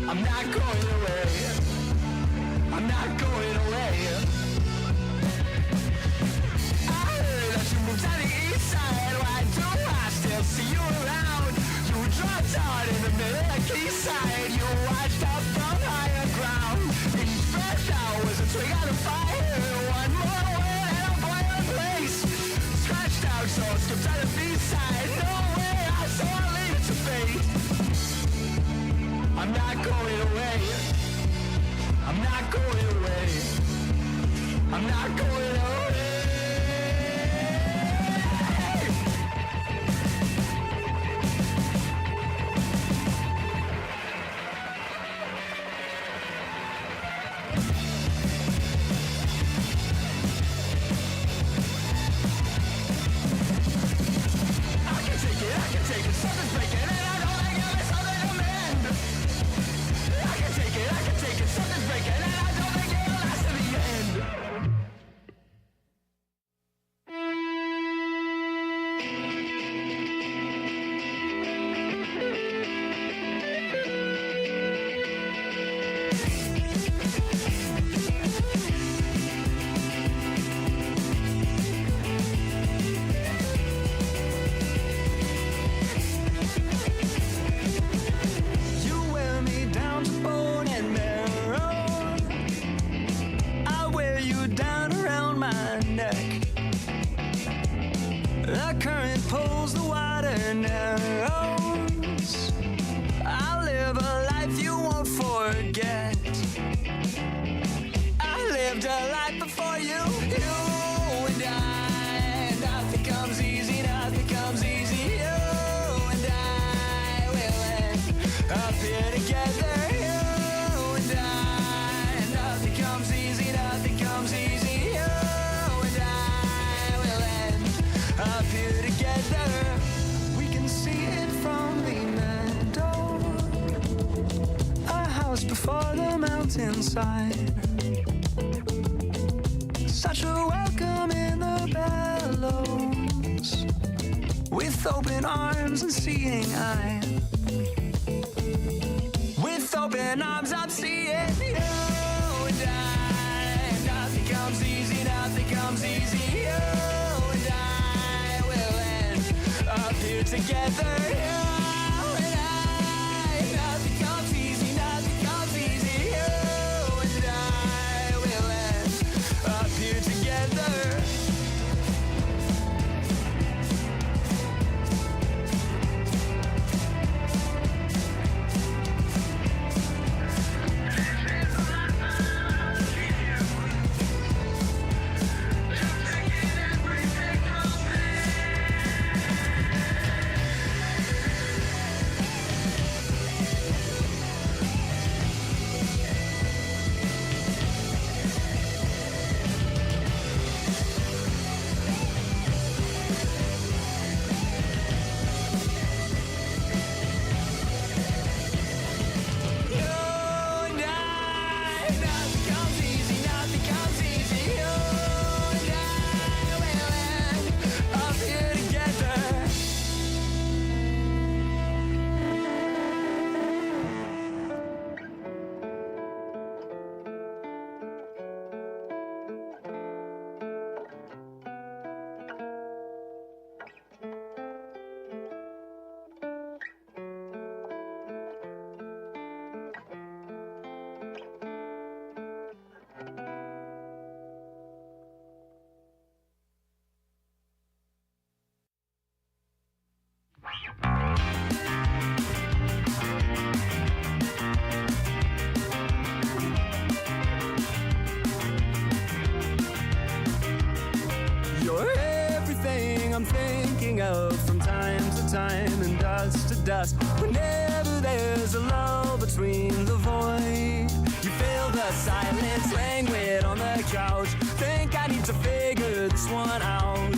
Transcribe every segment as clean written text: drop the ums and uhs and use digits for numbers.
I'm not going away. I'm not going away. I heard that you moved to the east side. Why do I still see you around? You dropped out in the middle of Quayside. You watched up from higher ground. Each breath out was a twig on the fire. One more word and I'm boiling place. Scratched out, so I skipped to the B-side. No way, I saw I leave it to fate. I'm not going away. I'm not going away. I'm not going away. I can take it, something's breaking and I don't think I'll be something to mend. I can take it, something's breaking and I don't think it'll last to the end. Inside, such a welcome in the bellows, with open arms and seeing eye. With open arms I'm seeing you and I. Nothing comes easy, nothing comes easy. You and I will end up here together. You and I. Nothing comes easy, nothing comes easy. Here together. I'm thinking of from time to time and dust to dust. Whenever there's a lull between the void, you feel the silence languid on the couch. Think I need to figure this one out.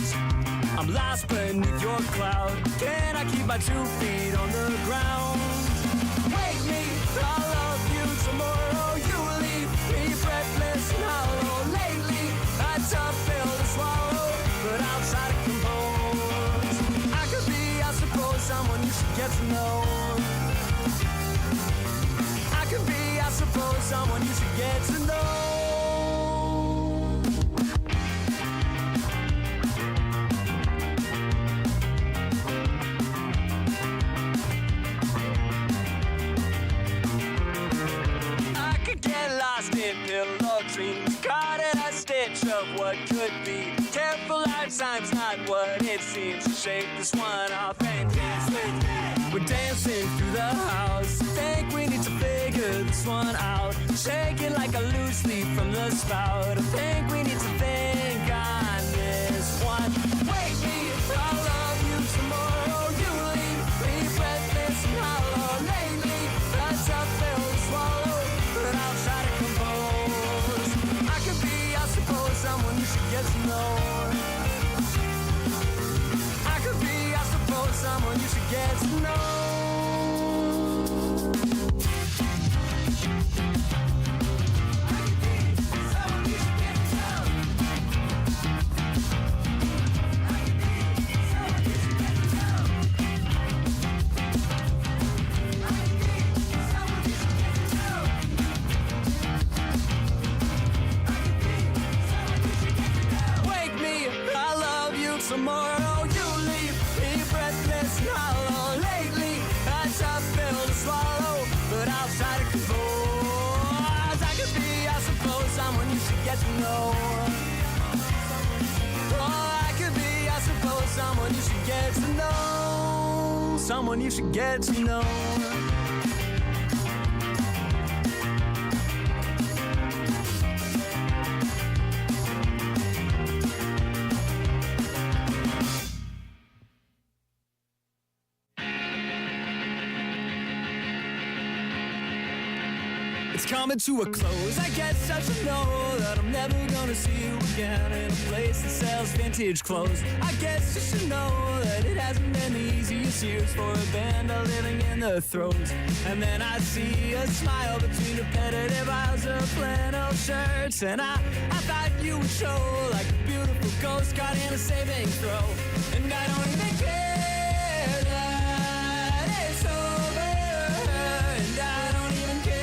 I'm lost beneath your cloud. Can I keep my 2 feet on the ground? Wake me, I'll love you tomorrow. You leave me breathless and hollow. Lately, a tough pill to swallow, but I'll try to compose. I could be, I suppose, someone you should get to know. I could be suppose someone you should get to know. I could get lost in pillow dreams, caught in a stitch of what could be. Careful, lifetime's not what it seems. To shake this one off and dance with me. We're dancing through the house. Think we need to figure this one out. Shaking like a loose leaf from the spout. I think we need to think on this one. Wake me, I'll love you tomorrow. You leave me breathless and hollow. Lately, that's a pill to swallow, but I'll try to compose. I could be, I suppose, someone you should get to know. I could be, I suppose, someone you should get to know. Tomorrow you leave me breathless and hollow. Lately, that's a pill to swallow, but I'll try to compose. I could be, I suppose, someone you should get to know. Oh, I could be, I suppose, someone you should get to know. Someone you should get to know. It's coming to a close. I guess I should know that I'm never gonna see you again in a place that sells vintage clothes. I guess you should know that it hasn't been the easiest years for a band of living in the throes. And then I see a smile between repetitive aisles of flannel shirts, and I thought you would show like a beautiful ghost caught in a saving throw. And I don't even care that it's over, and I don't even care.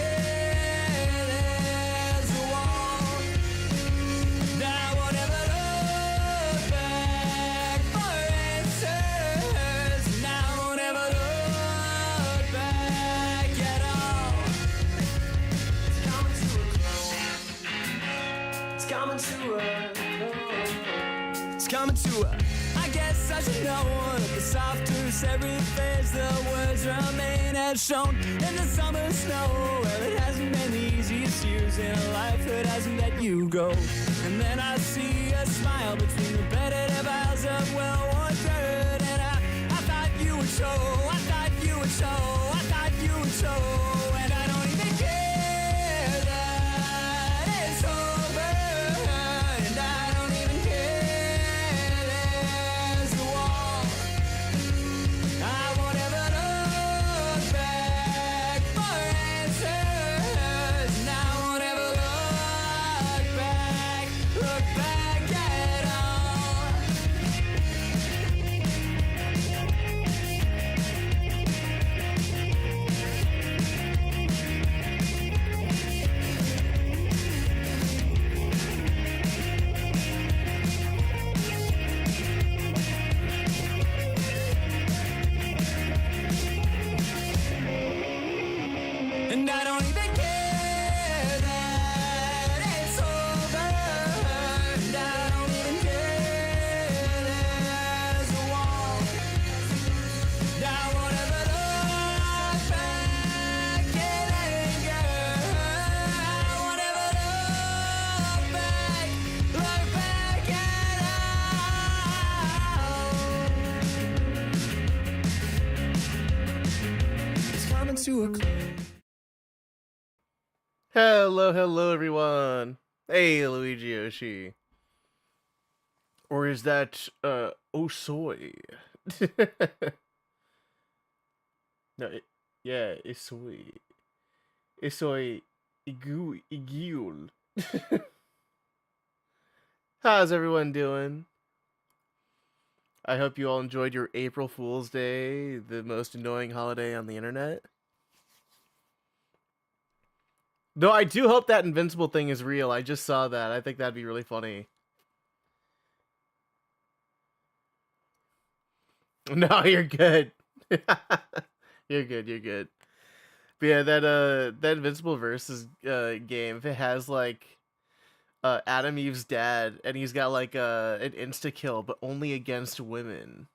Coming to a, I guess I should know that the softer separate phase, the words remain as shown in the summer snow. Well, it hasn't been the easiest years in a life that hasn't let you go. And then I see a smile between repetitive aisles of well-worn dirt, and I thought you would show, I thought you would show, I thought you would show, and I don't even care that it's over, and I don't even care. To a close. Hello everyone. Hey, Luigi Yoshi. Or is that Osoy? No, yeah, Isoy. Isoy Igul. How's everyone doing? I hope you all enjoyed your April Fool's Day, the most annoying holiday on the internet. Though I do hope that invincible thing is real. I just saw that. I think that'd be really funny. No, you're good. You're good, you're good. But yeah, that Invincible Versus game, if it has like Adam Eve's dad, and he's got like an insta kill, but only against women.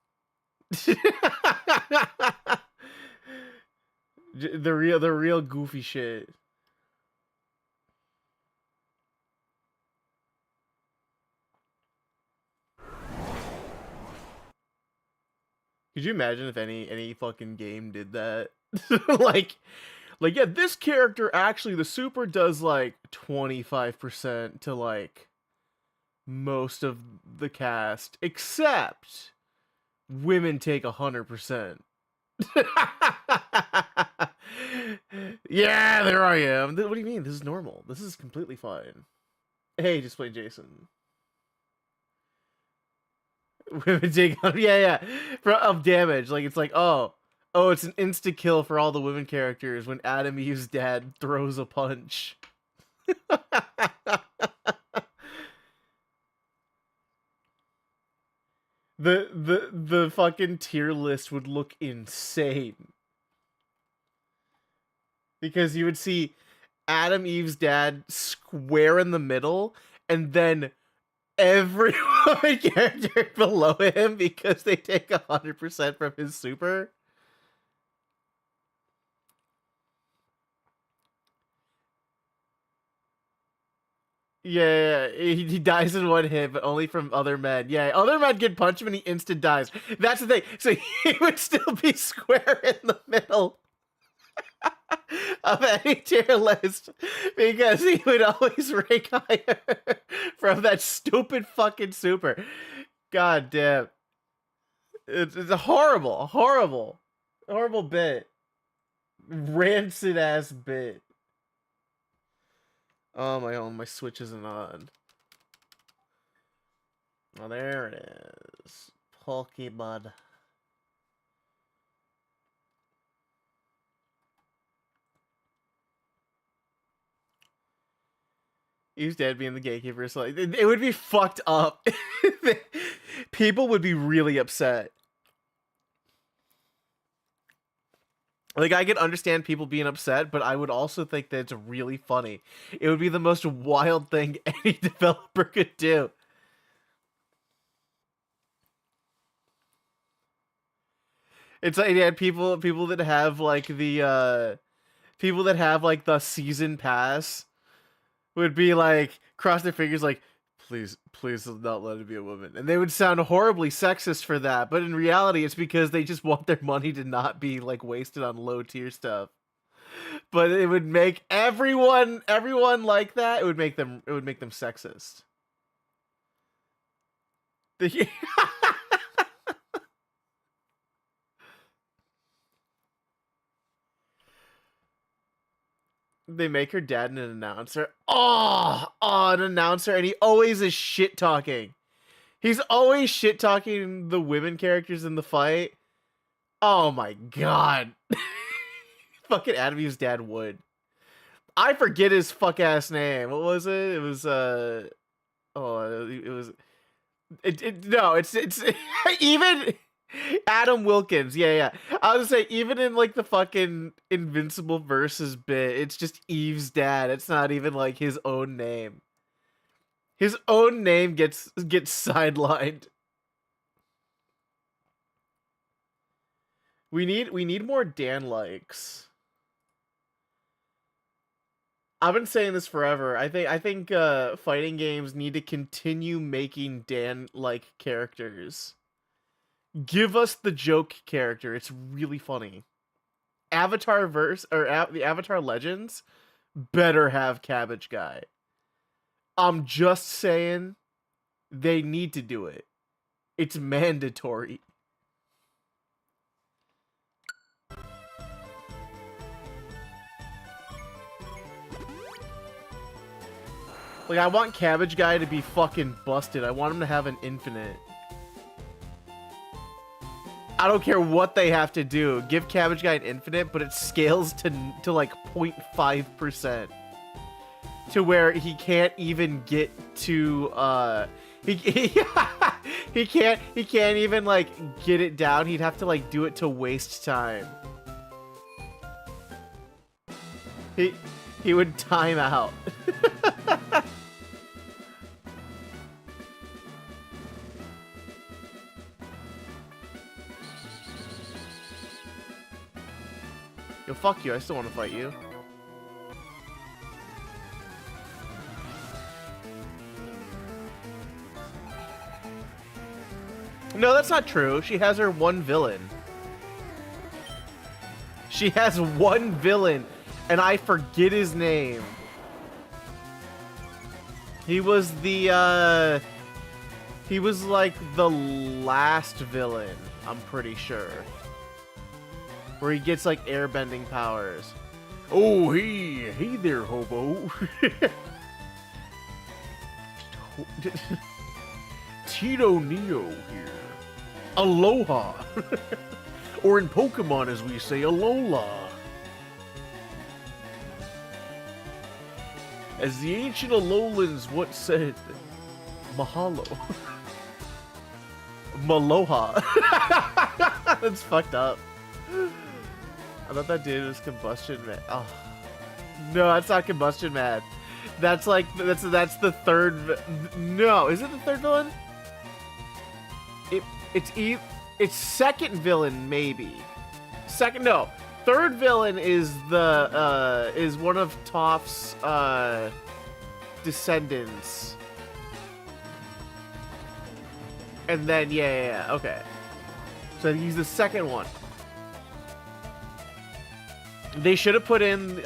The real goofy shit. Could you imagine if any fucking game did that? like yeah, this character actually the super does like 25% to like most of the cast, except women take 100%. Yeah, there I am. What do you mean? This is normal. This is completely fine. Hey, just play Jason. Women take yeah of damage. Like it's like oh it's an insta kill for all the women characters when Adam Eve's dad throws a punch. the fucking tier list would look insane because you would see Adam Eve's dad square in the middle and then every woman character below him because they take 100% from his super. Yeah, he dies in one hit, but only from other men. Yeah, other men can punch him and he instant dies. That's the thing. So he would still be square in the middle of any tier list because he would always rank higher from that stupid fucking super. God damn. It's a horrible bit. Rancid ass bit. Oh my Switch isn't on. Oh, there it is. Pokemon. Eve's dad being the gatekeeper, so like, it would be fucked up. People would be really upset. Like, I could understand people being upset, but I would also think that it's really funny. It would be the most wild thing any developer could do. It's like, yeah, people that have like the people that have like the season pass would be like cross their fingers like please not let it be a woman, and they would sound horribly sexist for that, but in reality it's because they just want their money to not be like wasted on low tier stuff. But it would make everyone like that. It would make them sexist. They make her dad an announcer. Oh, an announcer, and he always is shit talking. He's always shit talking the women characters in the fight. Oh my god. Fucking Adam Eve's dad would. I forget his fuck ass name. What was it? It was it's even Adam Wilkins. Yeah. I was gonna say, even in like the fucking Invincible Versus bit, it's just Eve's dad. It's not even like his own name. His own name gets sidelined. We need more Dan likes. I've been saying this forever. I think fighting games need to continue making Dan like characters. Give us the joke character. It's really funny. Avatar verse or the Avatar Legends better have Cabbage Guy. I'm just saying they need to do it. It's mandatory. Like, I want Cabbage Guy to be fucking busted. I want him to have an infinite. I don't care what they have to do. Give Cabbage Guy an infinite, but it scales to like 0.5%. to where he can't even get to he he can't even like get it down. He'd have to like do it to waste time. He would time out. Yo, fuck you. I still want to fight you. No, that's not true. She has her one villain. She has one villain, and I forget his name. He was the, he was like the last villain, I'm pretty sure. Where he gets like airbending powers. Oh, hey there, hobo. Tito Neo here. Aloha. Or in Pokemon, as we say, Alola. As the ancient Alolans once said, mahalo. Maloha. That's fucked up. I thought that dude was Combustion Man. Oh. No, that's not Combustion Man. That's like, that's the third, no, is it the third villain? It's second villain, maybe. No. Third villain is the, is one of Toph's, descendants. And then, yeah, okay. So he's the second one. They should have put in,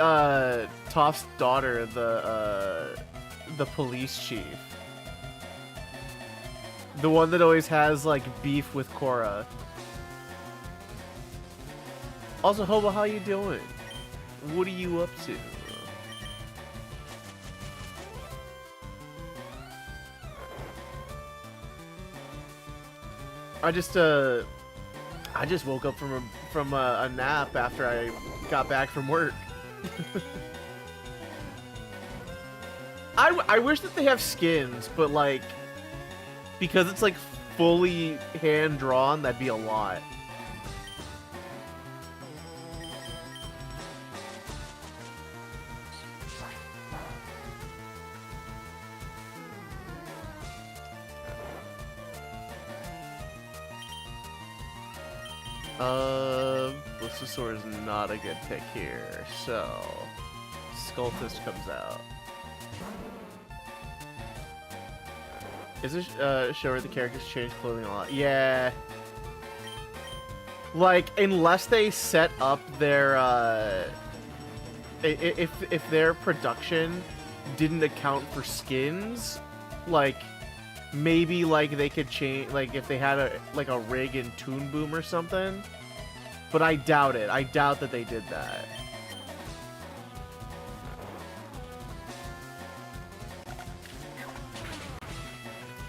Toph's daughter, the police chief. The one that always has, like, beef with Korra. Also, Hobo, how you doing? What are you up to? I just woke up from a nap after I got back from work. I wish that they have skins, but like, because it's like fully hand drawn, that'd be a lot. Blistosaur is not a good pick here, so Skullfist comes out. Is this show where the characters change clothing a lot? Yeah. Like, unless they set up their if their production didn't account for skins, like maybe like they could change, like if they had a rig in Toon Boom or something. But I doubt it. I doubt that they did that.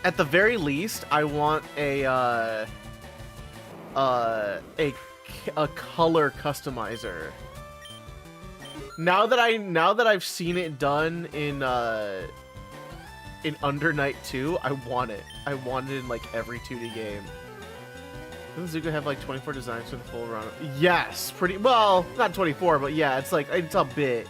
At the very least, I want a color customizer. Now that I've seen it done in Under Night 2, I want it. I want it in like every 2D game. Doesn't Zuko have like 24 designs for the full run? Yes, pretty well, not 24, but yeah, it's like it's a bit.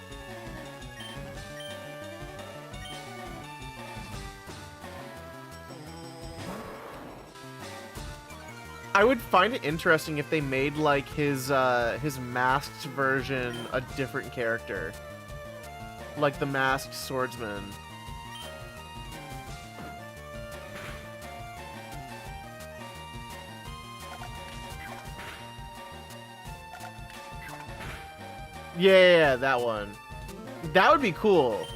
I would find it interesting if they made like his masked version a different character, like the masked swordsman. Yeah, that one. That would be cool.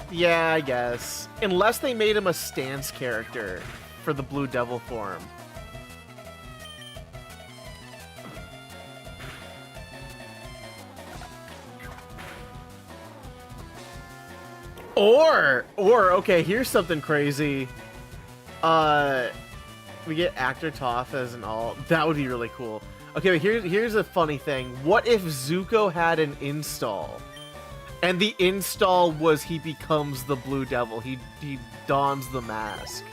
Yeah, I guess. Unless they made him a stance character for the Blue Devil form. Or, okay, here's something crazy. We get Actor Toph as an alt. That would be really cool. Okay, but here's a funny thing. What if Zuko had an install? And the install was he becomes the Blue Devil. He dons the mask.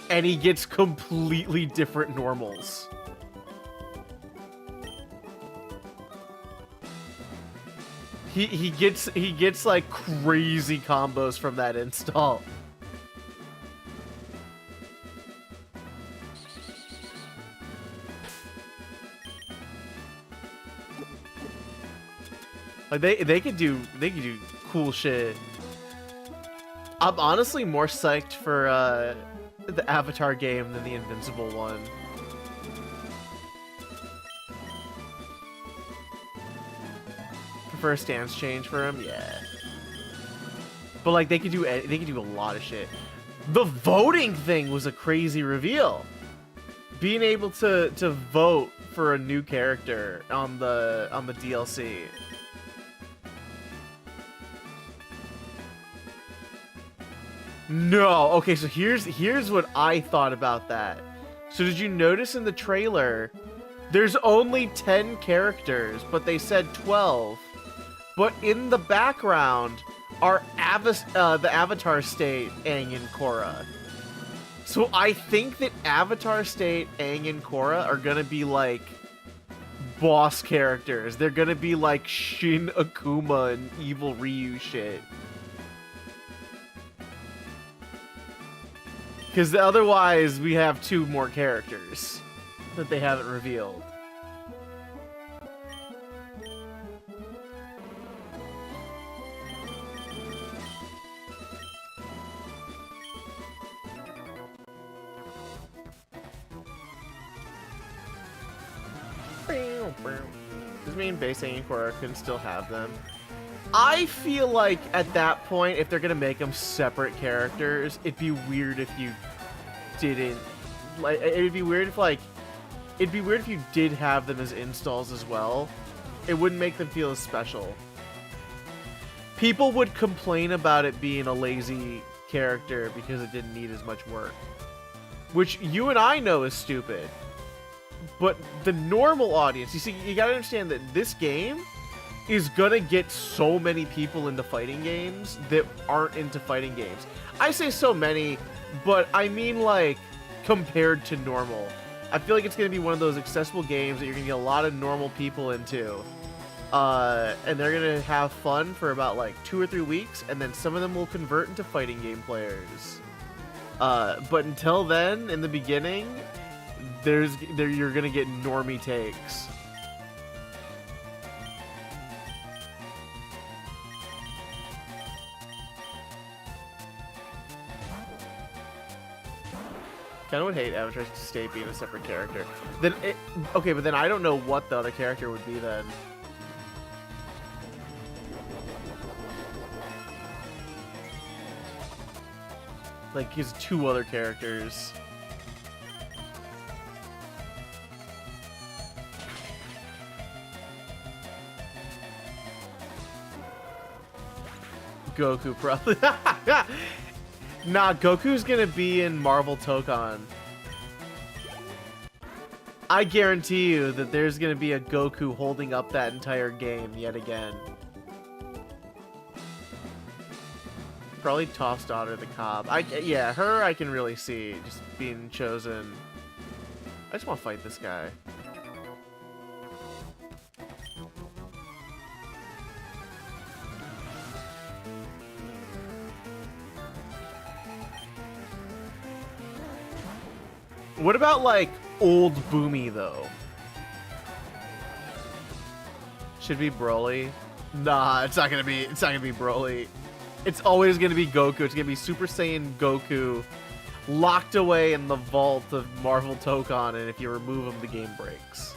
And he gets completely different normals. He gets like crazy combos from that install. Like they could do cool shit. I'm honestly more psyched for the Avatar game than the Invincible one. Prefer a stance change for him, yeah. But like they could do a lot of shit. The voting thing was a crazy reveal. Being able to vote for a new character on the DLC. No, okay, so here's what I thought about that. So did you notice in the trailer, there's only 10 characters, but they said 12. But in the background are the Avatar State, Aang and Korra. So I think that Avatar State, Aang and Korra are gonna be like boss characters. They're gonna be like Shin Akuma and Evil Ryu shit. Because otherwise, we have 2 more characters that they haven't revealed. Does mean base Aang and Korra can still have them? I feel like at that point, if they're gonna make them separate characters, it'd be weird if you didn't. Like, it'd be weird if you did have them as installs as well. It wouldn't make them feel as special. People would complain about it being a lazy character because it didn't need as much work, which you and I know is stupid. But the normal audience, you see, you gotta understand that this game is gonna get so many people into fighting games that aren't into fighting games. I say so many, but I mean like compared to normal. I feel like it's gonna be one of those accessible games that you're gonna get a lot of normal people into. And they're gonna have fun for about like 2 or 3 weeks, and then some of them will convert into fighting game players. But until then, in the beginning, you're gonna get normie takes. Kinda would hate Avatar State being a separate character. Okay, but then I don't know what the other character would be then. Like, he's 2 other characters. Goku probably. Nah, Goku's gonna be in Marvel Tokon. I guarantee you that there's gonna be a Goku holding up that entire game yet again. Probably Toph's daughter, the Cobb. Yeah, her I can really see just being chosen. I just want to fight this guy. What about like old Boomy though? Should be Broly. Nah, it's not gonna be Broly. It's always gonna be Goku. It's gonna be Super Saiyan Goku, locked away in the vault of Marvel Tokon, and if you remove him, the game breaks.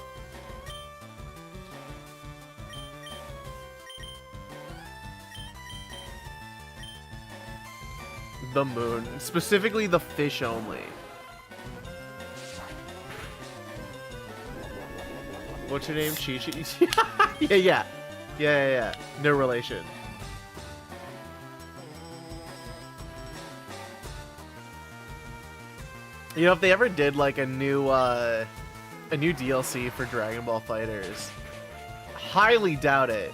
The moon, specifically the fish only. What's your name? Chi-Chi? Yeah. No relation. You know, if they ever did like a new DLC for Dragon Ball Fighters, highly doubt it.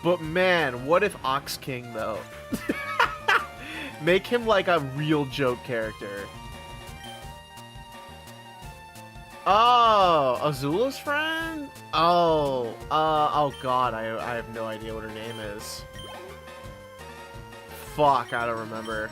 But man, what if Ox King though? Make him like a real joke character. Oh, Azula's friend? Oh, oh god, I have no idea what her name is. Fuck, I don't remember.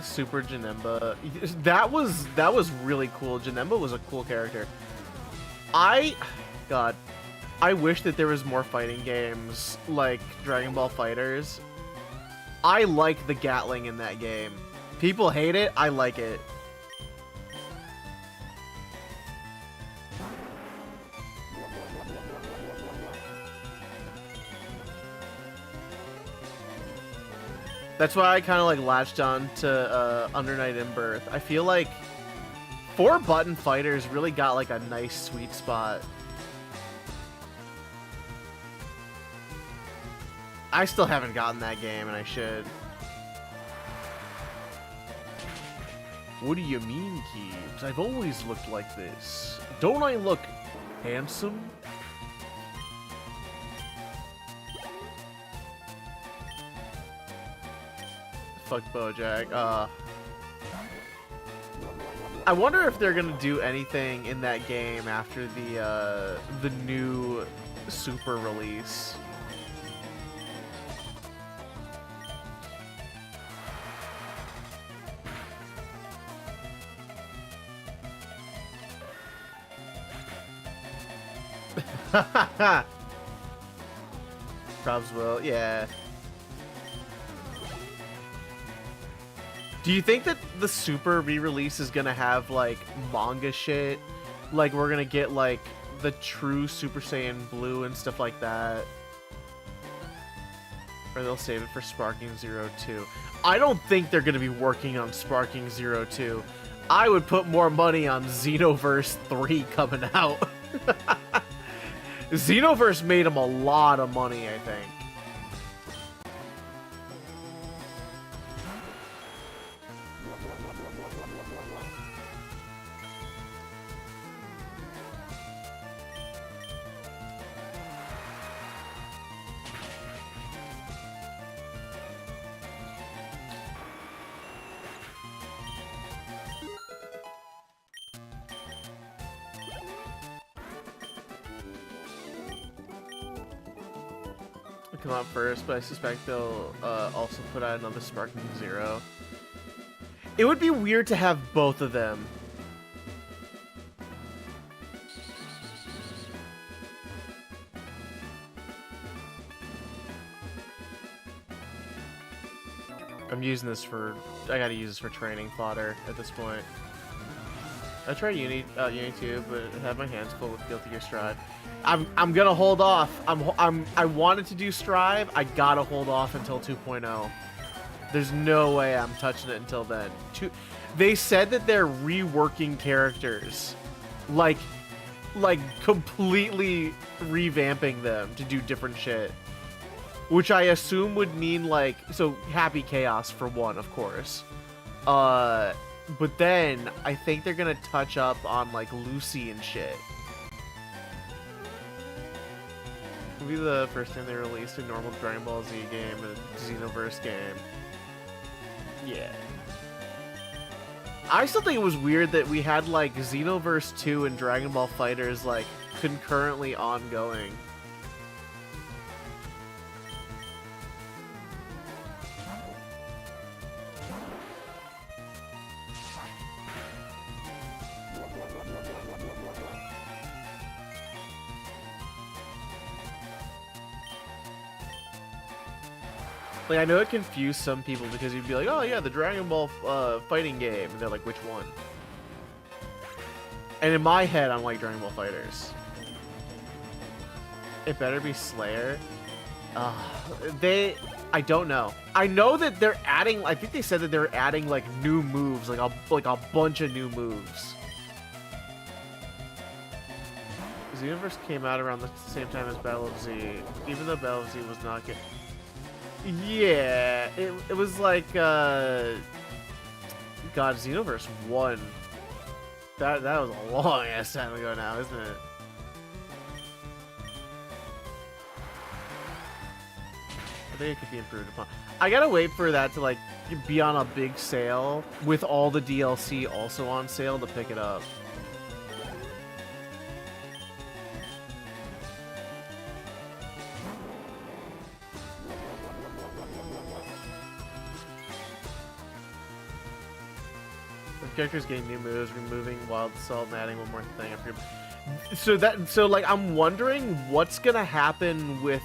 Super Janemba. That was really cool. Janemba was a cool character. God, I wish that there was more fighting games like Dragon Ball Fighters. I like the Gatling in that game. People hate it. I like it. That's why I kind of like latched on to Under Night in Birth. I feel like 4-button fighters really got like a nice sweet spot. I still haven't gotten that game, and I should. What do you mean, Keebs? I've always looked like this. Don't I look handsome? Fuck Bojack. I wonder if they're gonna do anything in that game after the new Super release. Probs will, yeah. Do you think that the Super re-release is gonna have like manga shit? Like we're gonna get like the true Super Saiyan Blue and stuff like that? Or they'll save it for Sparking Zero 2. I don't think they're gonna be working on Sparking Zero 2. I would put more money on Xenoverse 3 coming out. Xenoverse made them a lot of money, I think. Come out first, but I suspect they'll also put out another Sparking Zero. It would be weird to have both of them. I'm using this for... I gotta use this for training fodder at this point. I tried Unity, but I have my hands full with Guilty Gear Strive. I'm gonna hold off. I wanted to do Strive. I gotta hold off until 2.0. There's no way I'm touching it until then. They said that they're reworking characters, like completely revamping them to do different shit, which I assume would mean like Happy Chaos for one, of course. But then I think they're gonna touch up on like Lucy and shit. It'll be the first time they released a normal Dragon Ball Z game and a Xenoverse game. Yeah. I still think it was weird that we had like Xenoverse 2 and Dragon Ball FighterZ like concurrently ongoing. Like, I know it confused some people because you'd be like, oh yeah, the Dragon Ball fighting game. And they're like, which one? And in my head, I'm like, Dragon Ball FighterZ. It better be Slayer. I don't know. I know that they're adding, I think they said that they're adding like new moves, like a bunch of new moves. Xenoverse came out around the same time as Battle of Z, even though Battle of Z was not good. Yeah, it was like, God, Xenoverse 1. That was a long ass time ago now, isn't it? I think it could be improved upon. I gotta wait for that to like be on a big sale with all the DLC also on sale to pick it up. The characters getting new moves, removing Wild Assault, and adding one more thing. So like I'm wondering what's gonna happen with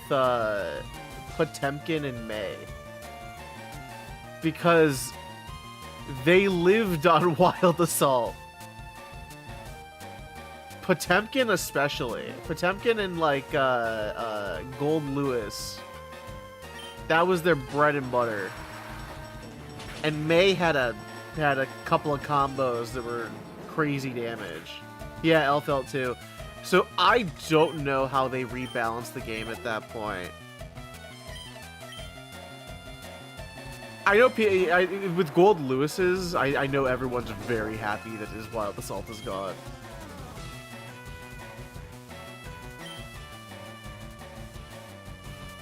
Potemkin and May, because they lived on Wild Assault. Potemkin especially. Potemkin and like Gold Lewis. That was their bread and butter. And May had a couple of combos that were crazy damage. Yeah, Elfelt too. So I don't know how they rebalanced the game at that point. I know with Gold Lewis's, I know everyone's very happy that his Wild Assault is gone.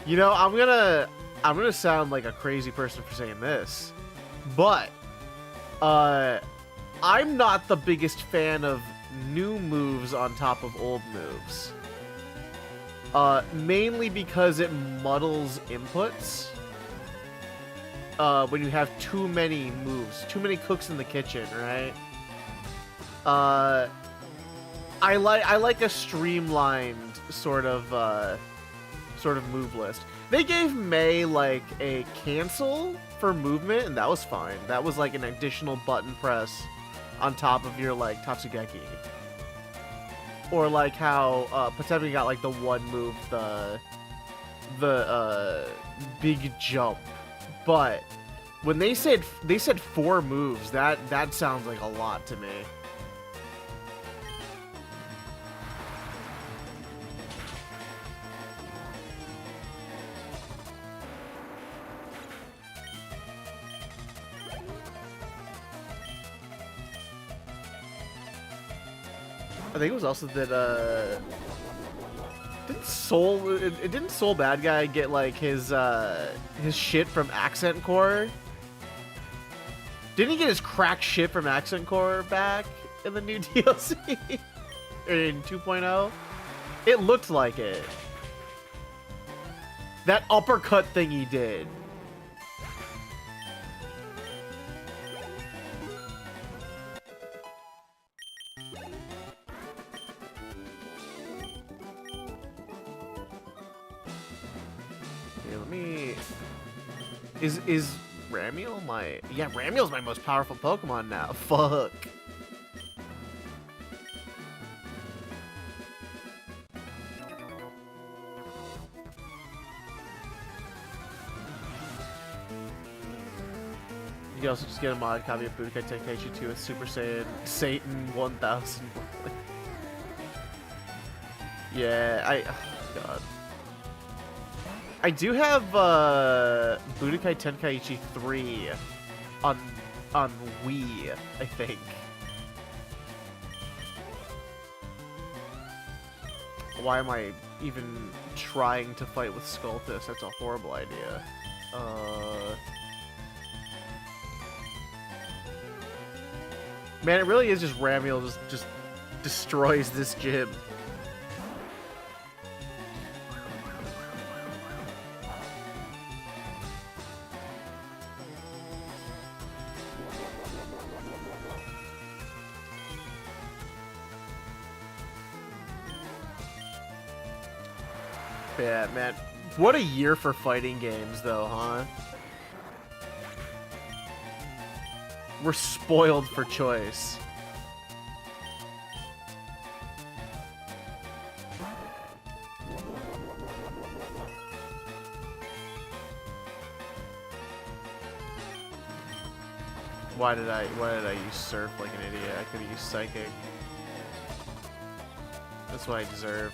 You know, I'm gonna sound like a crazy person for saying this, but I'm not the biggest fan of new moves on top of old moves. Mainly because it muddles inputs. When you have too many moves, too many cooks in the kitchen, right? I like a streamlined sort of move list. They gave May like a cancel for movement, and that was fine. That was like an additional button press on top of your like Tatsugeki. Or like how Potemkin got like the one move, the big jump. But when they said 4 moves, that sounds like a lot to me. I think it was also that didn't Soul Bad Guy get like his shit from Accent Core? Didn't he get his crack shit from Accent Core back in the new DLC? Or in 2.0? It looked like it. That uppercut thing he did. Is Ramiel my... Yeah, Ramiel's my most powerful Pokemon now. Fuck. You can also just get a mod copy of Budokai Tenkaichi 2 with Super Saiyan Satan 1000. Yeah, oh God. I do have Budokai Tenkaichi 3 on Wii, I think. Why am I even trying to fight with Skulltus? That's a horrible idea. Man, it really is just Ramiel just destroys this gym. Yeah, man. What a year for fighting games, though, huh? We're spoiled for choice. why did I use surf like an idiot? I could have used psychic. That's what I deserved.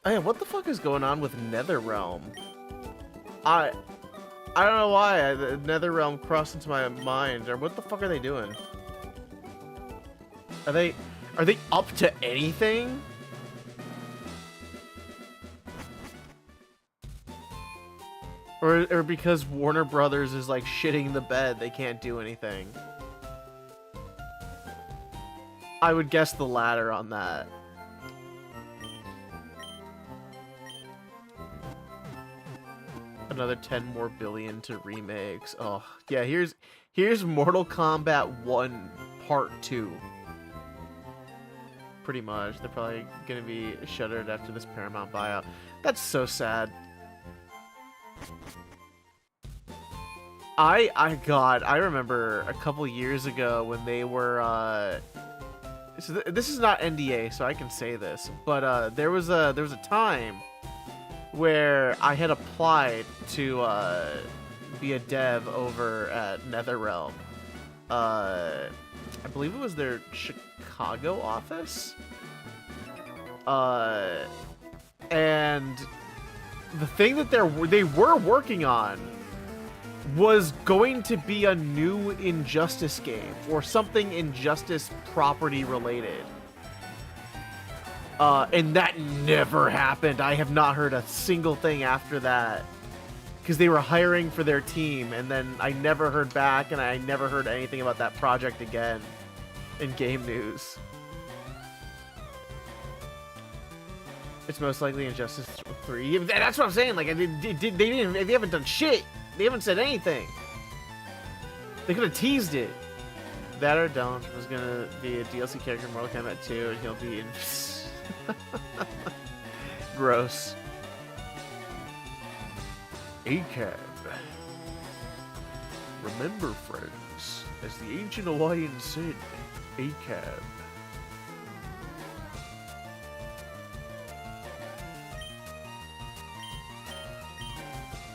Hey, what the fuck is going on with Netherrealm? I don't know why the Netherrealm crossed into my mind. Or what the fuck are they doing? Are they up to anything? Or because Warner Brothers is like shitting the bed, they can't do anything? I would guess the latter on that. Another 10 more billion to remakes. Oh, yeah, here's Mortal Kombat 1 Part 2. Pretty much. They're probably gonna be shuttered after this Paramount buyout. That's so sad. I remember a couple years ago when they were so this is not NDA, so I can say this, but there was a time where I had applied to be a dev over at NetherRealm. I believe it was their Chicago office. And the thing that they were working on was going to be a new Injustice game or something Injustice property related. And that never happened. I have not heard a single thing after that. Because they were hiring for their team, and then I never heard back, and I never heard anything about that project again in game news. It's most likely Injustice 3. That's what I'm saying. Like, they haven't done shit. They haven't said anything. They could have teased it. That or Don't was gonna be a DLC character in Mortal Kombat 2, and he'll be in. Gross. ACAB. Remember, friends, as the ancient Hawaiian said, ACAB.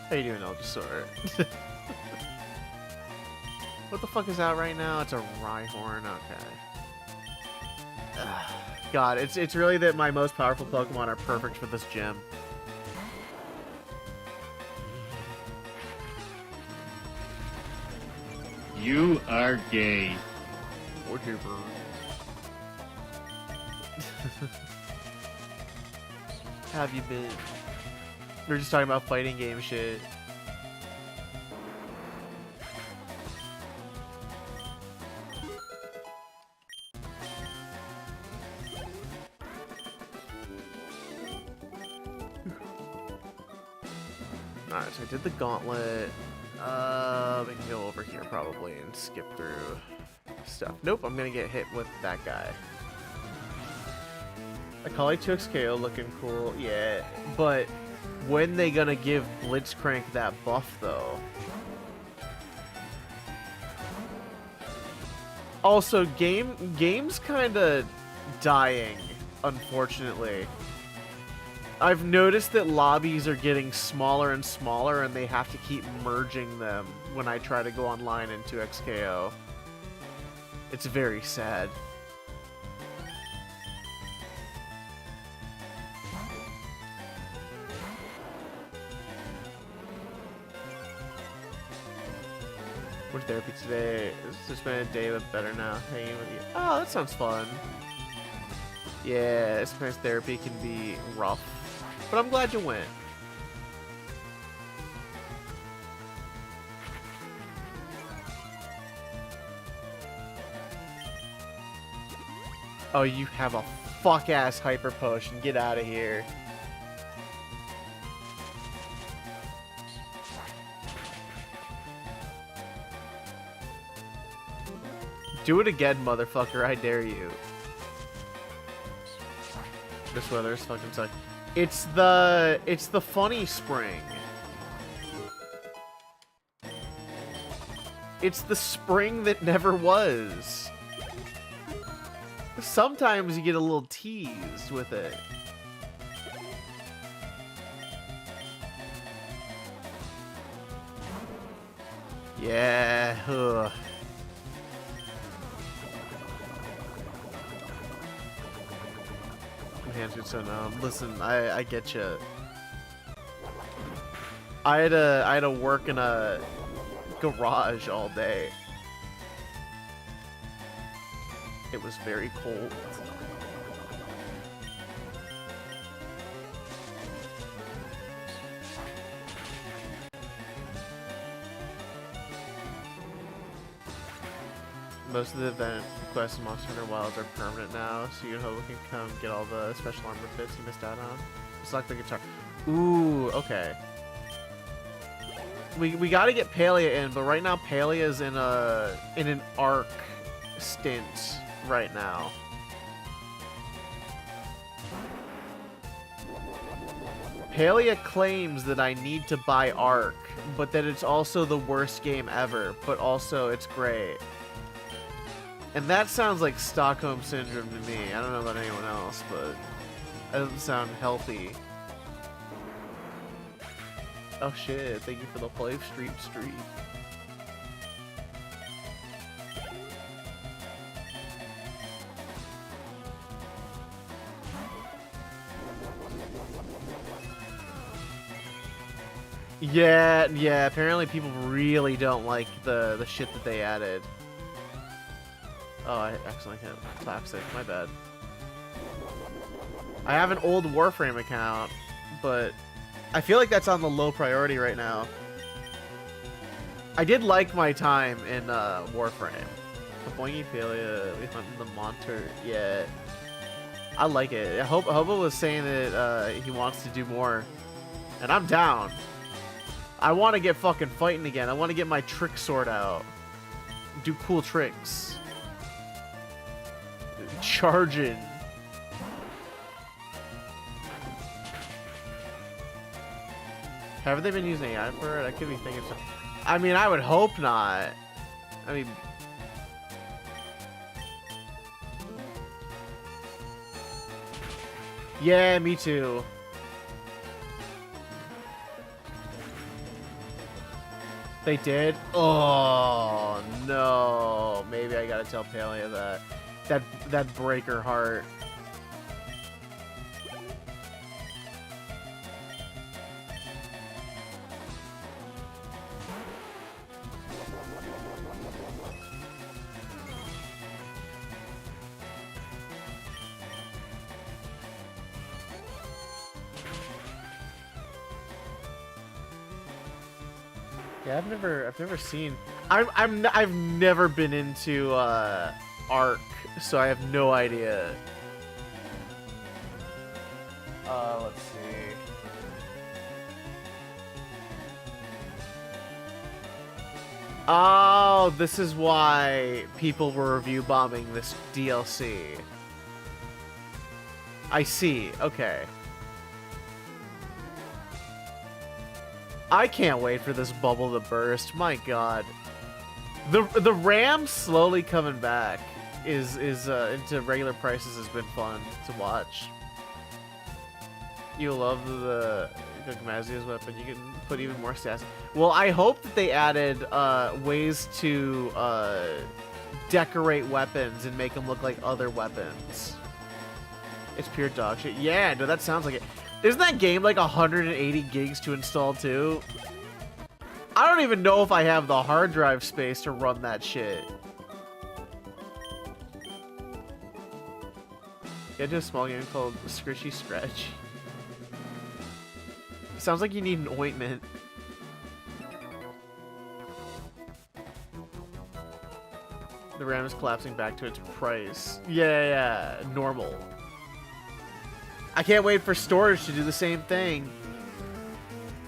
How you doing, Elgisaur? What the fuck is out right now? It's a Rhyhorn. Okay. God, it's really that my most powerful Pokemon are perfect for this gym. You are gay. Whatever. How have you been? We were just talking about fighting game shit. Alright, so I did the gauntlet. We can go over here probably and skip through stuff. Nope, I'm gonna get hit with that guy. Akali 2X KO looking cool, yeah. But when they gonna give Blitzcrank that buff though? Also, game's kinda dying, unfortunately. I've noticed that lobbies are getting smaller and smaller, and they have to keep merging them when I try to go online into XKO. It's very sad. What's therapy today? It's just been a day, but better now. Hanging with you. Oh, that sounds fun. Yeah, sometimes therapy can be rough. But I'm glad you went. Oh, you have a fuck-ass hyper potion. Get out of here. Do it again, motherfucker. I dare you. This weather is fucking sucks. It's the funny spring. It's the spring that never was. Sometimes you get a little teased with it. Yeah. Ugh. So no. Listen, I get you. I had to work in a garage all day. It was very cold. Most of the event quests in Monster Hunter Wilds are permanent now, so you hope we can come get all the special armor fits you missed out on. Select the guitar. Ooh, okay. We gotta get Palia in, but right now Palia's in an arc stint right now. Palia claims that I need to buy Arc, but that it's also the worst game ever, but also it's great. And that sounds like Stockholm Syndrome to me. I don't know about anyone else, but that doesn't sound healthy. Oh shit, thank you for the live stream. Yeah, apparently people really don't like the shit that they added. Oh, I accidentally hit toxic, my bad. I have an old Warframe account, but I feel like that's on the low priority right now. I did like my time in Warframe. The Boingy Palia, we hunting the Monter, yeah. I like it. Hobo was saying that he wants to do more, and I'm down. I want to get fucking fighting again. I want to get my trick sword out. Do cool tricks. Charging. Haven't they been using AI for it? I could be thinking something. I mean, I would hope not. I mean... Yeah, me too. They did? Oh, no. Maybe I gotta tell Palia that. That'd break her heart. Yeah, I've never seen. I've never been into Arc, so I have no idea. Let's see. Oh, this is why people were review bombing this DLC. I see. Okay. I can't wait for this bubble to burst. My God, the RAM slowly coming back is into regular prices has been fun to watch. You love the Gmazia's weapon. You can put even more stats. Well, I hope that they added ways to decorate weapons and make them look like other weapons. It's pure dog shit. Yeah, no, that sounds like it. Isn't that game like 180 gigs to install too? I don't even know if I have the hard drive space to run that shit. Get to a small game called Scritchy Scratch. Sounds like you need an ointment. The RAM is collapsing back to its price. Yeah, normal. I can't wait for storage to do the same thing.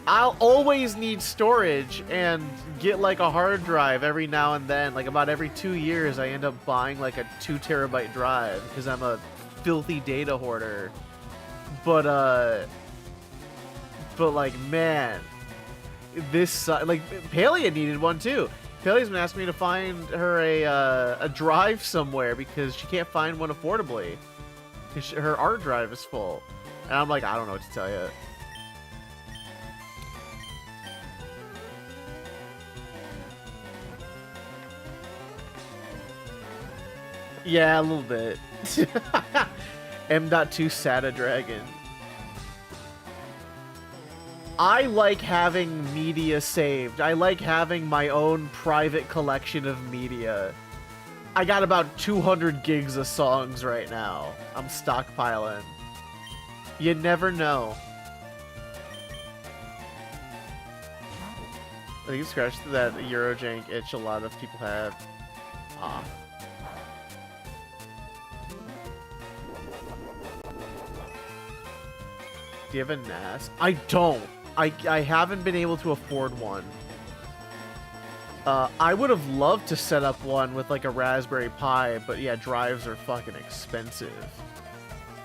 I'll always need storage and get like a hard drive every now and then. Like about every 2 years, I end up buying like a 2 terabyte drive because I'm a filthy data hoarder. But like, man, this like Palia needed one too. Kelly's been asking me to find her a drive somewhere because she can't find one affordably. Because her art drive is full. And I'm like, I don't know what to tell you. Yeah, a little bit. M.2 Sata Dragon. I like having media saved. I like having my own private collection of media. I got about 200 gigs of songs right now. I'm stockpiling. You never know. I think you scratched that Eurojank itch a lot of people have. Ah. Do you have a NAS? I don't. I haven't been able to afford one. I would have loved to set up one with like a Raspberry Pi, but yeah, drives are fucking expensive.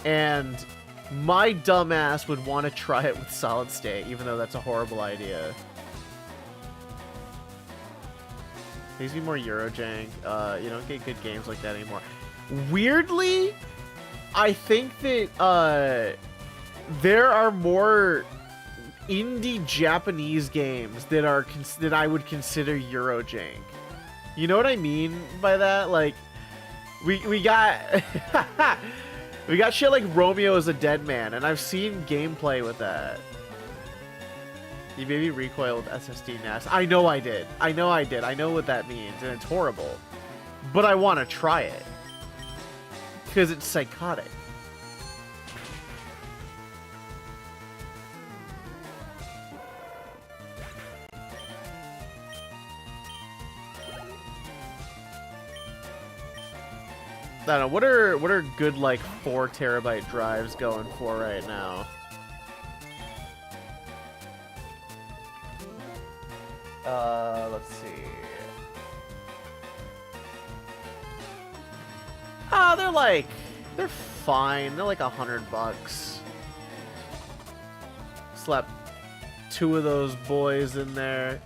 And my dumbass would want to try it with solid state, even though that's a horrible idea. Needs to be more Eurojank. You don't get good games like that anymore. Weirdly, I think that there are more indie Japanese games that are that I would consider Eurojank. You know what I mean by that? Like, we got we got shit like Romeo is a Dead Man, and I've seen gameplay with that. You maybe recoil with SSD NAS. I know I did. I know I did. I know what that means, and it's horrible. But I want to try it because it's psychotic. I don't know, what are good like 4 terabyte drives going for right now? Let's see. They're fine. They're like $100. Slap 2 of those boys in there.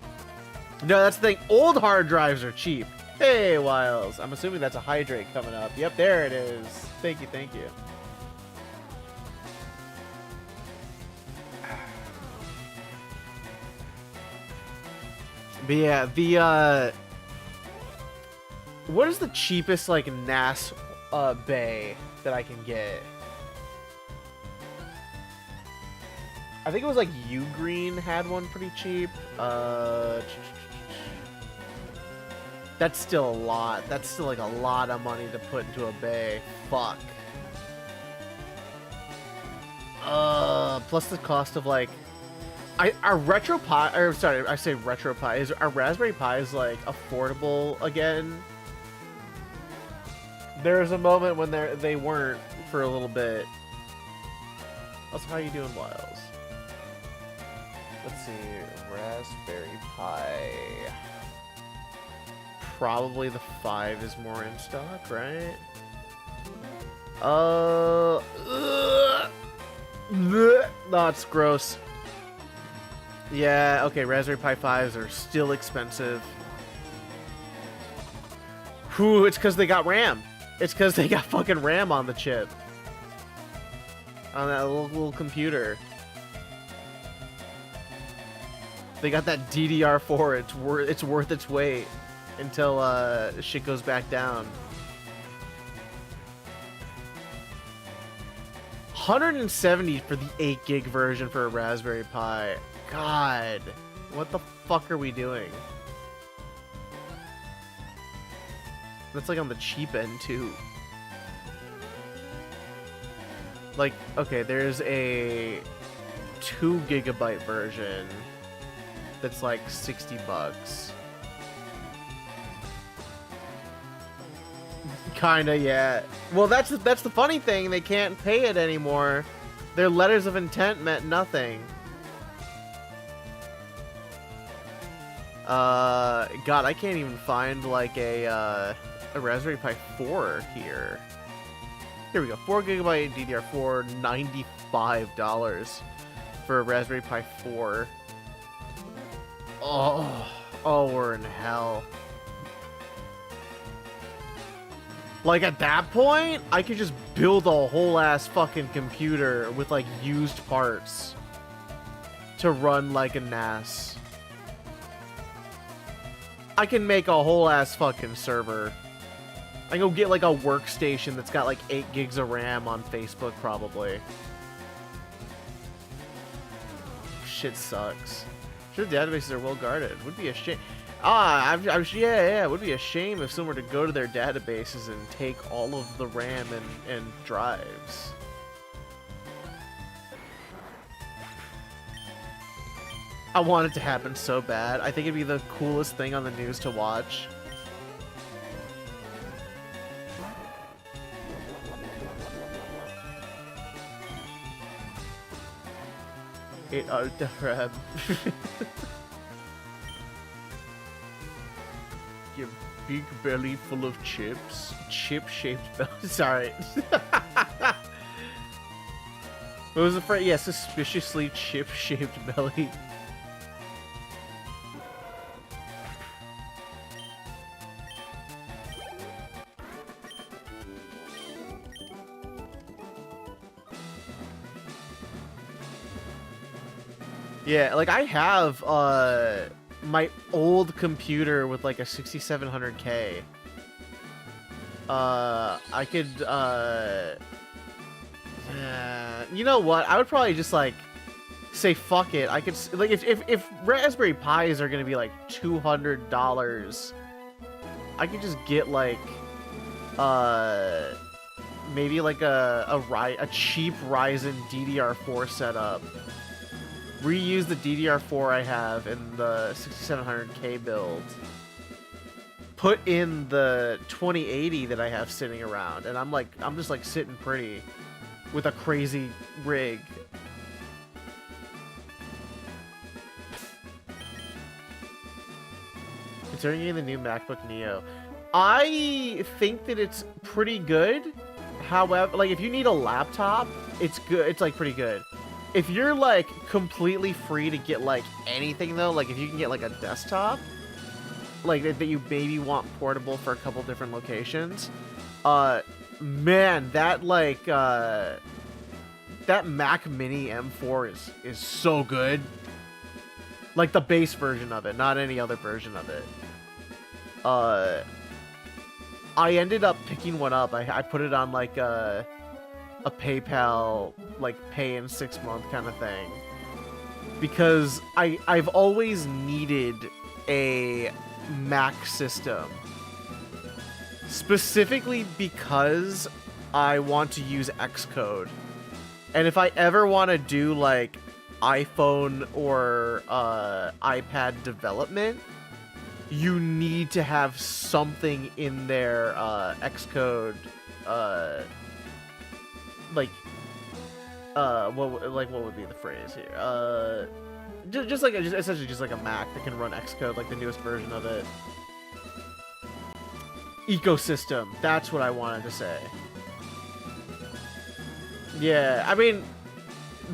No, that's the thing. Old hard drives are cheap. Hey, Wiles. I'm assuming that's a hydrate coming up. Yep, there it is. Thank you, thank you. But yeah, the, what is the cheapest, like, NAS, bay that I can get? I think it was, like, Ugreen had one pretty cheap. That's still a lot. That's still like a lot of money to put into a bay. Fuck. Plus the cost of like, our Retro Pi, or sorry, I say Retro Pi, is our Raspberry Pis like affordable again? There was a moment when they weren't for a little bit. Also, how you doing, Wiles? Let's see, Raspberry Pi. Probably the 5 is more in stock, right? That's gross. Yeah, okay, Raspberry Pi 5s are still expensive. Whew, it's because they got RAM. It's because they got fucking RAM on the chip. On that little computer. They got that DDR4, it's worth its weight. Until shit goes back down. 170 for the 8 gig version for a Raspberry Pi. God, what the fuck are we doing? That's like on the cheap end too. Like, okay, there's a 2 gigabyte version that's like $60. Kinda, yeah. Well, that's the funny thing. They can't pay it anymore. Their letters of intent meant nothing. God, I can't even find like a Raspberry Pi 4 here. Here we go. 4 gigabyte DDR4, $95 for a Raspberry Pi 4. Oh, Oh, we're in hell. Like, at that point, I could just build a whole ass fucking computer with, like, used parts to run like a NAS. I can make a whole ass fucking server. I can go get, like, a workstation that's got, like, 8 gigs of RAM on Facebook, probably. Shit sucks. Sure, the databases are well guarded. Would be a shame. Yeah, it would be a shame if someone were to go to their databases and take all of the RAM and drives. I want it to happen so bad. I think it'd be the coolest thing on the news to watch. It out the RAM. Your big belly full of chips. Chip-shaped belly. Sorry. What was the phrase? Yeah, suspiciously chip-shaped belly. Yeah, like I have my old computer with like a 6700K. I could you know what? I would probably just like say fuck it. I could like if Raspberry Pis are gonna be like $200, I could just get like maybe like a cheap Ryzen DDR4 setup. Reuse the DDR4 I have in the 6700K build. Put in the 2080 that I have sitting around, and I'm just like sitting pretty with a crazy rig. Considering getting the new MacBook Neo, I think that it's pretty good. However, like if you need a laptop, it's good. It's like pretty good. If you're like completely free to get like anything though, like if you can get like a desktop, like that you maybe want portable for a couple different locations, man, that like that Mac Mini M4 is so good. Like the base version of it, not any other version of it. I ended up picking one up. I put it on like a PayPal like pay in 6 month kind of thing, because I've always needed a Mac system, specifically because I want to use Xcode, and if I ever want to do like iPhone or iPad development, you need to have something in their Xcode what would be the phrase here? Essentially just like a Mac that can run Xcode, like the newest version of it. Ecosystem. That's what I wanted to say. Yeah, I mean,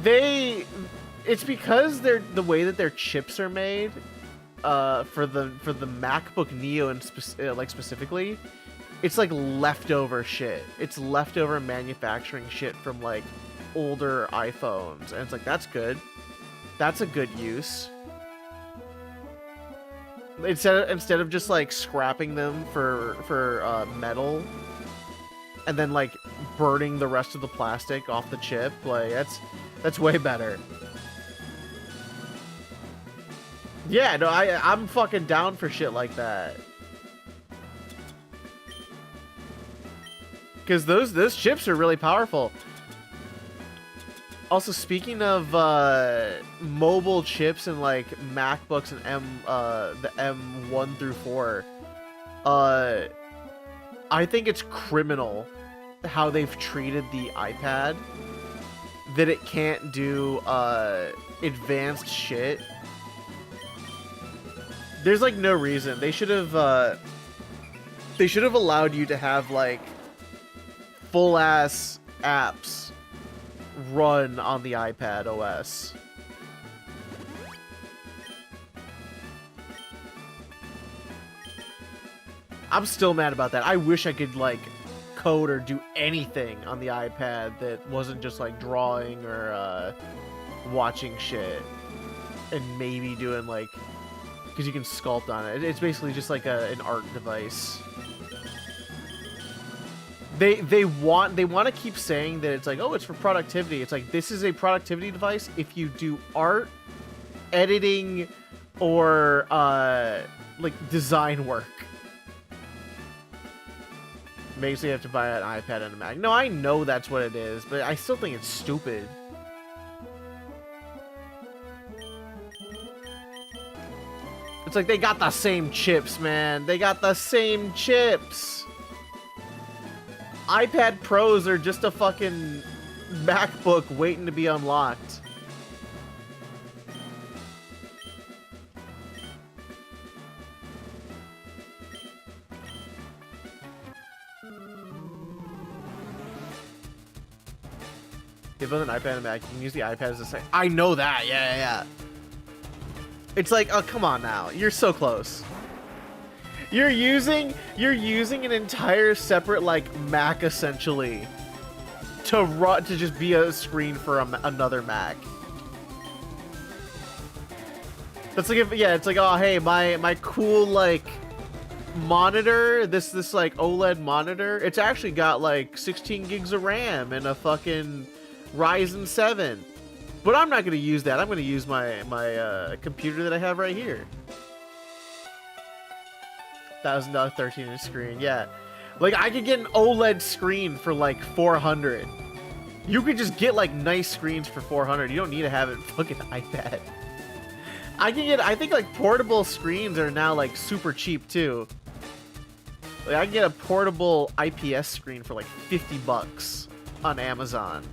it's because they're the way that their chips are made. For the MacBook Neo and specifically, it's like leftover shit. It's leftover manufacturing shit from like older iPhones, and it's like, that's good. That's a good use. Instead of just like scrapping them for metal and then like burning the rest of the plastic off the chip, like that's way better. Yeah, no, I'm fucking down for shit like that. Because those chips are really powerful. Also, speaking of mobile chips and like MacBooks and the M1 through 4, I think it's criminal how they've treated the iPad, that it can't do advanced shit. There's like no reason. They should have allowed you to have like full ass apps run on the iPad OS. I'm still mad about that. I wish I could like code or do anything on the iPad that wasn't just like drawing or watching shit, and maybe doing like, because you can sculpt on it. It's basically just like an art device. They want to keep saying that it's like, oh, it's for productivity. It's like, this is a productivity device if you do art, editing, or like design work. Basically, you have to buy an iPad and a Mac. No, I know that's what it is, but I still think it's stupid. It's like, they got the same chips, man. They got the same chips. iPad Pros are just a fucking MacBook waiting to be unlocked. If with an iPad and a Mac, you can use the iPad as a second. I know that. Yeah. It's like, oh, come on now. You're so close. You're using an entire separate like Mac essentially to just be a screen for another Mac. That's like, it's like, oh hey, my cool like monitor, this like OLED monitor, it's actually got like 16 gigs of RAM and a fucking Ryzen 7. But I'm not gonna use that. I'm gonna use my computer that I have right here. $1,000 13-inch screen, yeah. Like, I could get an OLED screen for like 400. You could just get like nice screens for 400. You don't need to have it fucking iPad. I think like portable screens are now like super cheap too. Like, I can get a portable IPS screen for like $50 on Amazon.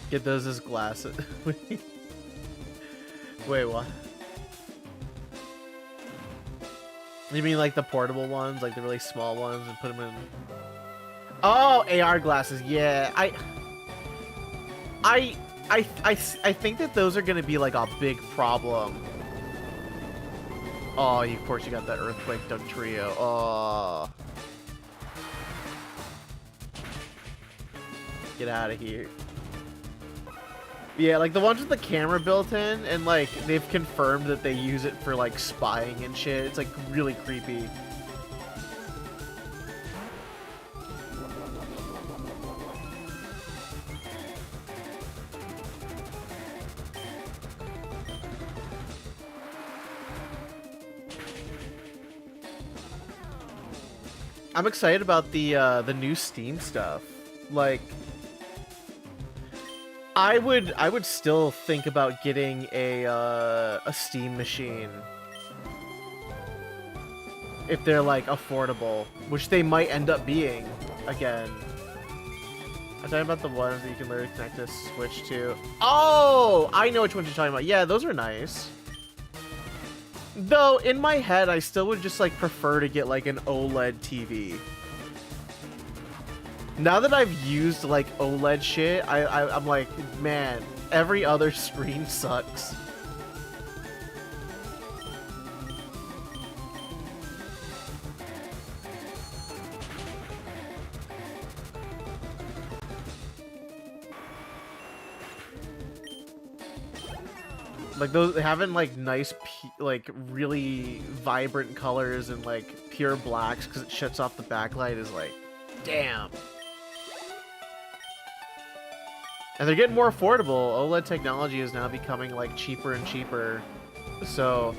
Get those as glasses. Wait, what? You mean like the portable ones, like the really small ones, and put them in? Oh, AR glasses. Yeah, I think that those are gonna be like a big problem. Oh, of course you got that Earthquake Dugtrio. Oh, get out of here. Yeah, like the ones with the camera built in, and like they've confirmed that they use it for like spying and shit. It's like really creepy. I'm excited about the new Steam stuff. Like, I would still think about getting a Steam machine if they're like affordable, which they might end up being again. I'm talking about the ones that you can literally connect this Switch to. Oh, I know which ones you're talking about. Yeah, those are nice. Though in my head, I still would just like prefer to get like an OLED TV. Now that I've used like OLED shit, I'm like, man, every other screen sucks. Like those having like nice, like really vibrant colors and like pure blacks because it shuts off the backlight is like, damn. And they're getting more affordable. OLED technology is now becoming like cheaper and cheaper. So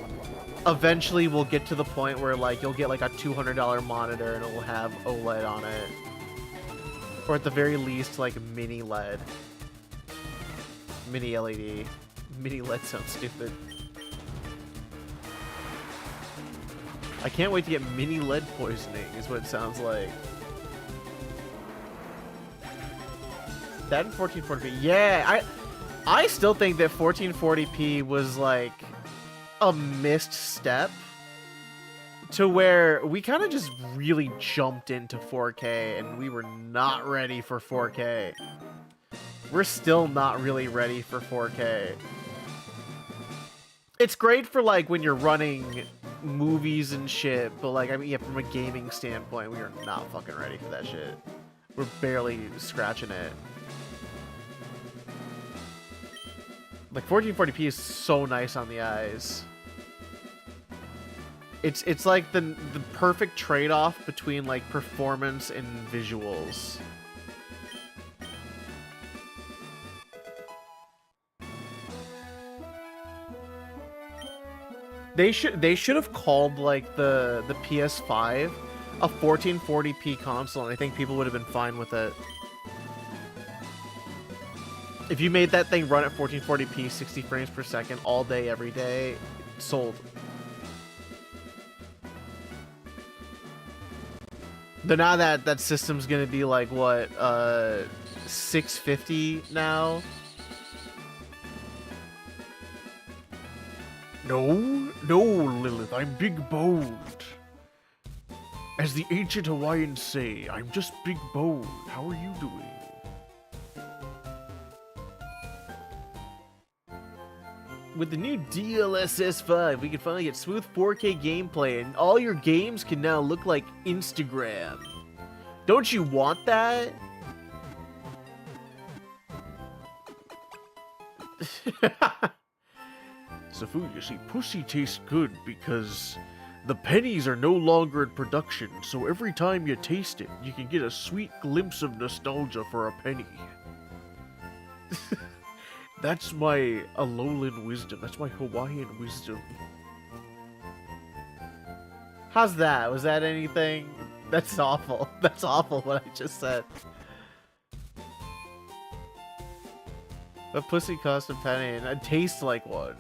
eventually we'll get to the point where like you'll get like a $200 monitor and it'll have OLED on it. Or at the very least like mini LED. Mini LED. Mini LED sounds stupid. I can't wait to get mini LED poisoning is what it sounds like. That and 1440p. Yeah, I still think that 1440p was like a missed step to where we kind of just really jumped into 4K and we were not ready for 4K. We're still not really ready for 4K. It's great for like when you're running movies and shit, but like, I mean, yeah, from a gaming standpoint, we are not fucking ready for that shit. We're barely scratching it. Like 1440p is so nice on the eyes. It's like the perfect trade-off between like performance and visuals. They should have called like the PS5 a 1440p console, and I think people would have been fine with it. If you made that thing run at 1440p, 60 frames per second all day, every day, sold. But now that system's gonna be like what, 650 now? No, Lilith, I'm big boned. As the ancient Hawaiians say, I'm just big boned. How are you doing? With the new DLSS 5, we can finally get smooth 4K gameplay, and all your games can now look like Instagram. Don't you want that? Safu, you see, pussy tastes good because the pennies are no longer in production, so every time you taste it, you can get a sweet glimpse of nostalgia for a penny. That's my Alolan wisdom. That's my Hawaiian wisdom. How's that? Was that anything? That's awful. That's awful what I just said. A pussy costs a penny and it tastes like one.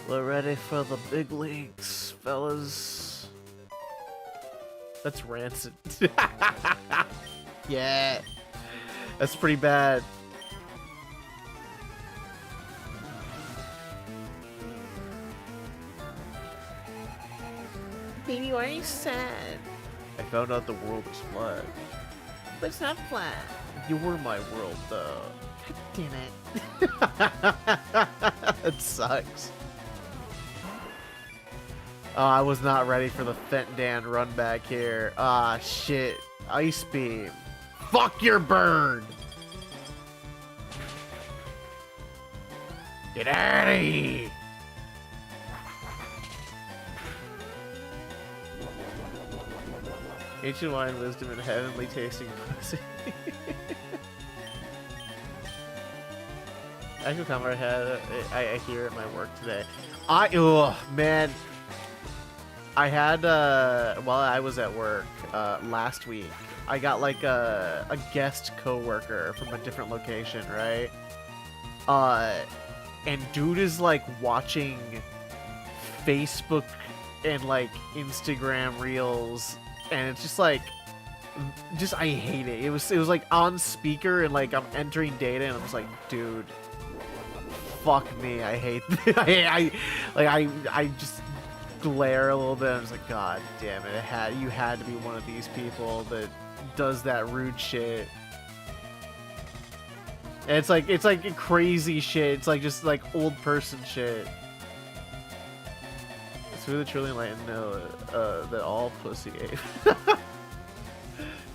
We're ready for the big leagues, fellas. That's rancid. Yeah. That's pretty bad. Baby, why are you sad? I found out the world is flat. But it's not flat. You were my world, though. God damn it. That sucks. Oh, I was not ready for the Fentan run back here. Ah, shit. Ice Beam. Fuck your burn! Get out of here! Ancient wine, wisdom, and heavenly tasting pussy. Actual comment I hear at my work today. Oh man. I had, while I was at work, last week, I got like a guest coworker from a different location, right? And dude is like watching Facebook and like Instagram reels, and it's just like, I hate it. It was like on speaker, and like I'm entering data, and I'm just like, dude, fuck me, I hate I just glare a little bit. I'm just like, god damn it, you had to be one of these people that does that rude shit. And it's like crazy shit. It's like just like old person shit. It's really truly enlightened to know that all pussy ape.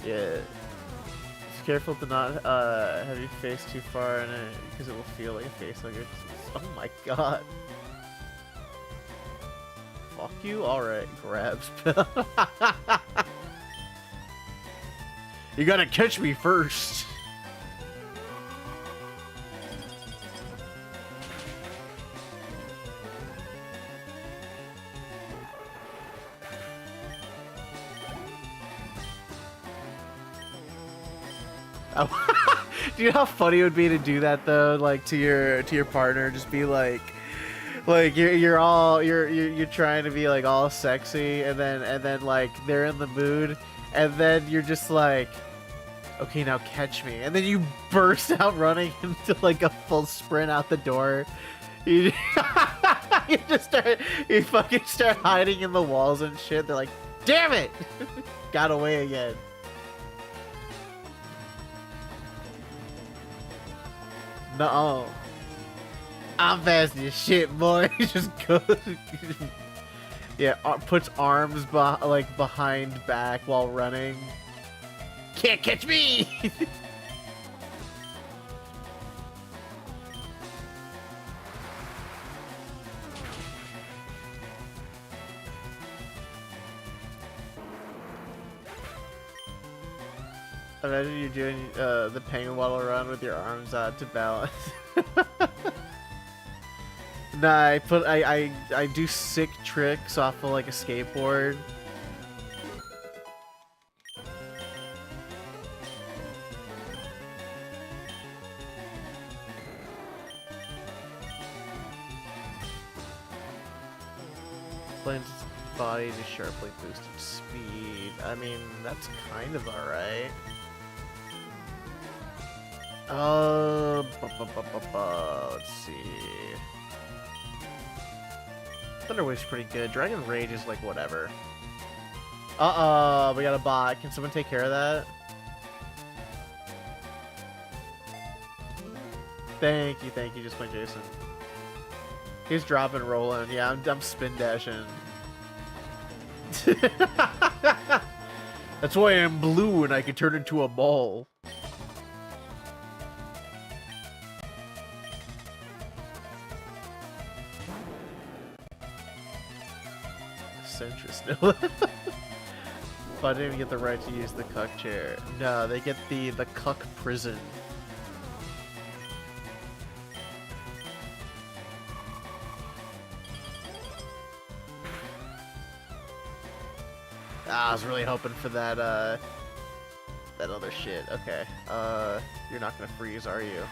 Yeah. Just careful to not have your face too far in it, because it will feel like a face hugger. Oh my god. Fuck you? Alright, grab spell. You gotta catch me first. Do you know how funny it would be to do that though? Like to your partner, just be like, Like you're trying to be like all sexy, and then like they're in the mood, and then you're just like, okay, now catch me, and then you burst out running into like a full sprint out the door. You, you fucking start hiding in the walls and shit. They're like, damn it, got away again. No. I'm fast as shit, boy. He just goes. Yeah, puts arms like behind back while running. Can't catch me! Imagine you're doing the penguin waddle run with your arms out to balance. Nah, I do sick tricks off of like a skateboard. Blends its body to sharply boost its speed. I mean, that's kind of alright. Let's see. Thunder Wave's pretty good. Dragon Rage is like whatever. We got a bot. Can someone take care of that? Thank you, just play Jason. He's dropping, rolling. Yeah, I'm spin dashing. That's why I'm blue and I can turn into a ball. Centrist. But I didn't even get the right to use the cuck chair. No, they get the cuck prison. I was really hoping for that that other shit. Okay. You're not gonna freeze, are you?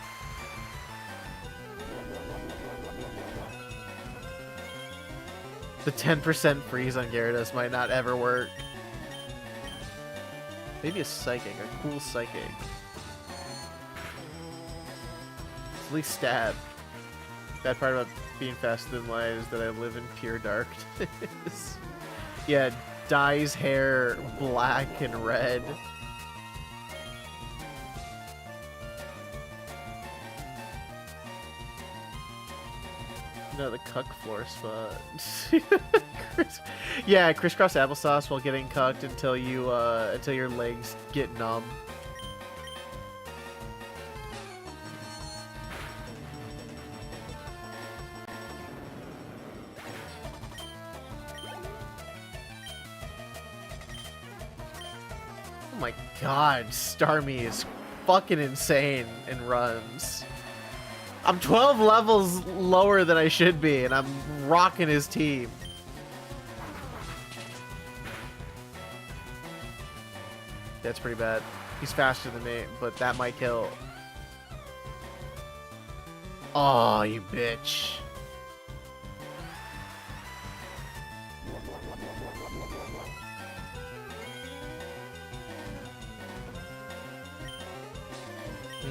The 10% freeze on Gyarados might not ever work. Maybe a Psychic, a cool Psychic. At least stab. Bad part about being faster than light is that I live in pure darkness. Yeah, dyes hair black and red. No, the cuck floor spot. Yeah, crisscross applesauce while getting cucked until you until your legs get numb. Oh my god, Starmie is fucking insane in runs. I'm 12 levels lower than I should be, and I'm rocking his team. That's pretty bad. He's faster than me, but that might kill. Oh, you bitch.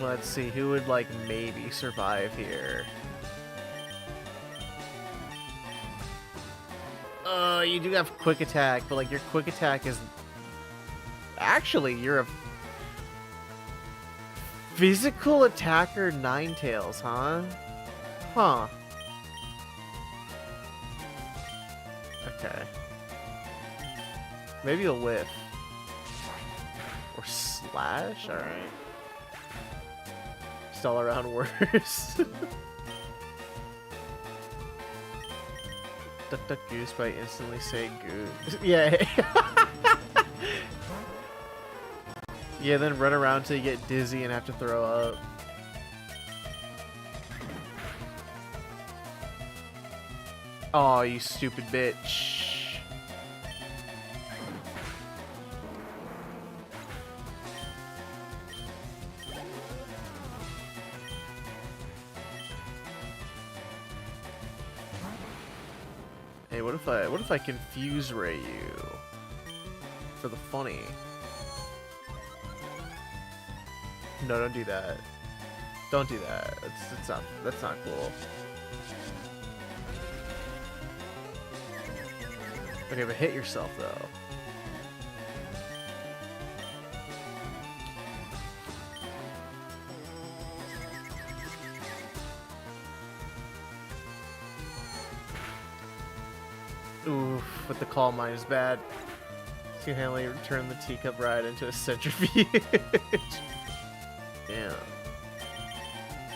Let's see, who would, like, maybe survive here? You do have quick attack, but, like, your quick attack is... Actually, you're a... physical attacker Ninetales, huh? Huh. Okay. Maybe a whiff. Or slash? Alright. Just all around worse. Duck duck goose by instantly saying goose. Yeah. Yeah, then run around till you get dizzy and have to throw up. Oh, you stupid bitch. Hey, what if I confuse Ray you for the funny? No, don't do that. Don't do that. That's not cool. Okay, but hit yourself though. Oof, but the call mine is bad. Single-handedly return the teacup ride into a centrifuge. Damn.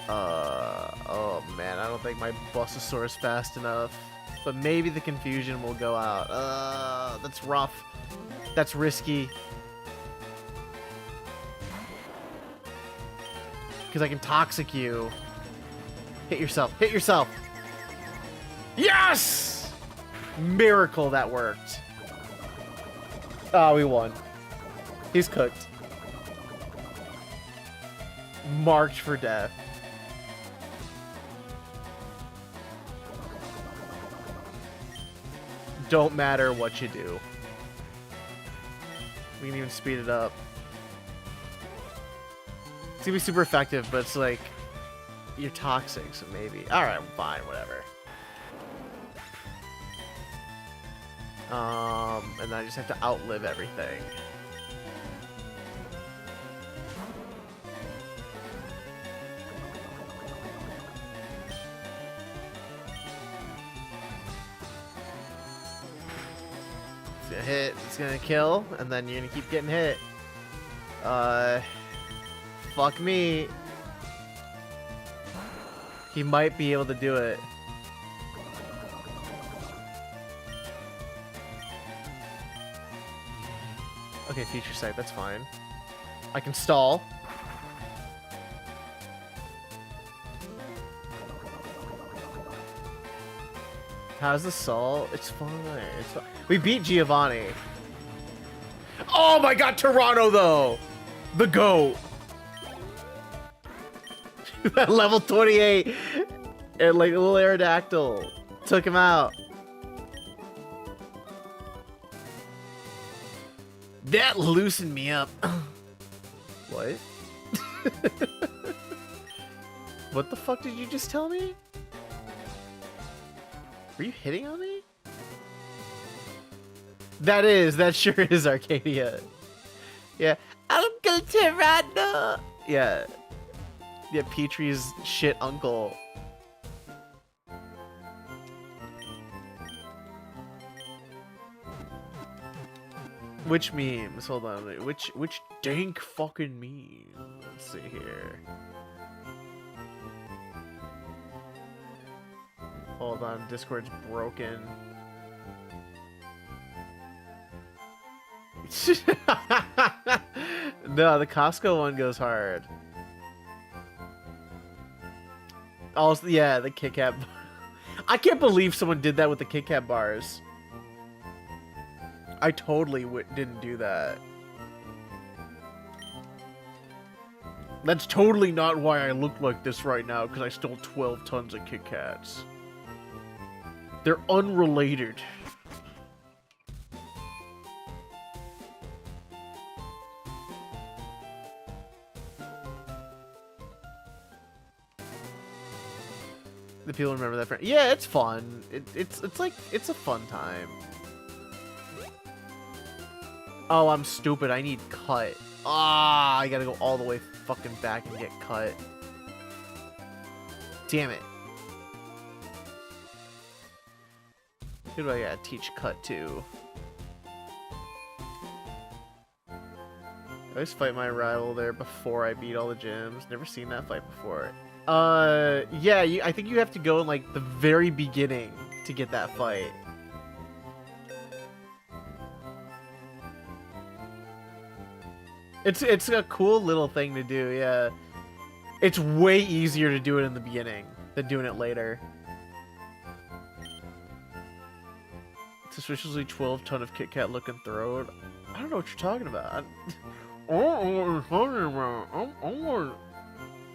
Oh man, I don't think my Bustosaur is fast enough. But maybe the confusion will go out. That's rough. That's risky. Because I can toxic you. Hit yourself. Hit yourself. Yes! Miracle that worked. Oh, we won. He's cooked. Marked for death. Don't matter what you do. We can even speed it up. It's gonna be super effective, but it's like you're toxic, so maybe. Alright, fine, whatever. And then I just have to outlive everything. It's gonna hit, it's gonna kill, and then you're gonna keep getting hit. Fuck me. He might be able to do it. Okay, feature sight, that's fine. I can stall. How's the stall? It's fine. It's fine. We beat Giovanni. Oh my god, Toronto though! The GOAT! Level 28! And like a little Aerodactyl. Took him out. That loosened me up. What? What the fuck did you just tell me? Were you hitting on me? That sure is Arcadia. Yeah. I'm gonna Toronto. Yeah. Yeah, Petrie's shit uncle. Which memes? Hold on. Which dank fucking memes? Let's see here. Hold on, Discord's broken. No, the Costco one goes hard. Also, yeah, the Kit Kat. I can't believe someone did that with the Kit Kat bars. I totally didn't do that. That's totally not why I look like this right now, because I stole 12 tons of Kit Kats. They're unrelated. The people remember that friend. Yeah, it's fun. It's like, it's a fun time. Oh, I'm stupid. I need cut. Ah, I gotta go all the way fucking back and get cut. Damn it. Who do I gotta teach cut to? I always fight my rival there before I beat all the gyms. Never seen that fight before. Yeah, I think you have to go in like the very beginning to get that fight. It's a cool little thing to do, yeah. It's way easier to do it in the beginning than doing it later. It's suspiciously 12 ton of Kit Kat looking throat. I don't know what you're talking about. I don't know what you're talking about.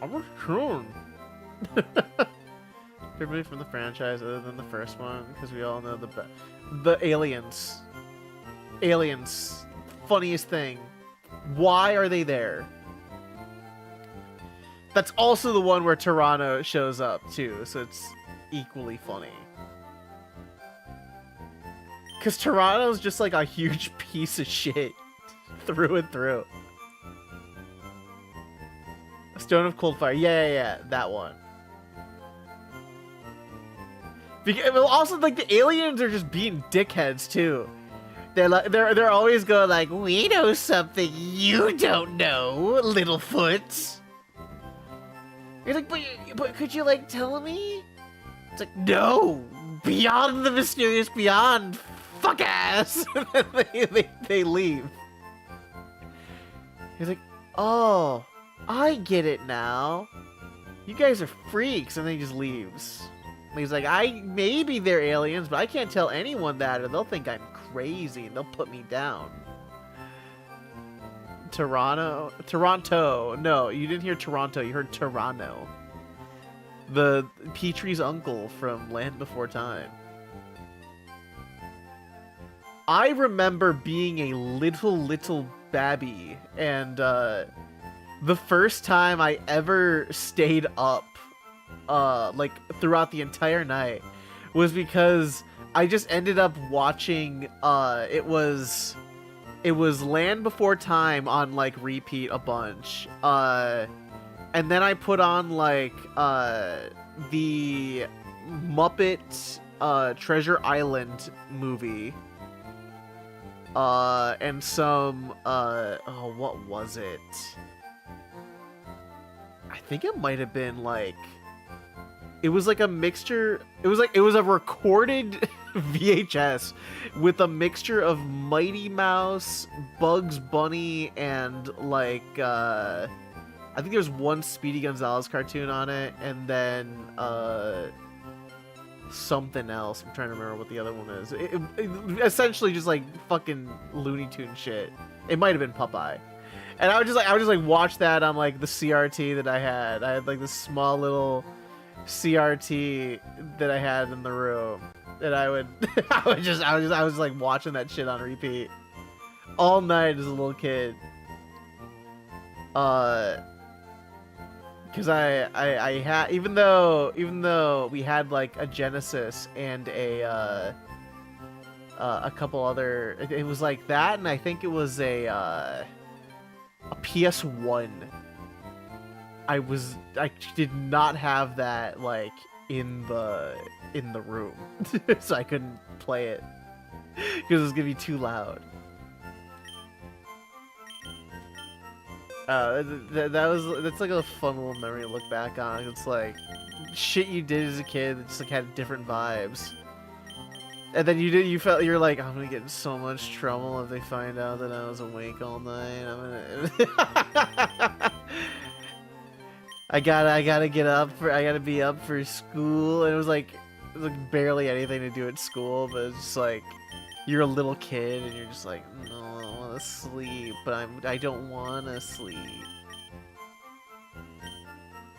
I'm just chilling. Favorite movie from the franchise other than the first one, because we all know the aliens. Aliens. Funniest thing. Why are they there? That's also the one where Toronto shows up too, so it's equally funny. Because Toronto's just like a huge piece of shit through and through. Stone of Cold Fire. Yeah, that one. Well, also, like, the aliens are just being dickheads too. They're always going like, "We know something you don't know, Littlefoot." You're like, but could you like tell me? It's like, no, beyond the mysterious beyond, fuck ass. And then they leave. He's like, oh, I get it now. You guys are freaks, and then he just leaves. And he's like, maybe they're aliens, but I can't tell anyone that, or they'll think I'm crazy, and they'll put me down. Toronto. No, you didn't hear Toronto. You heard Toronto. The Petrie's uncle from Land Before Time. I remember being a little babby, and the first time I ever stayed up, like throughout the entire night, was because I just ended up watching. It was Land Before Time on like repeat a bunch. And then I put on like the Muppet Treasure Island movie. And some oh, what was it? I think it might have been like, it was like a mixture. It was a recorded VHS with a mixture of Mighty Mouse, Bugs Bunny, and like I think there's one Speedy Gonzales cartoon on it, and then something else. I'm trying to remember what the other one is. It essentially just like fucking Looney Tune shit. It might have been Popeye. And I would just watch that on like the CRT that I had. I had like this small little CRT that I had in the room. And I was like watching that shit on repeat all night as a little kid. Because I had, even though we had like a Genesis and a couple other, it was like that, and I think it was a PS1. I did not have that like in the room, so I couldn't play it because it was gonna be too loud. That's like a fun little memory to look back on. It's like shit you did as a kid that just like had different vibes. And then you're like, I'm gonna get in so much trouble if they find out that I was awake all night. I gotta be up for school. And it was like barely anything to do at school, but it's just like you're a little kid and you're just like, no, I want to sleep, but I don't want to sleep.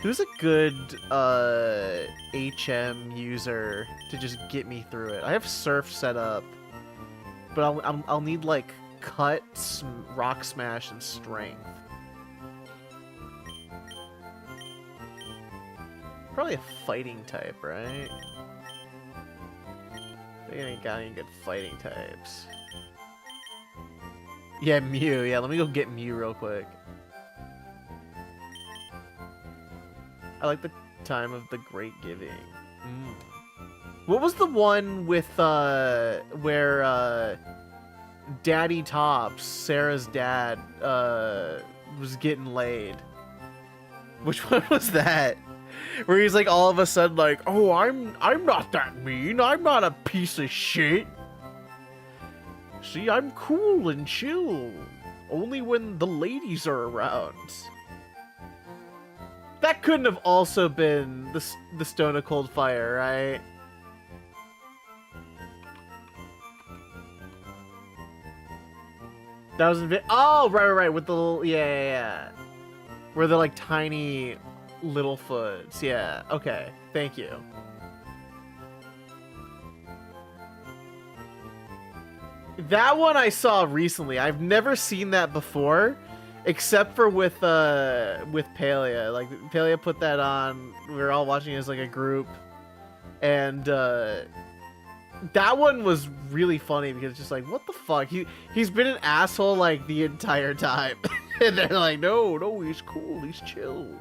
Who's a good HM user to just get me through it? I have Surf set up, but I'll need like Cut, Rock Smash, and Strength. Probably a fighting type, right? They ain't got any good fighting types. Yeah, Mew. Yeah, let me go get Mew real quick. I like the time of the Great Giving. What was the one with where Daddy Tops, Sarah's dad, was getting laid? Which one was that? Where he's like all of a sudden like, oh, I'm not that mean. I'm not a piece of shit. See, I'm cool and chill. Only when the ladies are around. That couldn't have also been the Stone of Cold Fire, right? That was oh, right, with the little, yeah. Where they're like tiny Littlefoots. Yeah, okay. Thank you. That one I saw recently. I've never seen that before, except for with Palia. Like Palia put that on. We were all watching it as like a group, and that one was really funny because it's just like, what the fuck? He's been an asshole like the entire time, and they're like, no, he's cool, he's chill.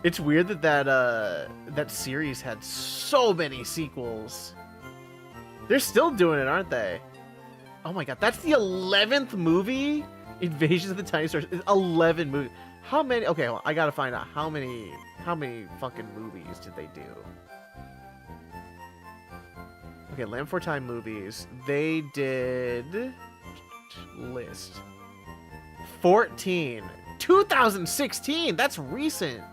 It's weird that series had so many sequels. They're still doing it, aren't they? Oh my god, that's the 11th movie? Invasions of the Tiny Stars. 11 movies. How many? Okay, well, I gotta find out how many fucking movies did they do? Okay, Land for Time movies. They did list 14. 2016. That's recent.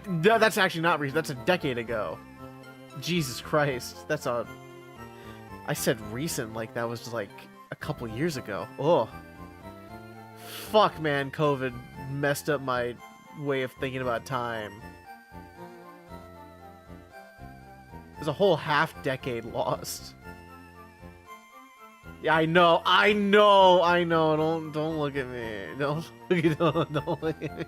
No, that's actually not recent. That's a decade ago. Jesus Christ. I said recent like that was like a couple years ago. Oh. Fuck, man. COVID messed up my way of thinking about time. There's a whole half decade lost. Yeah, I know. Don't look at me. Don't look at me.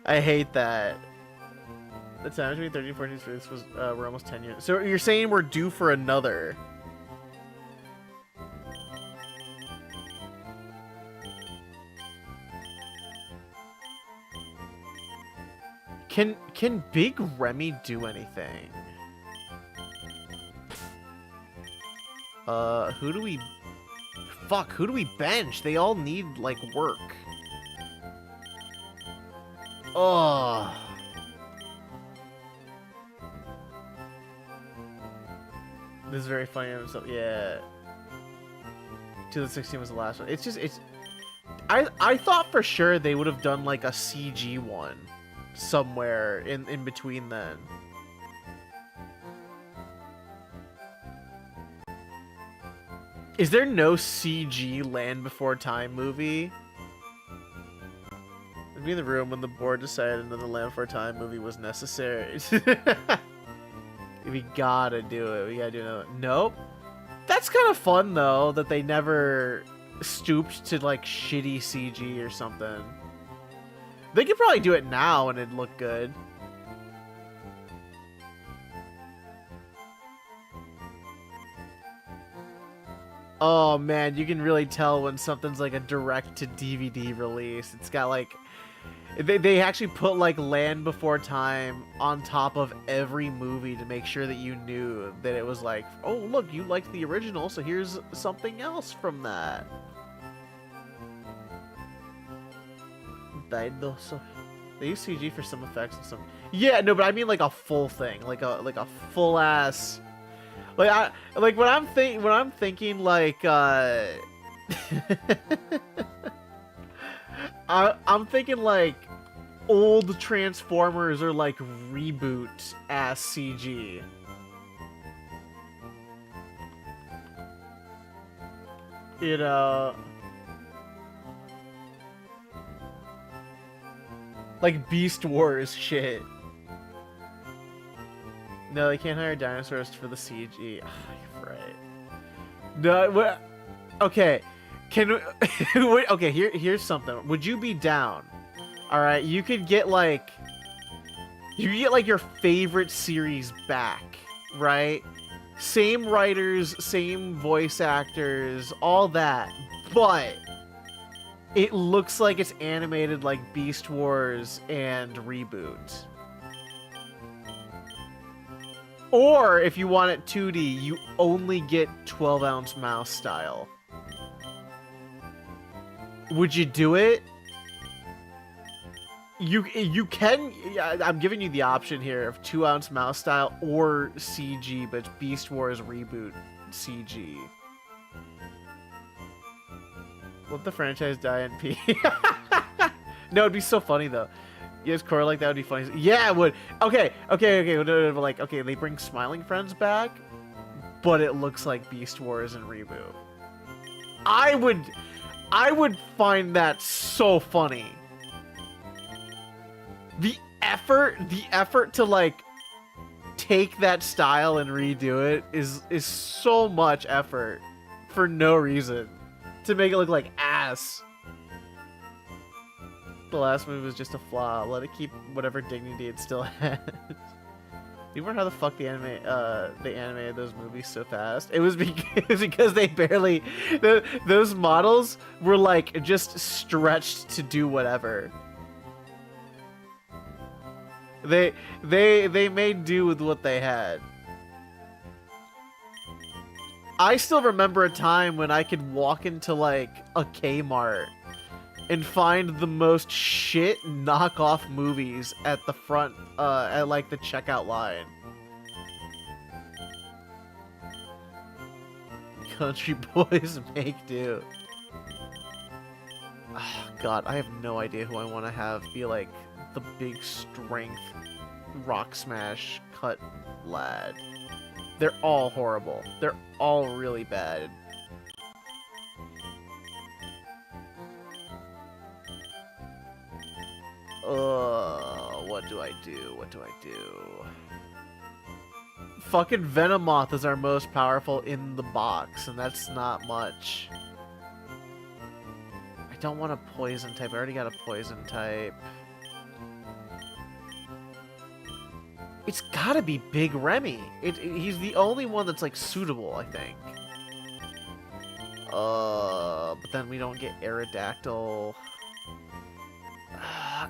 I hate that. The time between 13 and 14 this was we're almost 10 years. So you're saying we're due for another? Can Big Remy do anything? Who do we bench? They all need like work. Oh. This is very funny. So, yeah. 2016 was the last one. I thought for sure they would have done like a CG one somewhere in between then. Is there no CG Land Before Time movie? I'd be in the room when the board decided another Land Before Time movie was necessary. We gotta do it. We gotta do another. Nope. That's kind of fun though that they never stooped to like shitty CG or something. They could probably do it now and it'd look good. Oh man, you can really tell when something's like a direct to DVD release. It's got like they actually put like Land Before Time on top of every movie to make sure that you knew that it was like, oh look, you liked the original, so here's something else from that. They use CG for some effects and some. Yeah, no, but I mean like a full thing, like a full ass. Like when I'm thinking like I'm thinking like old Transformers or like reboot ass CG. You know, like Beast Wars shit. No, they can't hire dinosaurs for the CG. Oh, right. No, what? Okay. Wait, okay, here's something. Would you be down? All right, you could get like your favorite series back, right? Same writers, same voice actors, all that. But it looks like it's animated like Beast Wars and Reboot. Or, if you want it 2D, you only get 12-ounce mouse style. Would you do it? You can... I'm giving you the option here of 2-ounce mouse style or CG, but it's Beast Wars Reboot CG. Let the franchise die in peace. No, it'd be so funny, though. Yes, Cora, like that would be funny. Yeah, it would. Okay. No, like, okay, they bring Smiling Friends back, but it looks like Beast Wars and Reboot. I would find that so funny. The effort to like take that style and redo it is so much effort for no reason to make it look like ass. The last movie was just a flaw. Let it keep whatever dignity it still has. You remember how the fuck they animated those movies so fast? It was because they barely those models were like just stretched to do whatever. They made do with what they had. I still remember a time when I could walk into like a Kmart and find the most shit knockoff movies at the front, at like the checkout line. Country boys make do. Oh, God, I have no idea who I want to have be like the big strength rock smash cut lad. They're all horrible. They're all really bad. What do I do? What do I do? Fucking Venomoth is our most powerful in the box, and that's not much. I don't want a poison type. I already got a poison type. It's gotta be Big Remy. He's the only one that's like suitable, I think. But then we don't get Aerodactyl.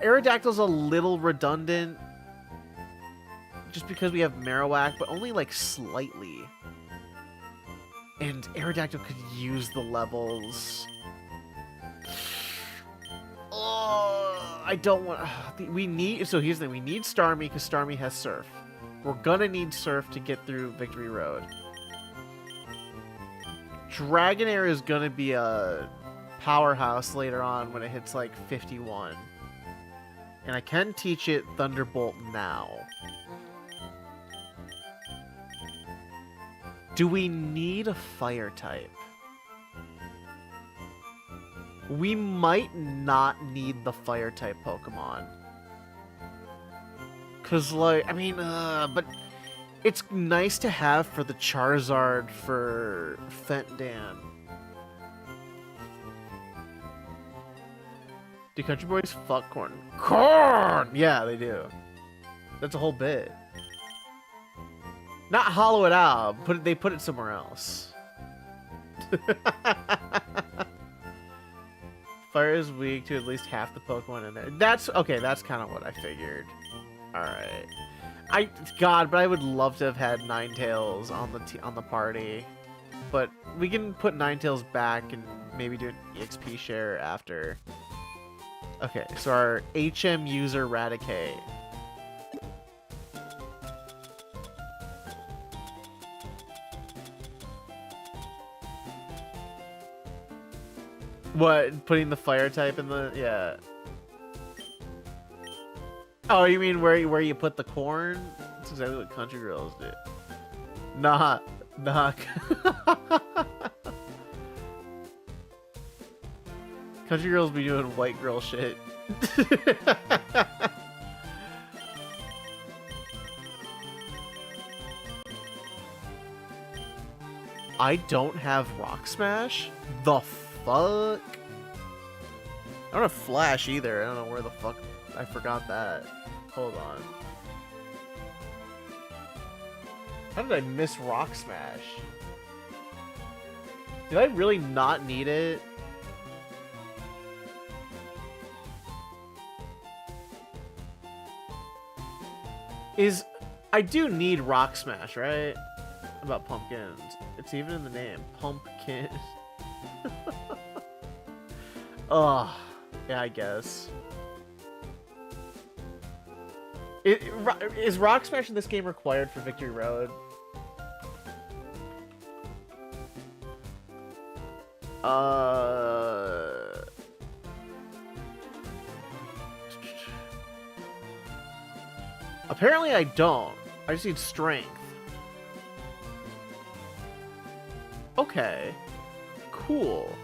Aerodactyl's a little redundant. Just because we have Marowak, but only like slightly. And Aerodactyl could use the levels. I don't want... we need... So here's the thing. We need Starmie because Starmie has Surf. We're gonna need Surf to get through Victory Road. Dragonair is gonna be a powerhouse later on when it hits like 51. And I can teach it Thunderbolt now. Do we need a fire type? We might not need the fire type Pokemon. Cause like, I mean, but it's nice to have for the Charizard for Fendan. Do country boys fuck corn? Corn! Yeah, they do. That's a whole bit. Not hollow it out. They put it somewhere else. Fire is weak to at least half the Pokemon in there. That's okay. That's kind of what I figured. All right. God, but I would love to have had Ninetales on the party. But we can put Ninetales back and maybe do an EXP share after. Okay, so our HM user Raticate. What? Putting the fire type in the... Yeah. Oh, you mean where you put the corn? That's exactly what country girls do. Nah. Country girls be doing white girl shit. I don't have Rock Smash? The fuck? I don't have Flash either. I don't know where the fuck I forgot that. Hold on. How did I miss Rock Smash? Did I really not need it? I do need Rock Smash, right? About pumpkins. It's even in the name. Pumpkin. Ugh. Yeah, I guess. Is Rock Smash in this game required for Victory Road? Apparently I don't. I just need strength. Okay. Cool.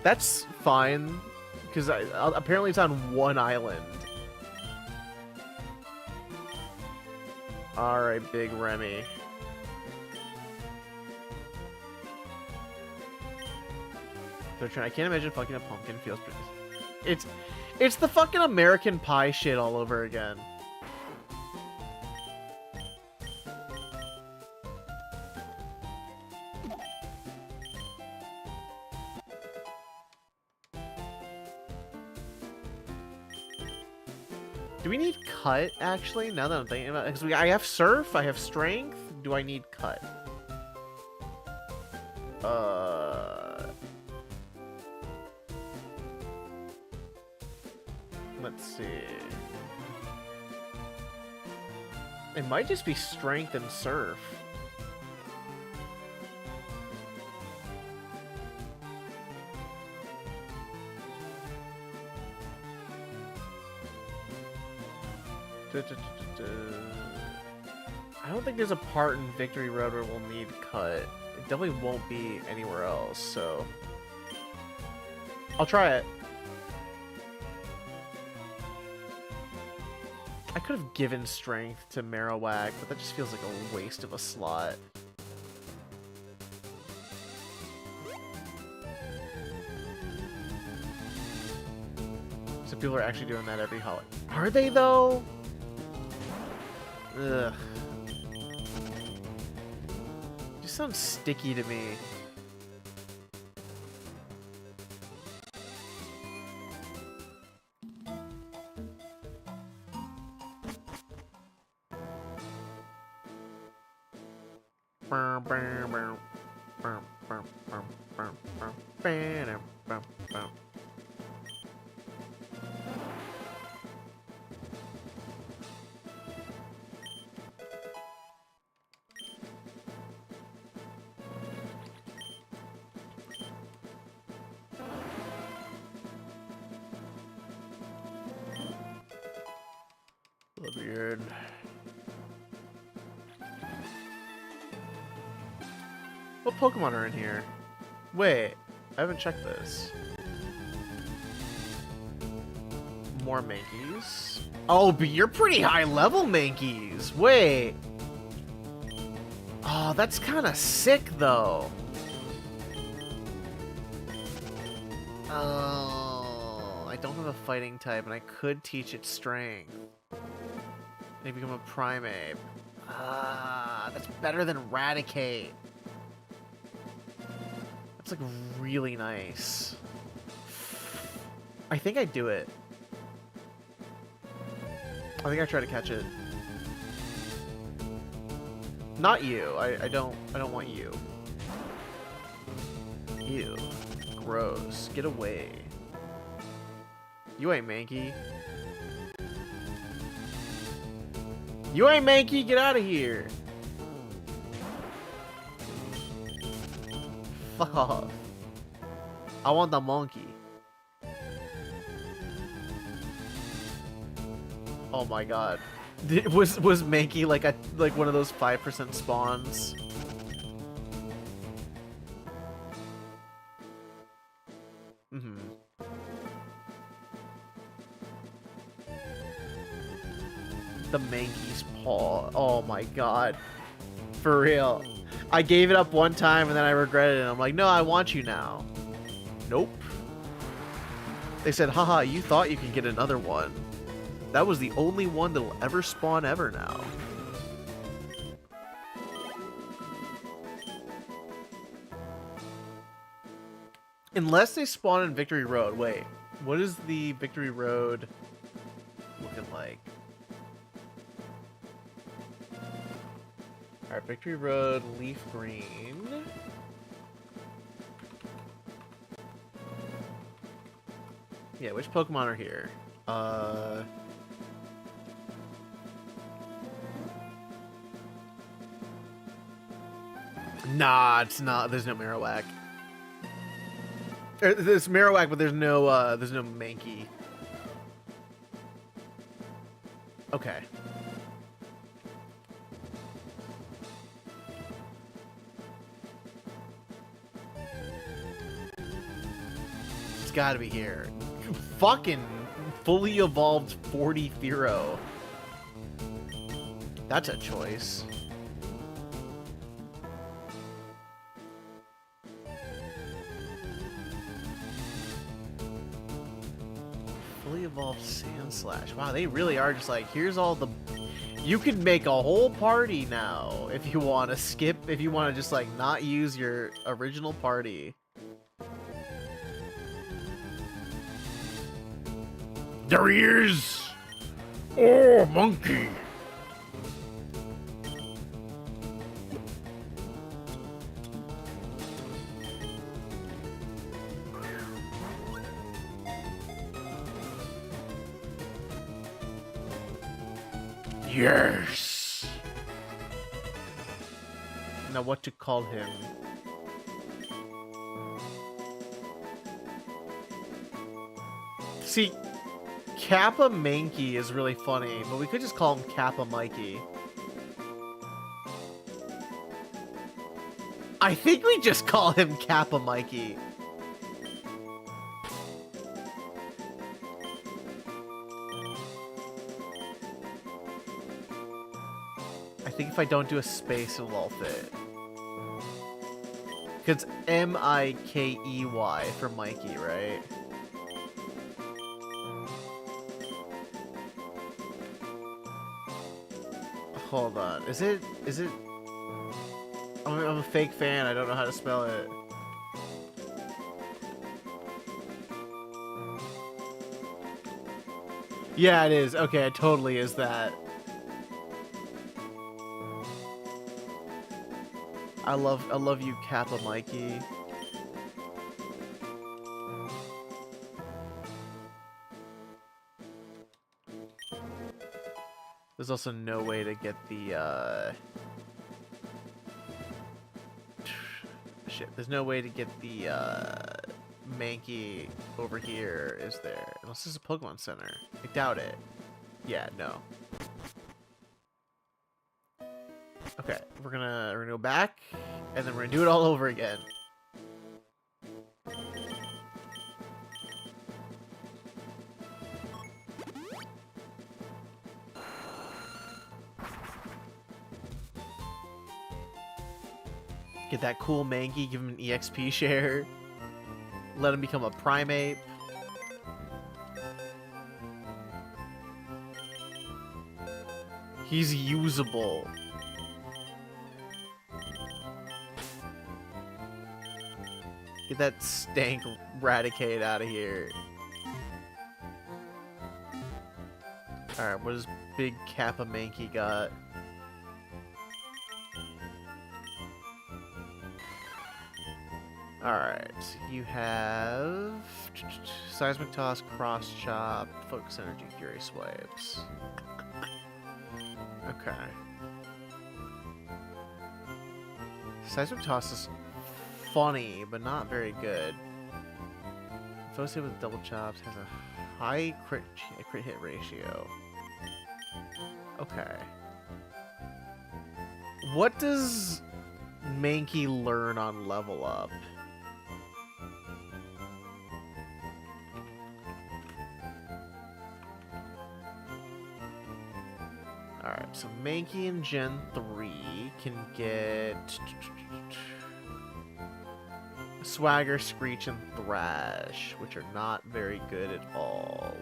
That's fine, because apparently it's on one island. Alright, Big Remy. I can't imagine fucking a pumpkin feels pretty. It's the fucking American Pie shit all over again. Do we need cut, actually? Now that I'm thinking about it. Because I have surf, I have strength. Do I need cut? Let's see. It might just be strength and surf. I don't think there's a part in Victory Road where we'll need cut. It definitely won't be anywhere else, so I'll try it. I could have given strength to Marowak, but that just feels like a waste of a slot. So people are actually doing that every holiday. Are they, though? Ugh. Just sounds sticky to me. Weird. What Pokemon are in here? Wait, I haven't checked this. More Mankeys. Oh, but you're pretty high level Mankeys. Wait. Oh, that's kind of sick though. Oh, I don't have a fighting type, and I could teach it strength. They become a Primeape. Ah, that's better than Raticate. That's like really nice. I think I do it. I think I try to catch it. Not you. I don't want you. Ew. Gross. Get away. You ain't Mankey. You ain't Mankey, get out of here. Fuck off. I want the monkey. Oh my god. Was Mankey like one of those 5% spawns? Mm-hmm. The Mankey's paw. Oh my god. For real. I gave it up one time and then I regretted it. I'm like, no, I want you now. Nope. They said, haha, you thought you could get another one. That was the only one that'll ever spawn ever now. Unless they spawn in Victory Road. Wait, what is the Victory Road looking like? Alright, Victory Road, LeafGreen. Yeah, which Pokemon are here? Nah, it's not. There's no Marowak. There's Marowak, but there's no Mankey. Okay. It's gotta be here. Fucking fully evolved 40 Firo. That's a choice. Fully evolved Sand Slash. Wow, they really are just like, here's all the... You could make a whole party now if you want to skip, if you want to just like not use your original party. There he is! Oh, monkey! Yes! Now what to call him? See, Kappa Mankey is really funny, but we could just call him Kappa Mikey. I think we just call him Kappa Mikey. I think if I don't do a space, it'll all fit. Because M-I-K-E-Y for Mikey, right? Hold on. Is it... I'm a fake fan. I don't know how to spell it. Yeah, it is. Okay, it totally is that. I love you, Kappa Mikey. There's also no way to get the, Shit, there's no way to get the, Mankey over here, is there? Unless there's a Pokemon Center. I doubt it. Yeah, no. Okay, we're gonna go back, and then we're gonna do it all over again. Get that cool Mankey, give him an EXP share. Let him become a primate. He's usable. Get that stank Raticate out of here. Alright, what does Big Kappa Mankey got? Alright, so you have Seismic Toss, Cross Chop, Focus Energy, Fury Swipes. Okay. Seismic Toss is funny, but not very good. Associated with Double Chops, has a high crit hit ratio. Okay. What does Mankey learn on level up? Alright, so Mankey in Gen 3 can get Swagger, Screech, and Thrash, which are not very good at all.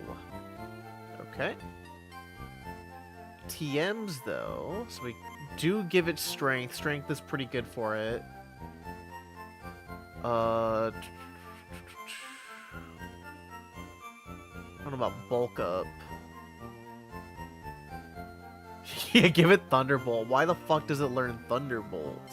Okay. TMs, though, so we do give it Strength. Strength is pretty good for it. I don't know about Bulk Up. Yeah, give it Thunderbolt. Why the fuck does it learn Thunderbolt?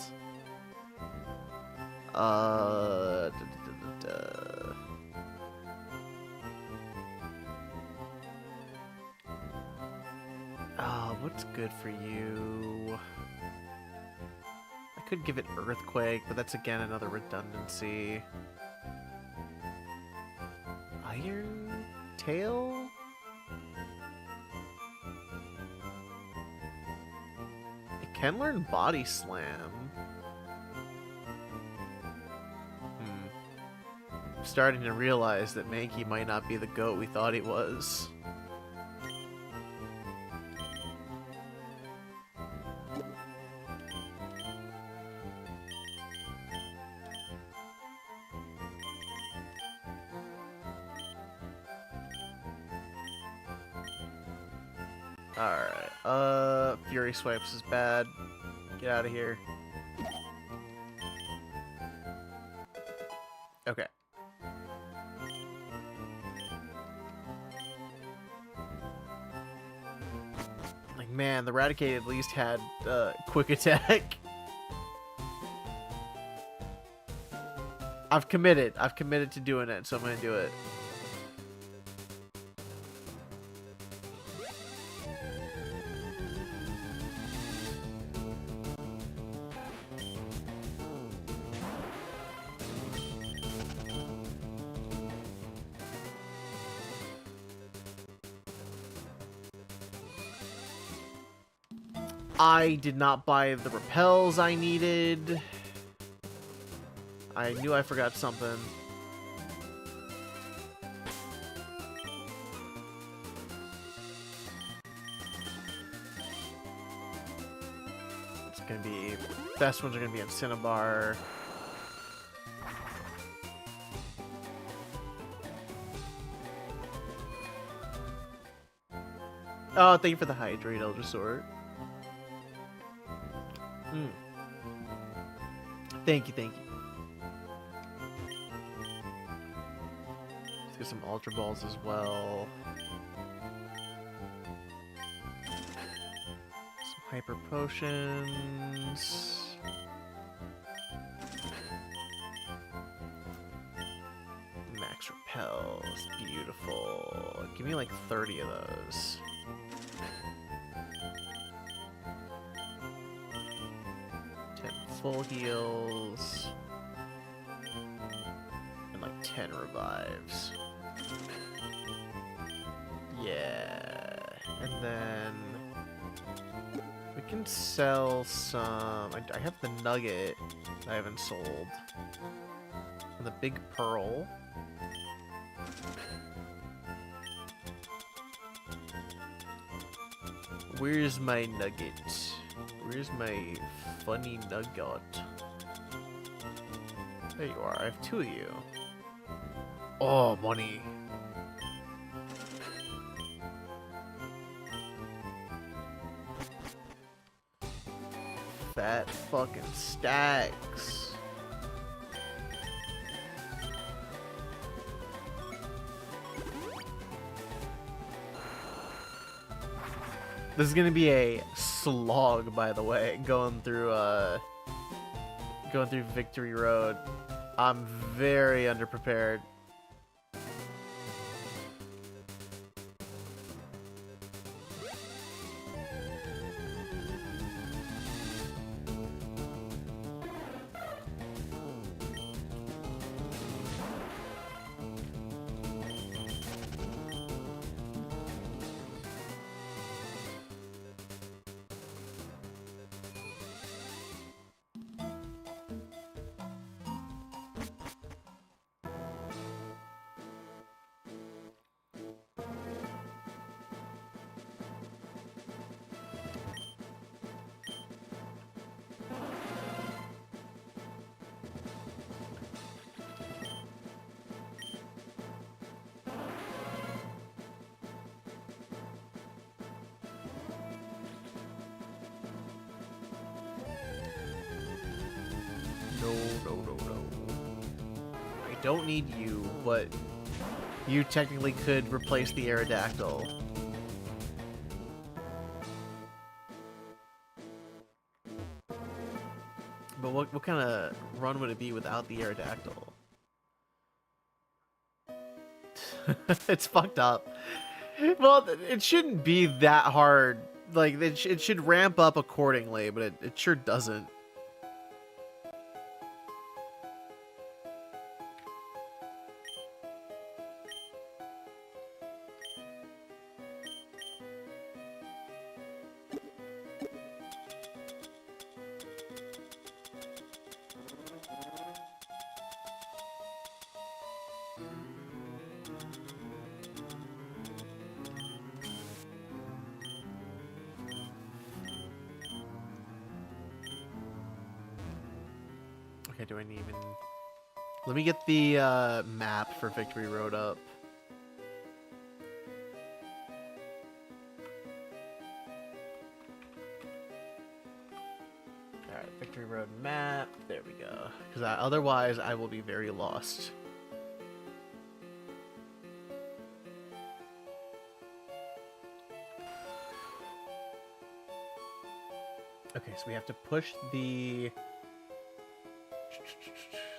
What's good for you? I could give it Earthquake, but that's again another redundancy. Iron Tail? It can learn Body Slam. starting to realize that Mankey might not be the goat we thought he was. Alright, Fury Swipes is bad. Get out of here. Okay. Like, man, the Raticate at least had quick attack. I've committed. I've committed to doing it, so I'm gonna do it. I did not buy the repels I needed. I knew I forgot something. It's gonna be... best ones are gonna be in Cinnabar. Oh, thank you for the Hydrate, Eldersword. Thank you, thank you. Let's get some Ultra Balls as well. Some Hyper Potions. Max Repels. Beautiful. Give me like 30 of those. Full heals and like 10 revives. Yeah, and then we can sell some. I have the nugget I haven't sold, and the big pearl. Where's my nugget? Where's my funny nugget? There you are. I have 2 of you. Oh, money. Fat fucking stacks. This is gonna be a slog, by the way, going through Victory Road. I'm very underprepared. No. I don't need you, but you technically could replace the Aerodactyl. But what kind of run would it be without the Aerodactyl? It's fucked up. Well, it shouldn't be that hard. Like, it should ramp up accordingly, but it sure doesn't. Okay, do I need even... Let me get the map for Victory Road up. Alright, Victory Road map. There we go. Because otherwise I will be very lost. Okay, so we have to push the...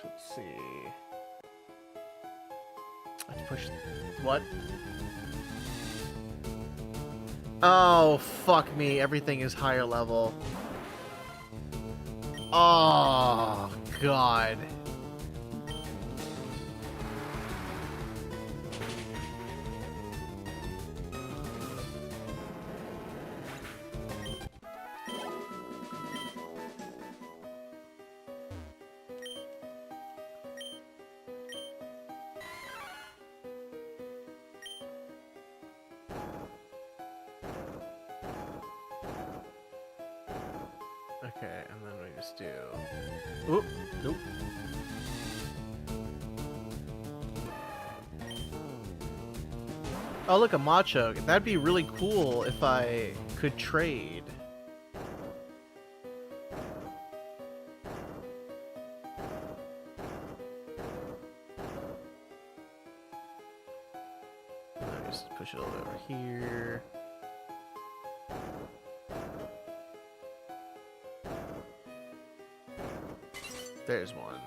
Let's see. Let's push... What? Oh, fuck me. Everything is higher level. Oh, God. Okay, and then we just do... Oop, nope. Oh, look, a Machog. That'd be really cool if I could trade. Let me just push it all over here. There's one.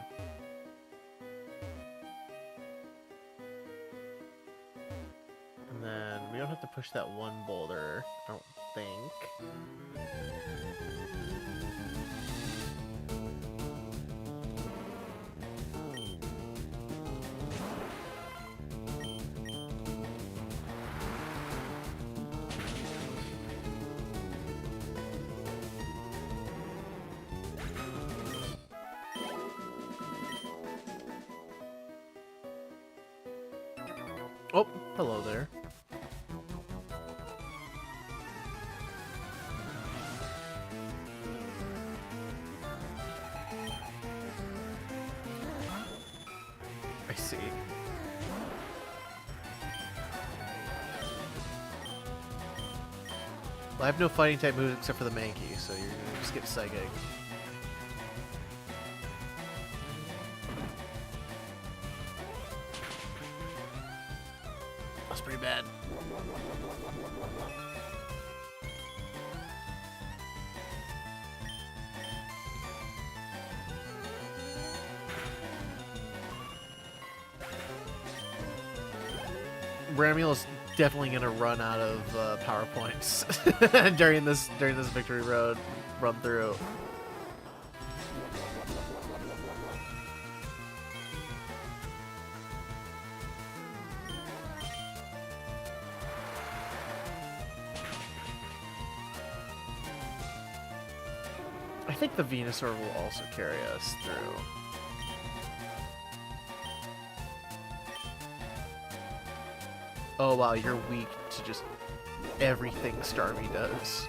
And then we don't have to push that one boulder, I don't think. Oh, hello there. I see. Well, I have no fighting type moves except for the Mankey, so you're gonna just get Psychic. That's pretty bad. Bramul's definitely gonna run out of PowerPoints during this Victory Road run through. I think the Venusaur will also carry us through. Oh wow, you're weak to just everything Starmie does.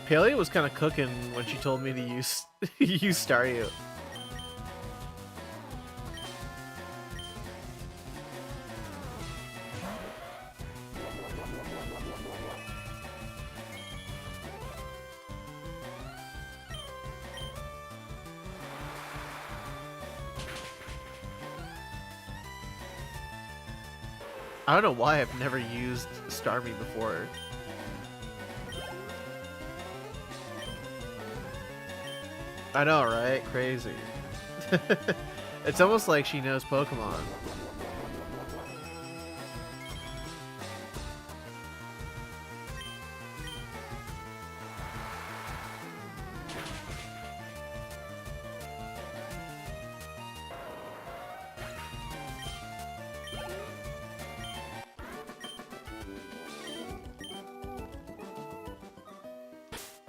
Paleo was kind of cooking when she told me to use Staryu. I don't know why I've never used Starmie before. I know, right? Crazy. It's almost like she knows Pokemon.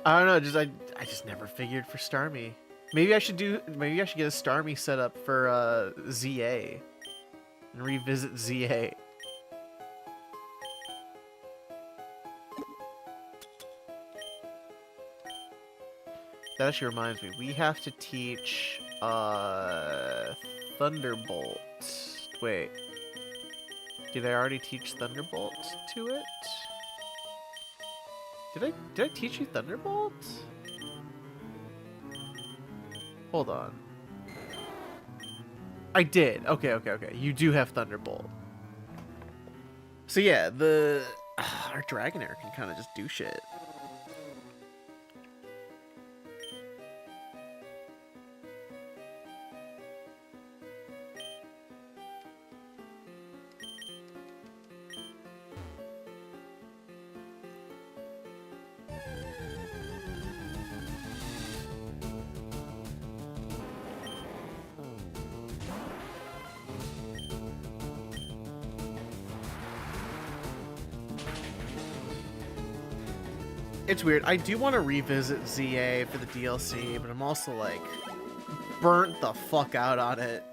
I don't know. I just never figured for Starmie. Maybe I should get a Starmie set up for ZA and revisit ZA. That actually reminds me, we have to teach Thunderbolt. Wait. Did I already teach Thunderbolt to it? Did I teach you Thunderbolt? Hold on. I did. Okay. You do have Thunderbolt. So yeah, our Dragonair can kind of just do shit. It's weird. I do want to revisit ZA for the DLC, but I'm also like burnt the fuck out on it.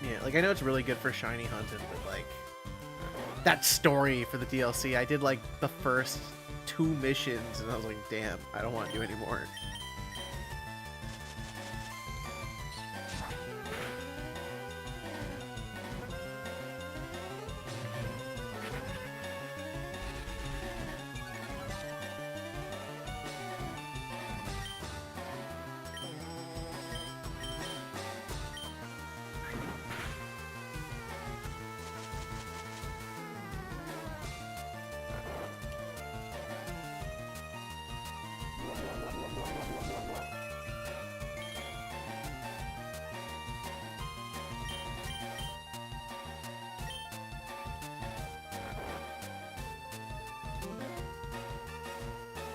Yeah, like I know it's really good for shiny hunting, but like that story for the DLC, I did like the first 2 missions and I was like, damn, I don't want to do any more.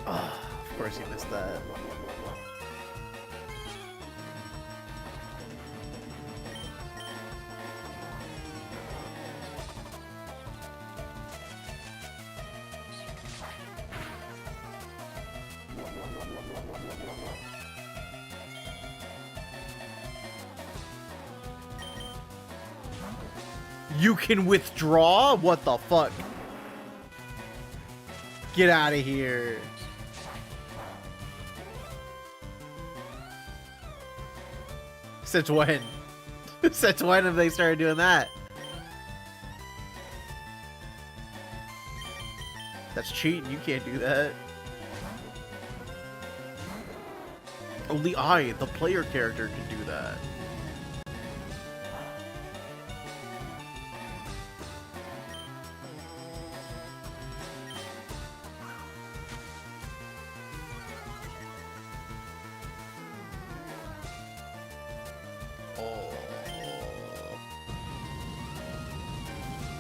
Oh, of course you missed that. You can withdraw? What the fuck? Get out of here. Since when? Since when have they started doing that? That's cheating. You can't do that. Only I, the player character, can do that.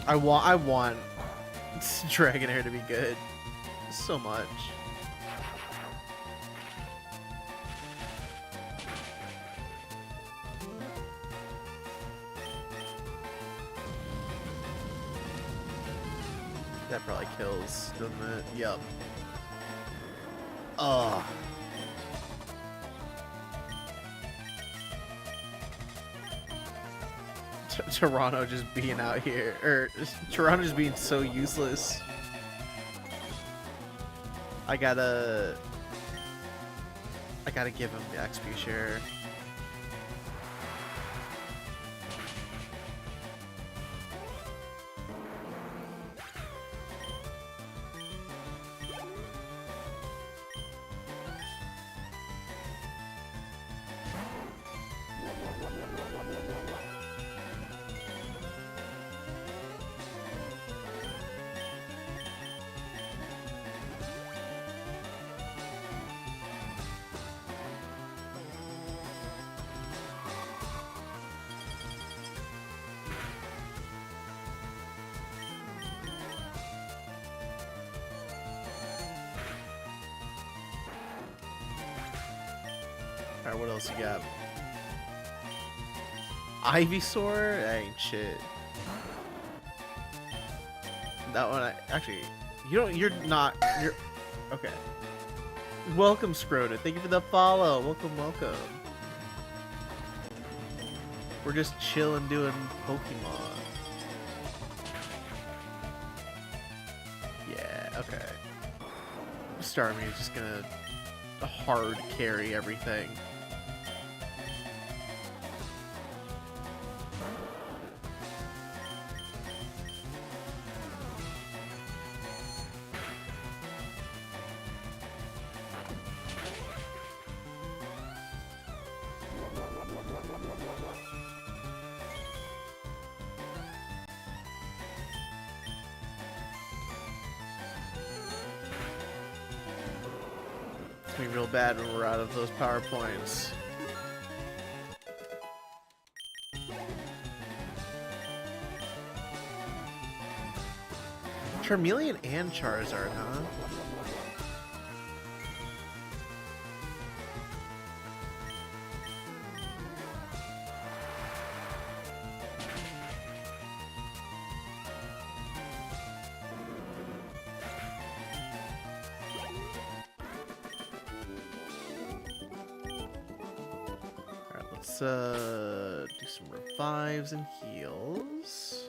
I want Dragonair to be good so much. That probably kills, doesn't it? Yup. Ugh. Toronto just being out here, or Toronto just being so useless. I gotta give him the XP share. Alright, what else you got? Ivysaur? That ain't shit. That one, actually, you're okay. Welcome, Scroted. Thank you for the follow. Welcome. We're just chilling doing Pokemon. Yeah, okay. Starmie is just gonna hard carry everything. It's gonna be real bad when we're out of those power points. Charmeleon and Charizard, huh? Alright, let's do some revives and heals.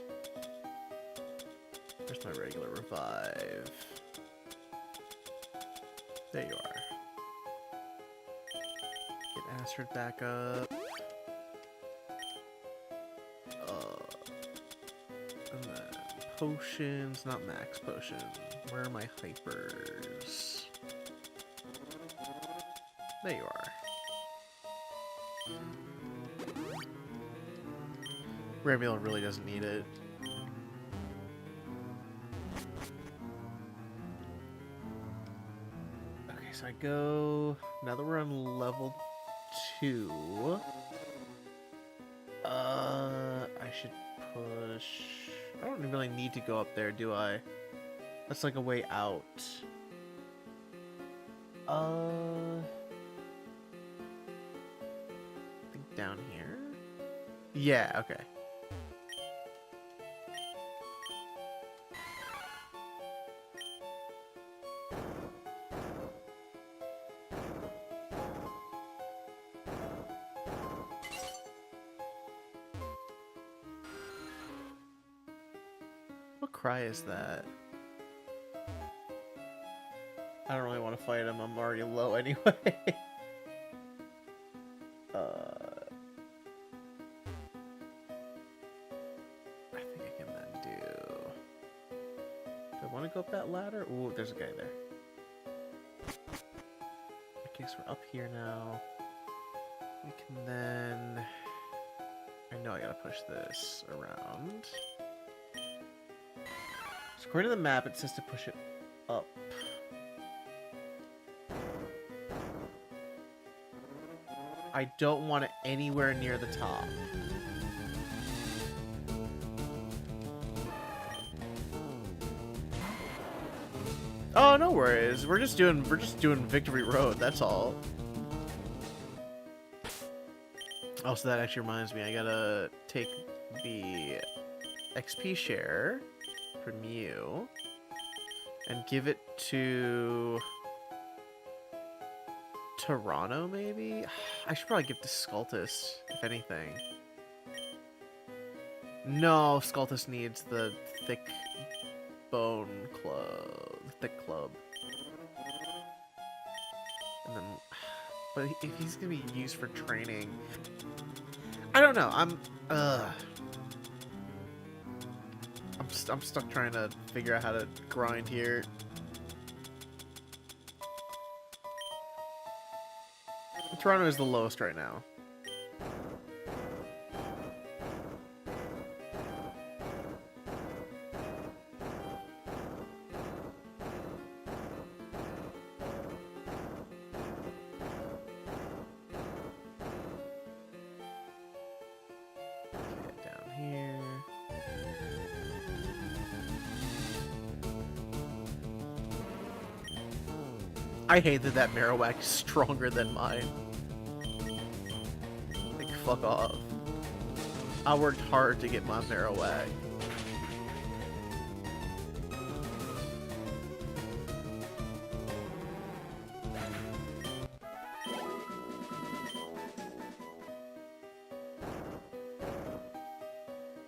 Where's my regular revive? There you are. Get Astrid back up. And then potions, not max potion. Where are my hypers? There you are. Ramil really doesn't need it. Okay, so I go... Now that we're on level 2... I should push... I don't really need to go up there, do I? That's like a way out. I think down here? Yeah, okay. What cry is that? I don't really want to fight him. I'm already low anyway. I think I can then do... Do I want to go up that ladder? Ooh, there's a guy there. I guess we're up here now. We can then... I know I gotta push this around. So according to the map, it says to push it up. I don't want it anywhere near the top. Oh, no worries. We're just doing Victory Road, that's all. Also, that actually reminds me, I gotta take the XP share from you and give it to Toronto, maybe? I should probably give to Skulltus, if anything. No, Skulltus needs the thick bone club, the thick club. And then, but if he's gonna be used for training, I don't know. I'm stuck trying to figure out how to grind here. Toronto is the lowest right now. Get down here. I hate that Marowak is stronger than mine. fuck off. I worked hard to get my mare away.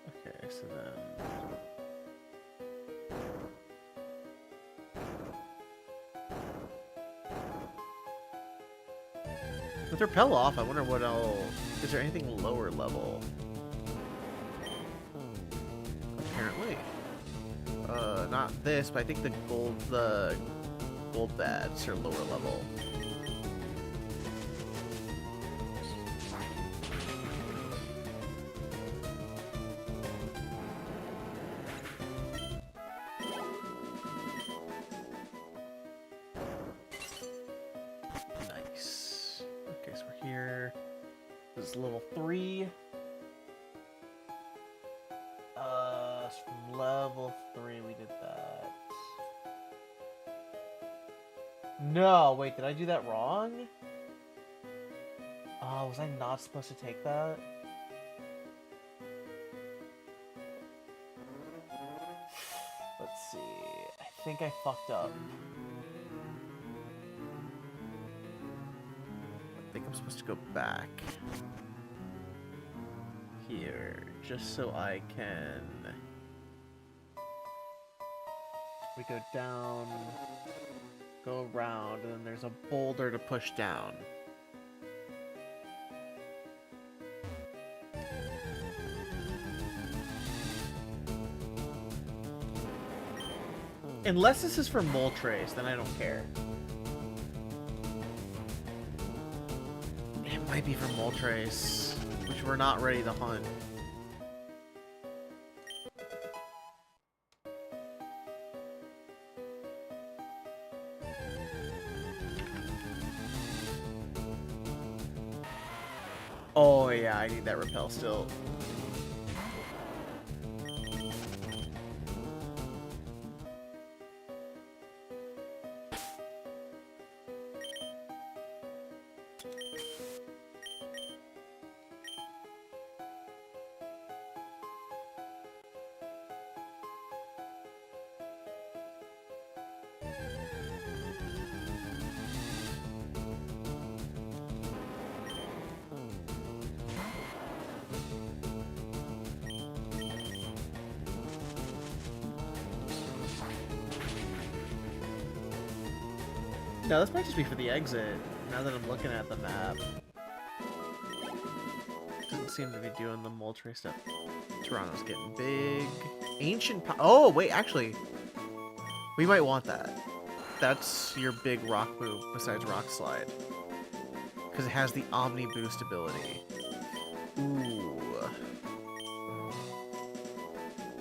Okay, so then... With repel off, I wonder what I'll... Is there anything lower level? Apparently. Not this, but I think the gold bats are lower level. Nice. Okay, so we're here. This is level 3. From level 3 we did that. No, wait, did I do that wrong? Oh, was I not supposed to take that? Let's see. I think I fucked up. I think I'm supposed to go back here, just so I can... We go down, go around, and then there's a boulder to push down. Unless this is for mole trace, then I don't care. It might be for mole trace, which we're not ready to hunt. Oh yeah, I need that repel still. No, this might just be for the exit, now that I'm looking at the map. Doesn't seem to be doing the mole trace stuff. Toronto's getting big. Ancient oh, wait, actually. We might want that. That's your big rock move besides rock slide. Because it has the Omni boost ability. Ooh.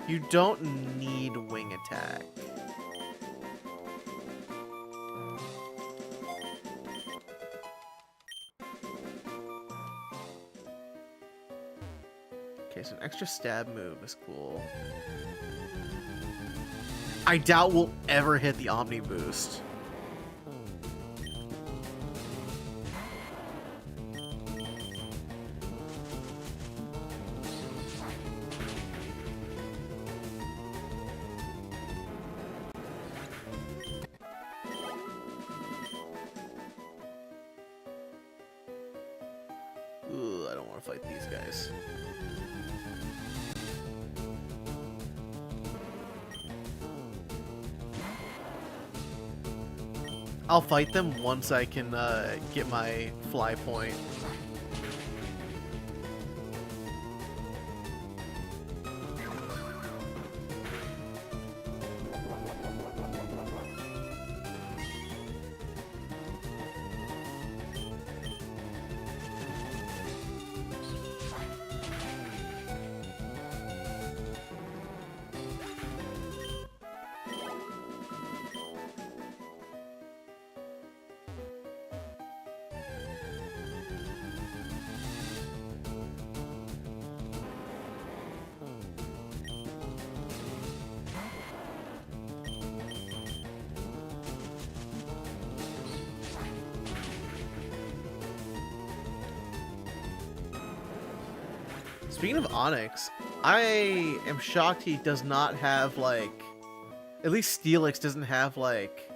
You don't need wing attack. Okay, so an extra stab move is cool. I doubt we'll ever hit the Omni boost. Ooh, I don't want to fight these guys. I'll fight them once I can get my fly point. Speaking of Onyx, I am shocked he does not have, like... At least Steelix doesn't have, like,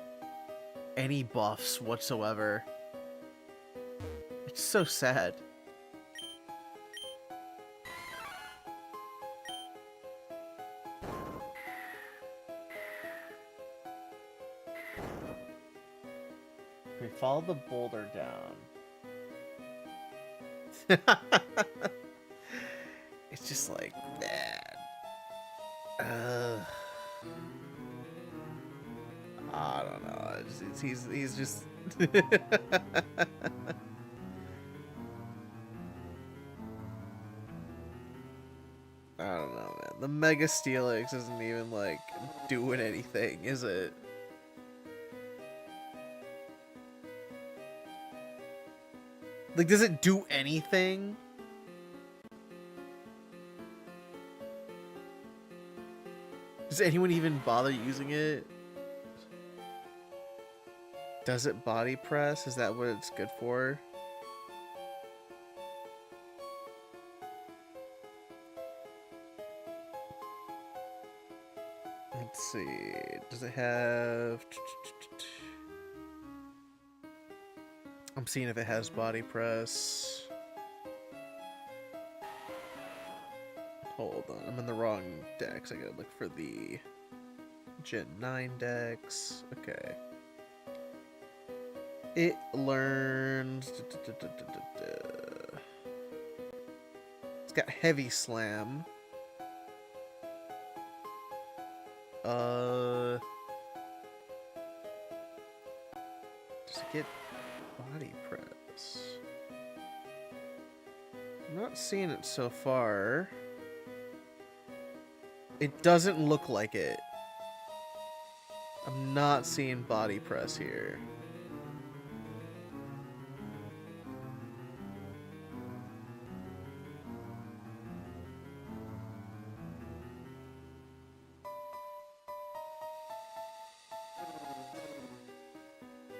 any buffs whatsoever. It's so sad. We follow the boulder down. It's just like, man. I don't know. He's just. I don't know, man. The Mega Steelix isn't even like doing anything, is it? Like, does it do anything? Does anyone even bother using it? Does it body press? Is that what it's good for? Let's see. Does it have... I'm seeing if it has body press. Hold on, I'm in the wrong decks. I gotta look for the Gen 9 decks. Okay. It learns... It's got Heavy Slam. Does it get body press? I'm not seeing it so far. It doesn't look like it. I'm not seeing body press here.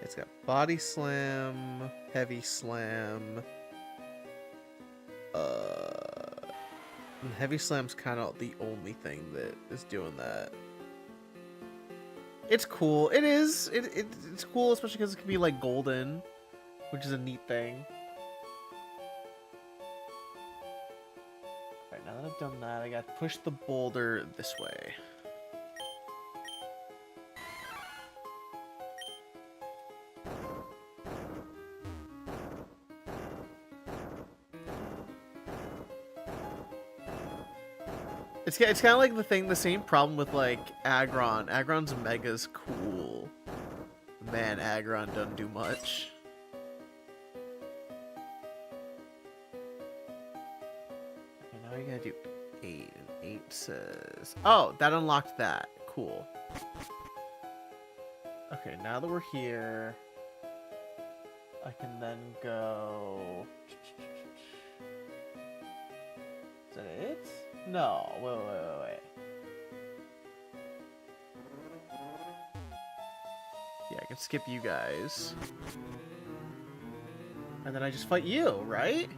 It's got body slam, heavy slam. And heavy slam's kind of the only thing that is doing that. It's cool. It is. It's cool, especially because it can be like golden, which is a neat thing. Alright, now that I've done that, I got to push the boulder this way. It's kind of like the same problem with like Aggron. Aggron's mega's cool. Man, Aggron doesn't do much. Okay, now you gotta do 8, and 8 says... Oh, that unlocked that. Cool. Okay, now that we're here, I can then go... Is that it? No, wait. Yeah, I can skip you guys. And then I just fight you, right?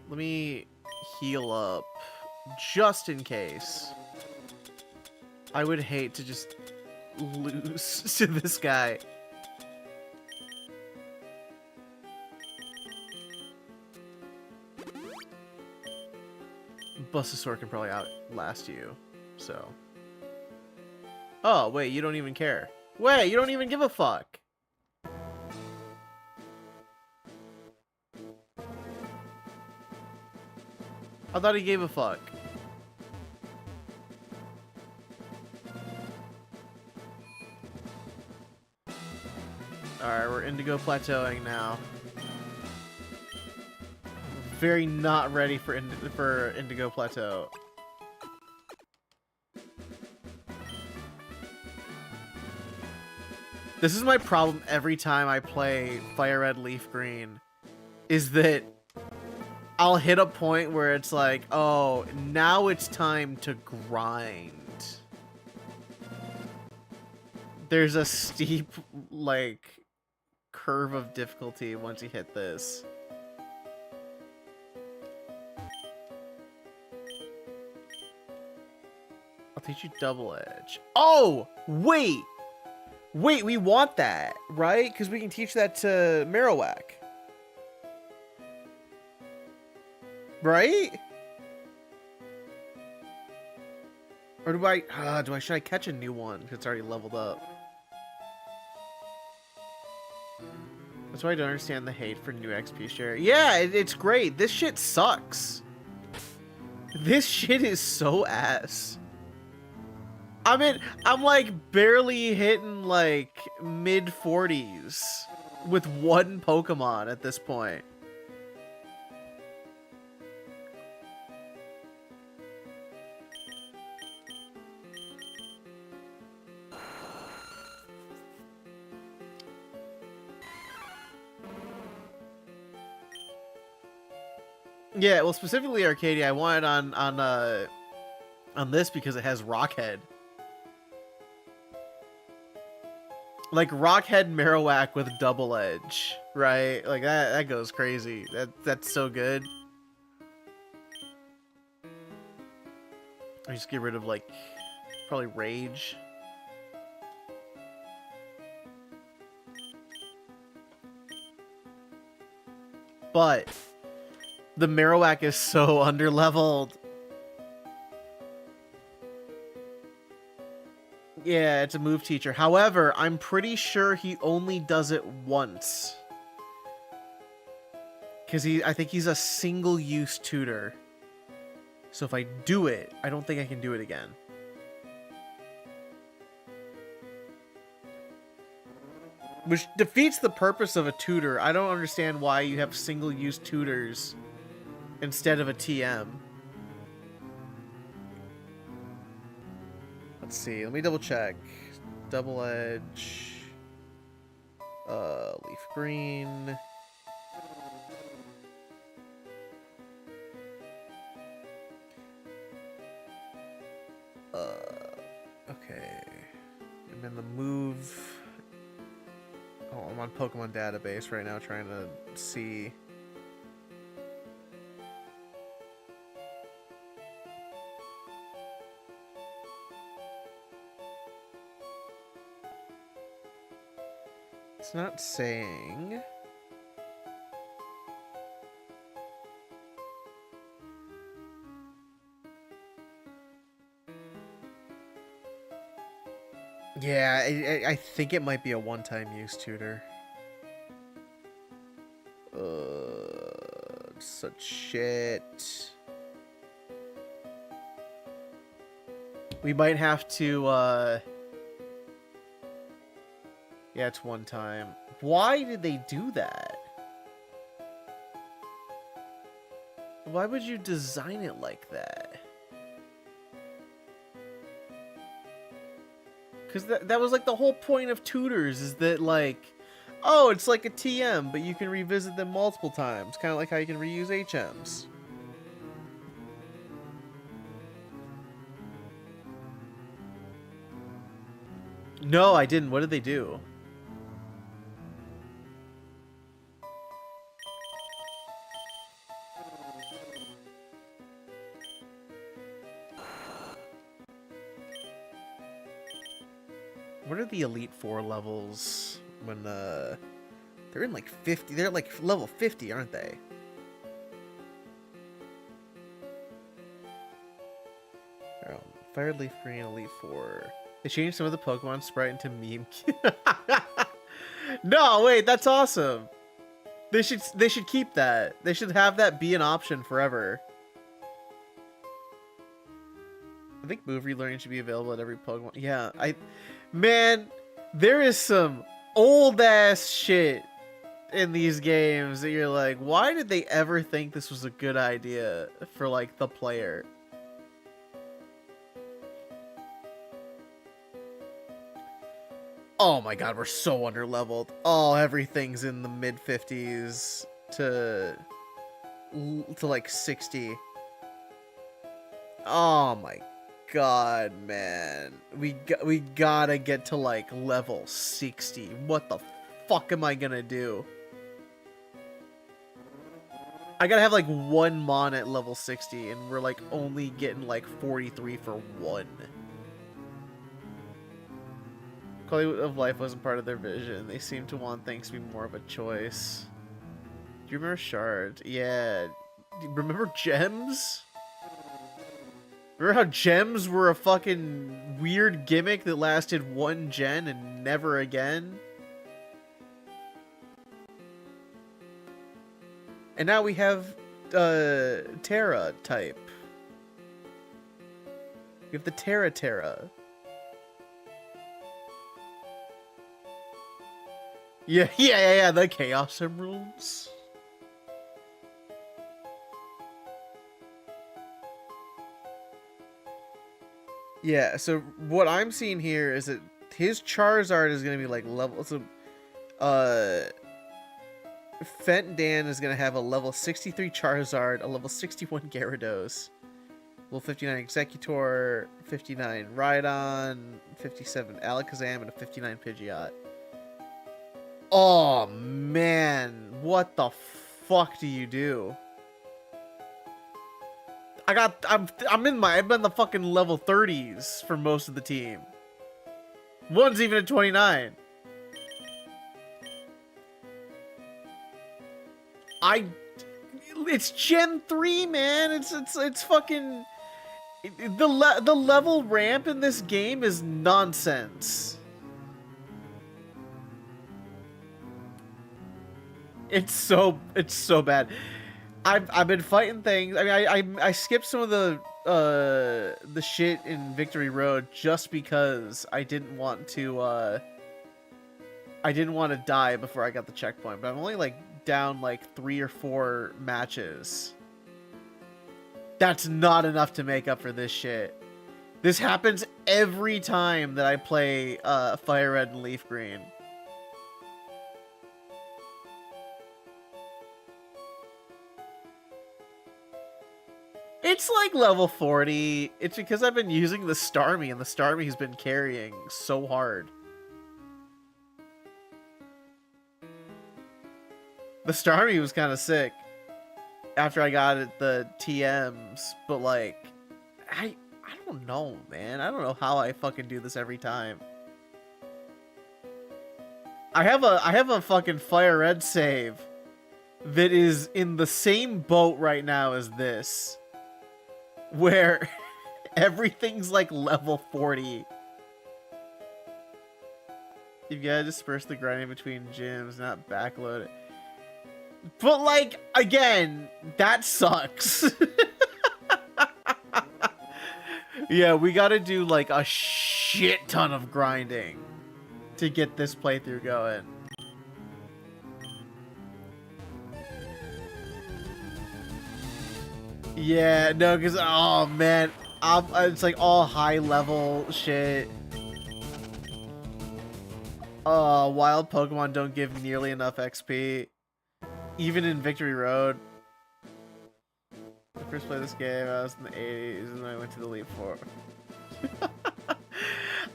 Let me heal up just in case. I would hate to just lose to this guy. Bustasaur can probably outlast you, so... Oh, wait, you don't even care. Wait, you don't even give a fuck! I thought he gave a fuck. Alright, we're Indigo plateauing now. Very not ready for Indigo Plateau. This is my problem every time I play FireRed LeafGreen, is that I'll hit a point where it's like, oh, now it's time to grind. There's a steep, like, curve of difficulty once you hit this. I'll teach you double edge. Oh, wait. Wait, we want that, right? Because we can teach that to Marowak. Right? Or should I catch a new one? Because it's already leveled up. That's why I don't understand the hate for new XP share. Yeah, it's great. This shit sucks. This shit is so ass. I mean, I'm like barely hitting like mid 40s with one Pokemon at this point. Yeah, well, specifically Arcadia, I want it on this because it has Rockhead. Like Rockhead Marowak with double edge, right? Like that goes crazy. That's so good. I just get rid of like probably Rage. But the Marowak is so underleveled. Yeah, it's a move teacher. However, I'm pretty sure he only does it once. Because I think he's a single-use tutor. So if I do it, I don't think I can do it again. Which defeats the purpose of a tutor. I don't understand why you have single-use tutors instead of a TM. Let's see. Let me double check. Double edge. Leaf green. Okay. And then the move. Oh, I'm on Pokemon database right now trying to see. It's not saying. Yeah, I think it might be a one-time use tutor. Such shit. We might have to, yeah, it's one time. Why did they do that? Why would you design it like that? Because that was like the whole point of tutors, is that like, oh, it's like a TM, but you can revisit them multiple times. Kind of like how you can reuse HMs. No, I didn't. What did they do? What are the Elite Four levels when they're in like 50? They're like level 50, aren't they? FireRed, LeafGreen, Elite Four. They changed some of the Pokemon sprite into meme. No, wait, that's awesome. They should keep that. They should have that be an option forever. I think move relearning should be available at every Pokemon. Yeah, man, there is some old ass shit in these games that you're like, why did they ever think this was a good idea for like the player? Oh my god, we're so underleveled. Oh, everything's in the mid 50s to like 60. Oh my god, man. We gotta get to like level 60. What the fuck am I gonna do? I gotta have like 1 Mon at level 60, and we're like only getting like 43 for 1. Quality of life wasn't part of their vision. They seem to want things to be more of a choice. Do you remember Shard? Yeah. Remember Gems? Remember how Gems were a fucking weird gimmick that lasted 1 gen and never again? And now we have Terra type. We have the Terra. Yeah, the Chaos Emeralds. Yeah, so what I'm seeing here is that his Charizard is gonna be like level, so Fent Dan is gonna have a level 63 Charizard, a level 61 Gyarados, level 59 Executor, 59 Rhydon, 57 Alakazam, and a 59 Pidgeot. Oh man, what the fuck do you do? I'm in the fucking level 30s for most of the team. One's even at 29. It's Gen 3, man. It's fucking the level ramp in this game is nonsense. It's so bad. I've been fighting things. I mean, I skipped some of the shit in Victory Road just because I didn't want to die before I got the checkpoint. But I'm only like down like 3 or 4 matches. That's not enough to make up for this shit. This happens every time that I play FireRed and LeafGreen. It's like level 40. It's because I've been using the Starmie, and the Starmie's been carrying so hard. The Starmie was kind of sick after I got it the TMs, but like, I don't know, man. I don't know how I fucking do this every time. I have a fucking Fire Red save that is in the same boat right now as this, where everything's like level 40. You've got to disperse the grinding between gyms, not backload it. But like, again, that sucks. Yeah, we gotta do like a shit ton of grinding to get this playthrough going. Yeah, no, because, oh man, it's like all high level shit. Wild Pokemon don't give nearly enough XP. Even in Victory Road. I first played this game, I was in the 80s, and I went to the Elite Four.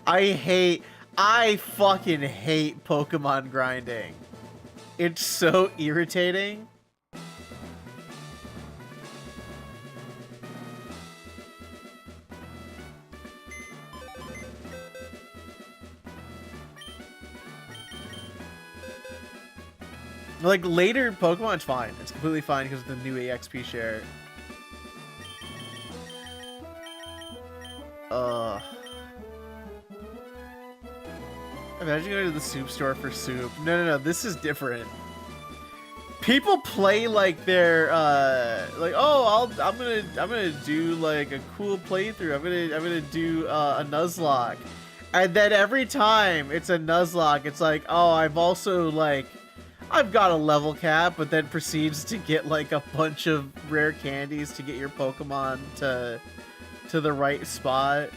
I fucking hate Pokemon grinding. It's so irritating. Like, later Pokemon's fine. It's completely fine because of the new EXP share. Imagine going to the soup store for soup. No, this is different. People play like they're like, oh, I'm gonna do like a cool playthrough. I'm gonna do a Nuzlocke, and then every time it's a Nuzlocke, it's like, oh, I've got a level cap, but then proceeds to get like a bunch of rare candies to get your Pokemon to the right spot.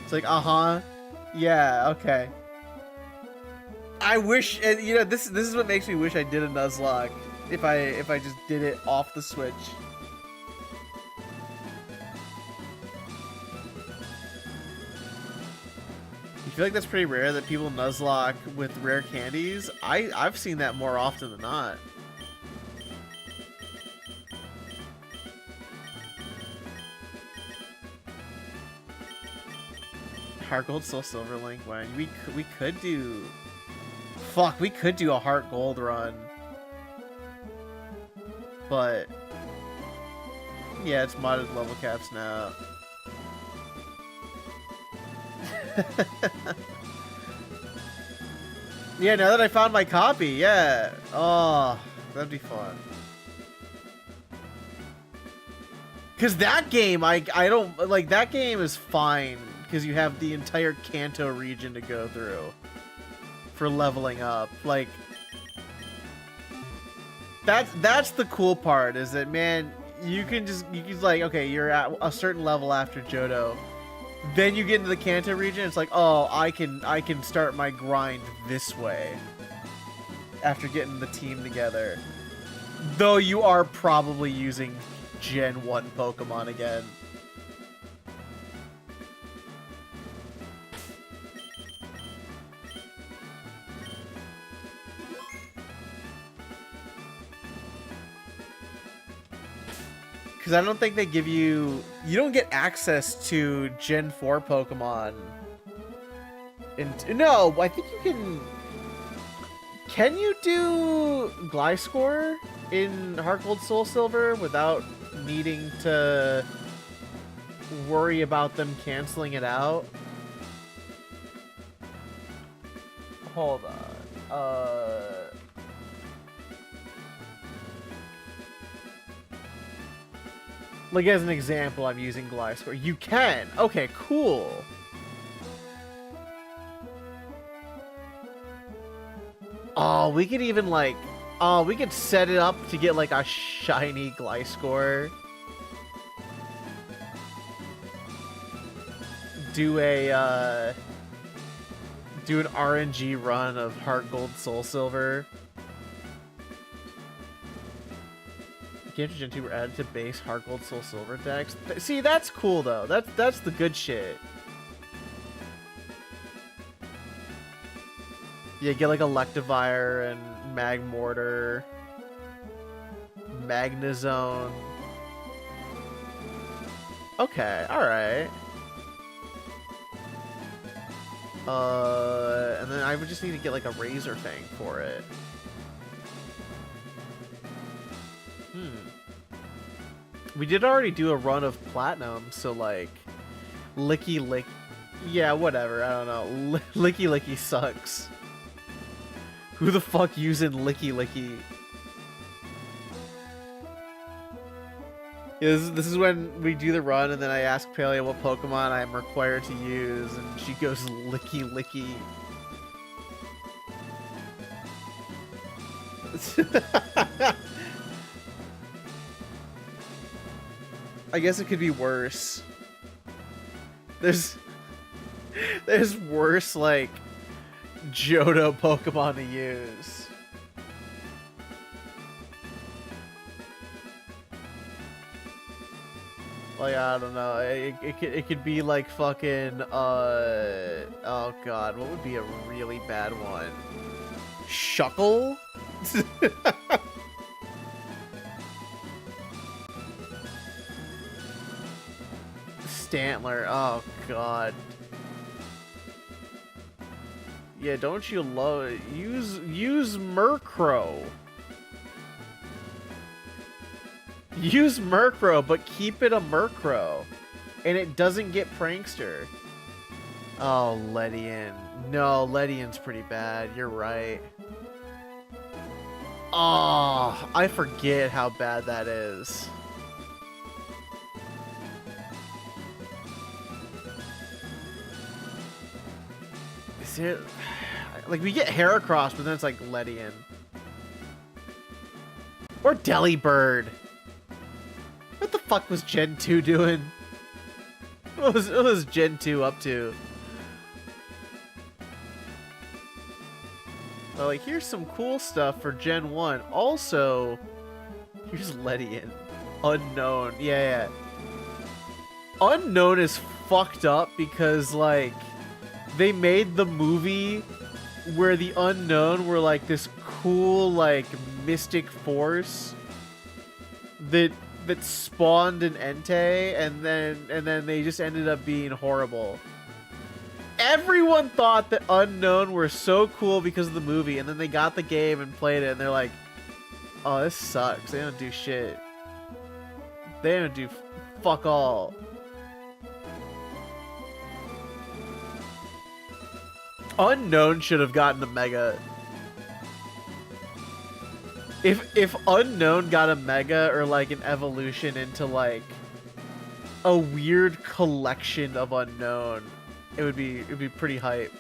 It's like, yeah, okay. I wish, and you know, this is what makes me wish I did a Nuzlocke. If I just did it off the Switch. You feel like that's pretty rare that people nuzlocke with rare candies? I've seen that more often than not. Heart Gold, Soul Silver, Link, when we could do... Fuck, we could do a Heart Gold run. But... yeah, it's modded level caps now. Yeah, now that I found my copy, yeah. Oh, that'd be fun. Cause that game, I don't like that game is fine because you have the entire Kanto region to go through for leveling up. Like that's the cool part is that, man, you can like, okay, you're at a certain level after Johto. Then you get into the Kanto region, it's like, oh, I can start my grind this way after getting the team together. Though you are probably using Gen 1 Pokemon again. Because I don't think they give you... You don't get access to Gen 4 Pokemon. No, I think you can... Can you do Gliscor in Heart Gold Soul Silver without needing to worry about them canceling it out? Hold on. Like, as an example, I'm using Gliscor. You can! Okay, cool. Oh, we could even, like... Oh, we could set it up to get, like, a shiny Gliscor. Do a, do an RNG run of Heart Gold Soul Silver. Kanto Gen 2 were added to base Heart Gold Soul Silver decks. See, that's cool though. That's the good shit. Yeah, get like Electivire and Magmortar, Magnezone. Okay, all right. And then I would just need to get like a Razor Fang for it. We did already do a run of Platinum, so like, Licky Lick, yeah, whatever. I don't know. Licky Licky sucks. Who the fuck using Licky Licky? Yeah, this is when we do the run, and then I ask Paleo what Pokemon I'm required to use, and she goes Licky Licky. I guess it could be worse. There's worse, like, Johto Pokemon to use. Like, I don't know. It could be like fucking, oh god, what would be a really bad one? Shuckle? Stantler, oh god. Yeah, don't you love it? Use Murkrow. Use Murkrow, but keep it a Murkrow. And it doesn't get Prankster. Oh, Ledian. No, Ledian's pretty bad. You're right. Oh, I forget how bad that is. Is it... Like, we get Heracross, but then it's like Ledian. Or Delibird. What the fuck was Gen 2 doing? What was Gen 2 up to? Well, like, here's some cool stuff for Gen 1. Also, here's Ledian. Unknown. Yeah. Unknown is fucked up because, like, they made the movie where the Unknown were like this cool like mystic force that spawned an Entei, and then they just ended up being horrible. Everyone thought that Unknown were so cool because of the movie, and then they got the game and played it, and they're like, oh, this sucks. They don't do shit. They don't do fuck all. Unknown should have gotten a Mega. If Unknown got a Mega or like an evolution into like a weird collection of Unknown, it'd be pretty hype,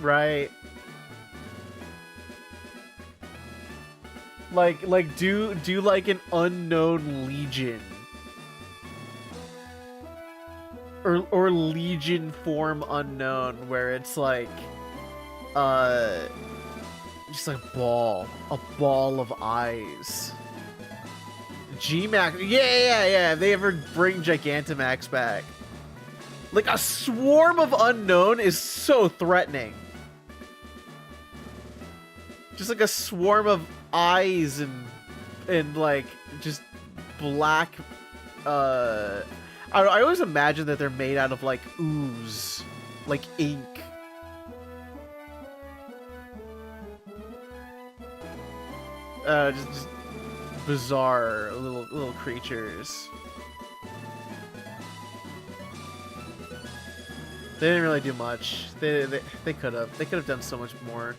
right? Like do like an Unknown Legion or Legion form Unknown where it's like just like a ball of eyes. G-Max, yeah. If they ever bring Gigantamax back, like a swarm of Unknown is so threatening. Just like a swarm of eyes and like just black. I always imagine that they're made out of like ooze, like ink. Just bizarre little creatures. They didn't really do much. They could have done so much more.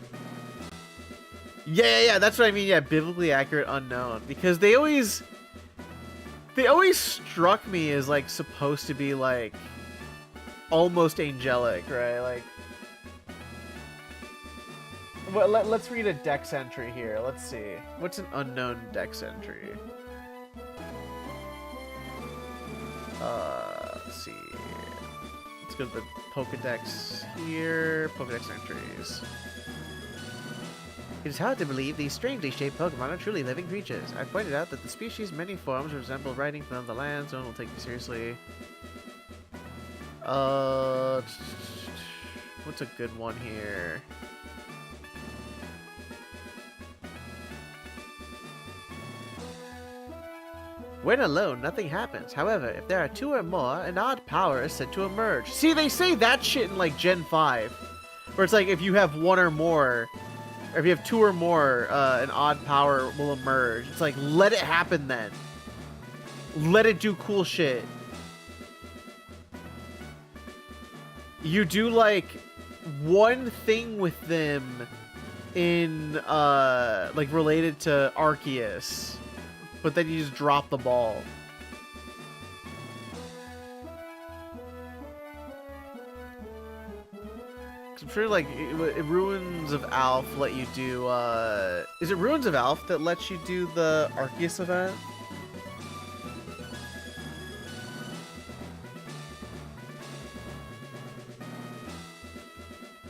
Yeah, that's what I mean. Yeah, biblically accurate Unknown, because they always struck me as like supposed to be like almost angelic, right? Like, well, let's read a dex entry here. Let's see. What's an Unknown dex entry? Let's see. Let's go to the Pokedex here. Pokedex entries. It is hard to believe these strangely shaped Pokemon are truly living creatures. I've pointed out that the species' many forms resemble writing from the lands. No one will take me seriously. What's a good one here? When alone, nothing happens. However, if there are two or more, an odd power is said to emerge. See, they say that shit in like Gen 5. Where it's like if you have one or more, or if you have two or more, an odd power will emerge. It's like, let it happen then. Let it do cool shit. You do like one thing with them in, like related to Arceus, but then you just drop the ball. I'm sure, like, Ruins of Alph let you do, is it Ruins of Alph that lets you do the Arceus event?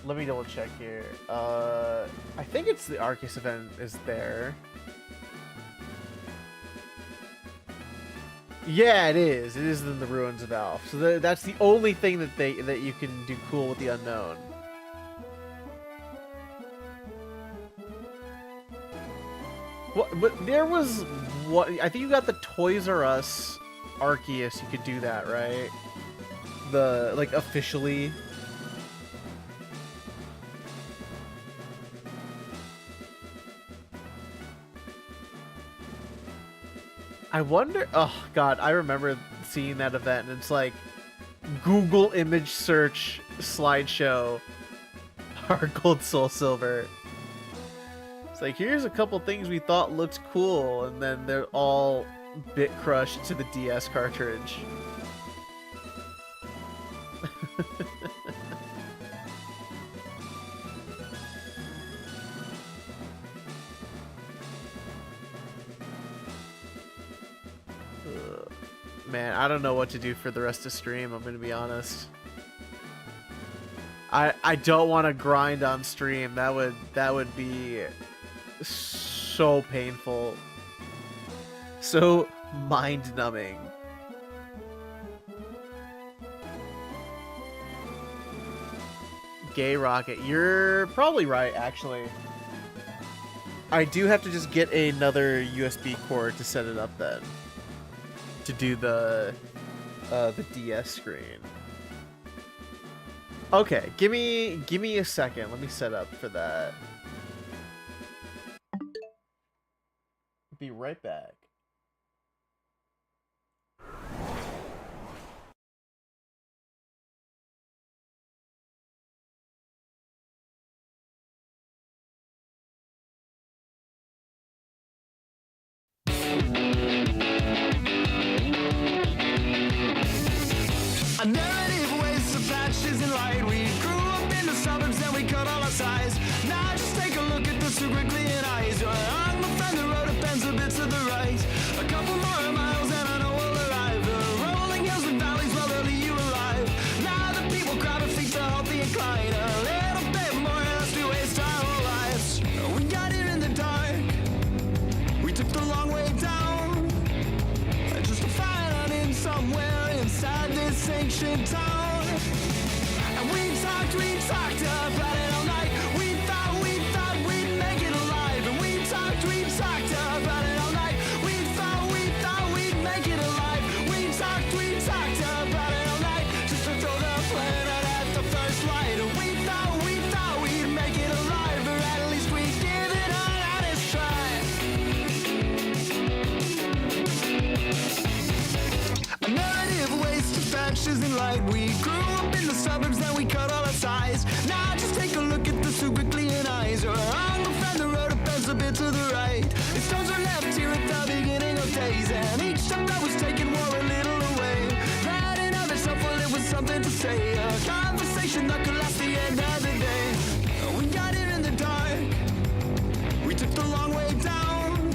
Let me double check here. I think it's the Arceus event is there. Yeah, it is. It is in the Ruins of Alph. So that's the only thing that you can do cool with the Unknown. But there was what I think you got the Toys R Us Arceus. You could do that, right? The like officially. I wonder. Oh God, I remember seeing that event, and it's like Google image search slideshow. Heart Gold, Soul Silver. It's like, here's a couple things we thought looked cool, and then they're all bit crushed to the DS cartridge. Man, I don't know what to do for the rest of stream, I'm gonna be honest. I don't want to grind on stream. That would be so painful. So mind-numbing. gay rocket. You're probably right, actually. I do have to just get another USB cord to set it up then. To do the DS screen. Okay, give me a second. Let me set up for that. Be right back. A narrative waste of patches in light. We grew up in the suburbs and we cut all our size. Now just take a look at the super clear eyes. You're on my friend, the road depends a bit to the right. A couple more miles and I know we'll arrive. The rolling hills and valleys will leave you alive. Now the people crowd our feet to help the incline. A little bit more less to waste our whole lives. We got here in the dark. We took the long way down. Just to find out in somewhere inside this ancient town. And we talked about it all night. We thought we'd make it alive. And we talked about it all night. We thought we'd make it alive. We talked about it all night. Just to throw the planet at the first light. And we thought we'd make it alive. Or at least we'd give it an honest try. A narrative waste of patches in light. We grew up in the suburbs, then we cut all our ties. Now just take a look at the super clear eyes. You're on the friend, the road depends a bit to the right. The stones are left here at the beginning of days, and each step that was taken wore a little away. That in of itself, well, it was something to say. A conversation that could last the end of the day. We got here in the dark. We took the long way down.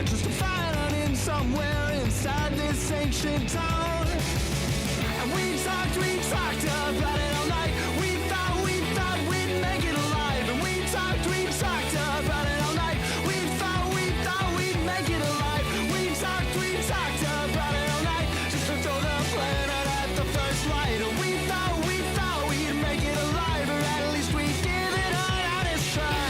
Just to find out in somewhere inside this ancient town. And we talked about it all night. We thought we'd make it alive. And we talked about it all night. We thought we'd make it alive. We talked about it all night. Just to throw the planet at the first light. And we thought we'd make it alive. Or at least we'd give it an honest try.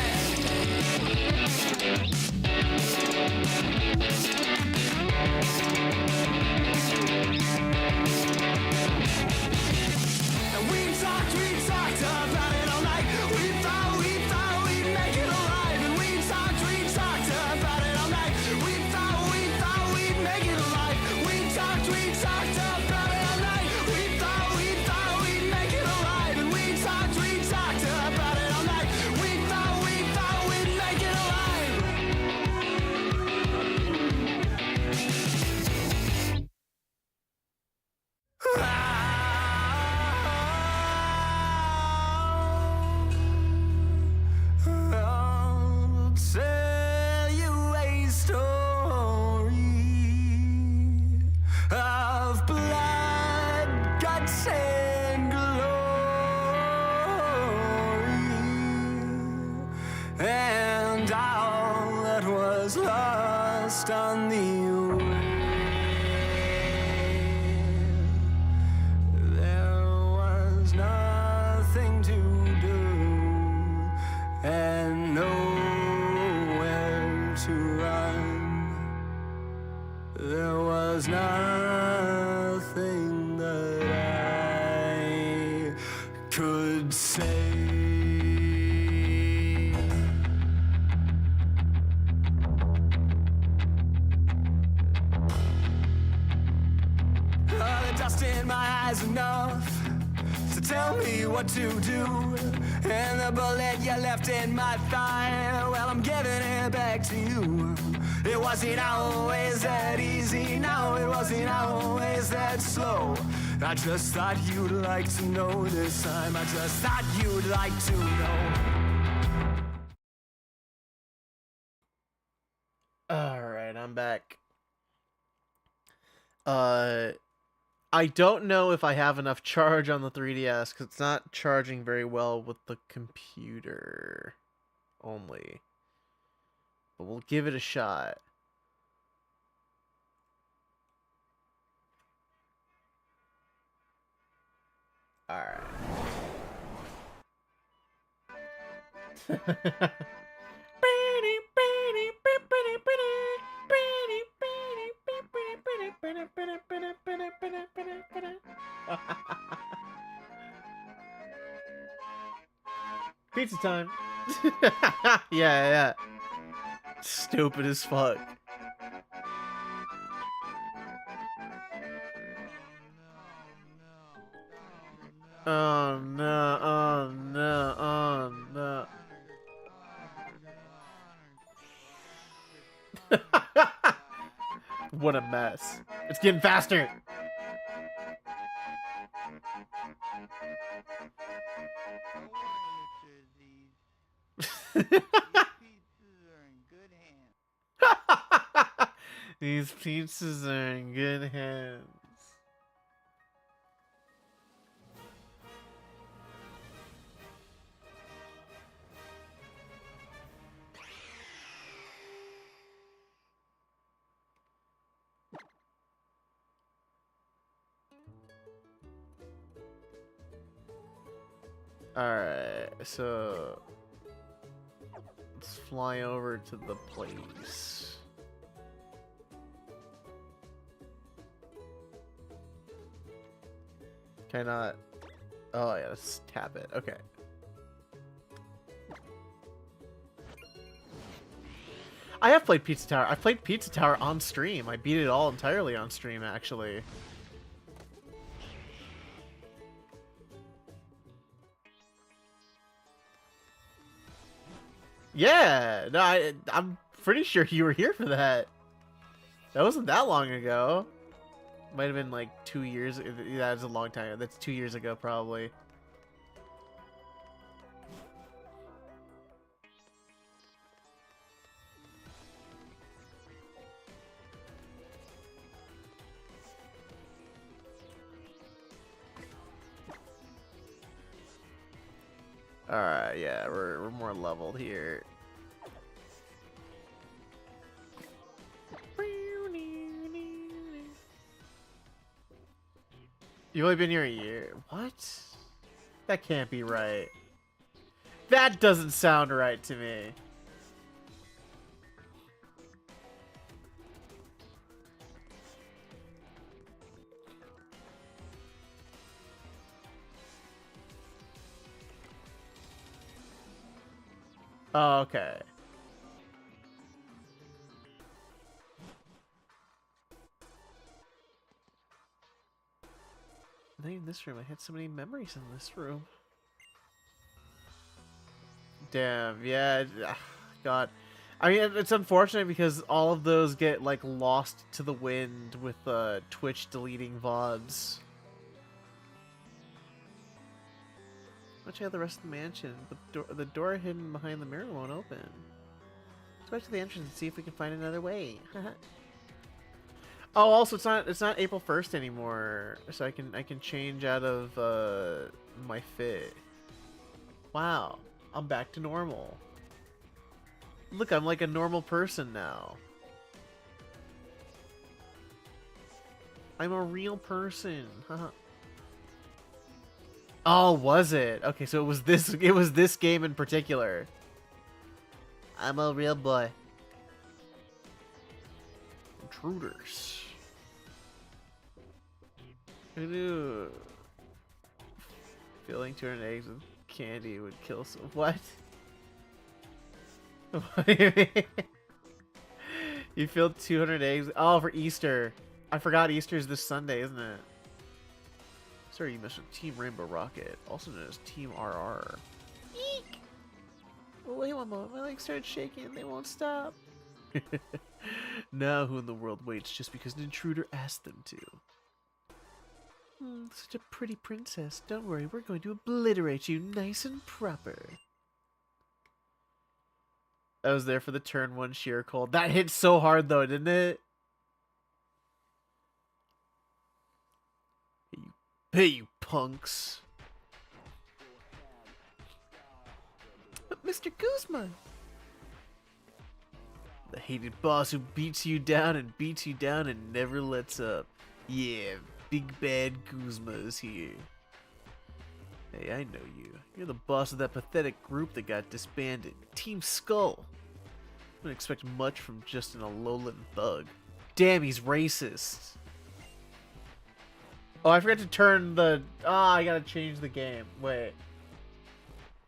And we talked about it all night. We thought we'd make it alive. And we talked about it all night. We thought we'd make it alive. We talked about it all night. We thought we'd make it alive. And we talked about it all night. We thought we'd make it alive. I'll tell you a story of blood, guts, and glory, and all that was lost on the way. There was nothing to do and nowhere to run. There was nothing that I could say. The dust in my eyes enough to tell me what to do. And the bullet you left in my thigh, well, I'm giving it back to you. It wasn't always that easy, no, it wasn't always that slow. I just thought you'd like to know this time. I just thought you'd like to know. Alright, I'm back. I don't know if I have enough charge on the 3DS because it's not charging very well with the computer only. But we'll give it a shot. Alright. Pizza time. Yeah. Stupid as fuck. Oh no, oh no, oh no. What a mess. It's getting faster. These pizzas are in good hands. Alright, so let's fly over to the place. Can I not? Oh yeah, let's tap it. Okay. I have played Pizza Tower. I played Pizza Tower on stream. I beat it all entirely on stream, actually. Yeah, no, I'm pretty sure you were here for that. That wasn't that long ago. Might have been like 2 years. That was a long time. That's 2 years ago, probably. Alright, yeah, we're more leveled here. You've only been here a year. What? That can't be right. That doesn't sound right to me. Oh, okay. In this room, I had so many memories in this room. Damn, yeah, God. I mean, it's unfortunate because all of those get, like, lost to the wind with Twitch deleting VODs. Let's check out the rest of the mansion. The door hidden behind the mirror won't open. Let's go back to the entrance and see if we can find another way. Oh, also, it's not April 1st anymore, so I can change out of my fit. Wow, I'm back to normal. Look, I'm like a normal person now. I'm a real person. Oh, was it? Okay, so it was this game in particular. I'm a real boy. Intruders. Who knew filling 200 eggs with candy would kill some... What? What do you mean? You filled 200 eggs? Oh, for Easter. I forgot Easter's this Sunday, isn't it? Sorry, you missed with Team Rainbow Rocket, also known as Team RR. Eek! Well, wait one moment. My legs started shaking and they won't stop. Now who in the world waits just because an intruder asked them to? Such a pretty princess. Don't worry, we're going to obliterate you nice and proper. I was there for the turn 1 sheer cold. That hit so hard though, didn't it? Hey, you punks. But Mr. Guzman! The hated boss who beats you down and never lets up. Yeah, big bad Guzma is here. Hey, I know you. You're the boss of that pathetic group that got disbanded. Team Skull. Wouldn't expect much from just an Alolan thug. Damn, he's racist. Oh, I forgot to turn the... I gotta change the game. Wait.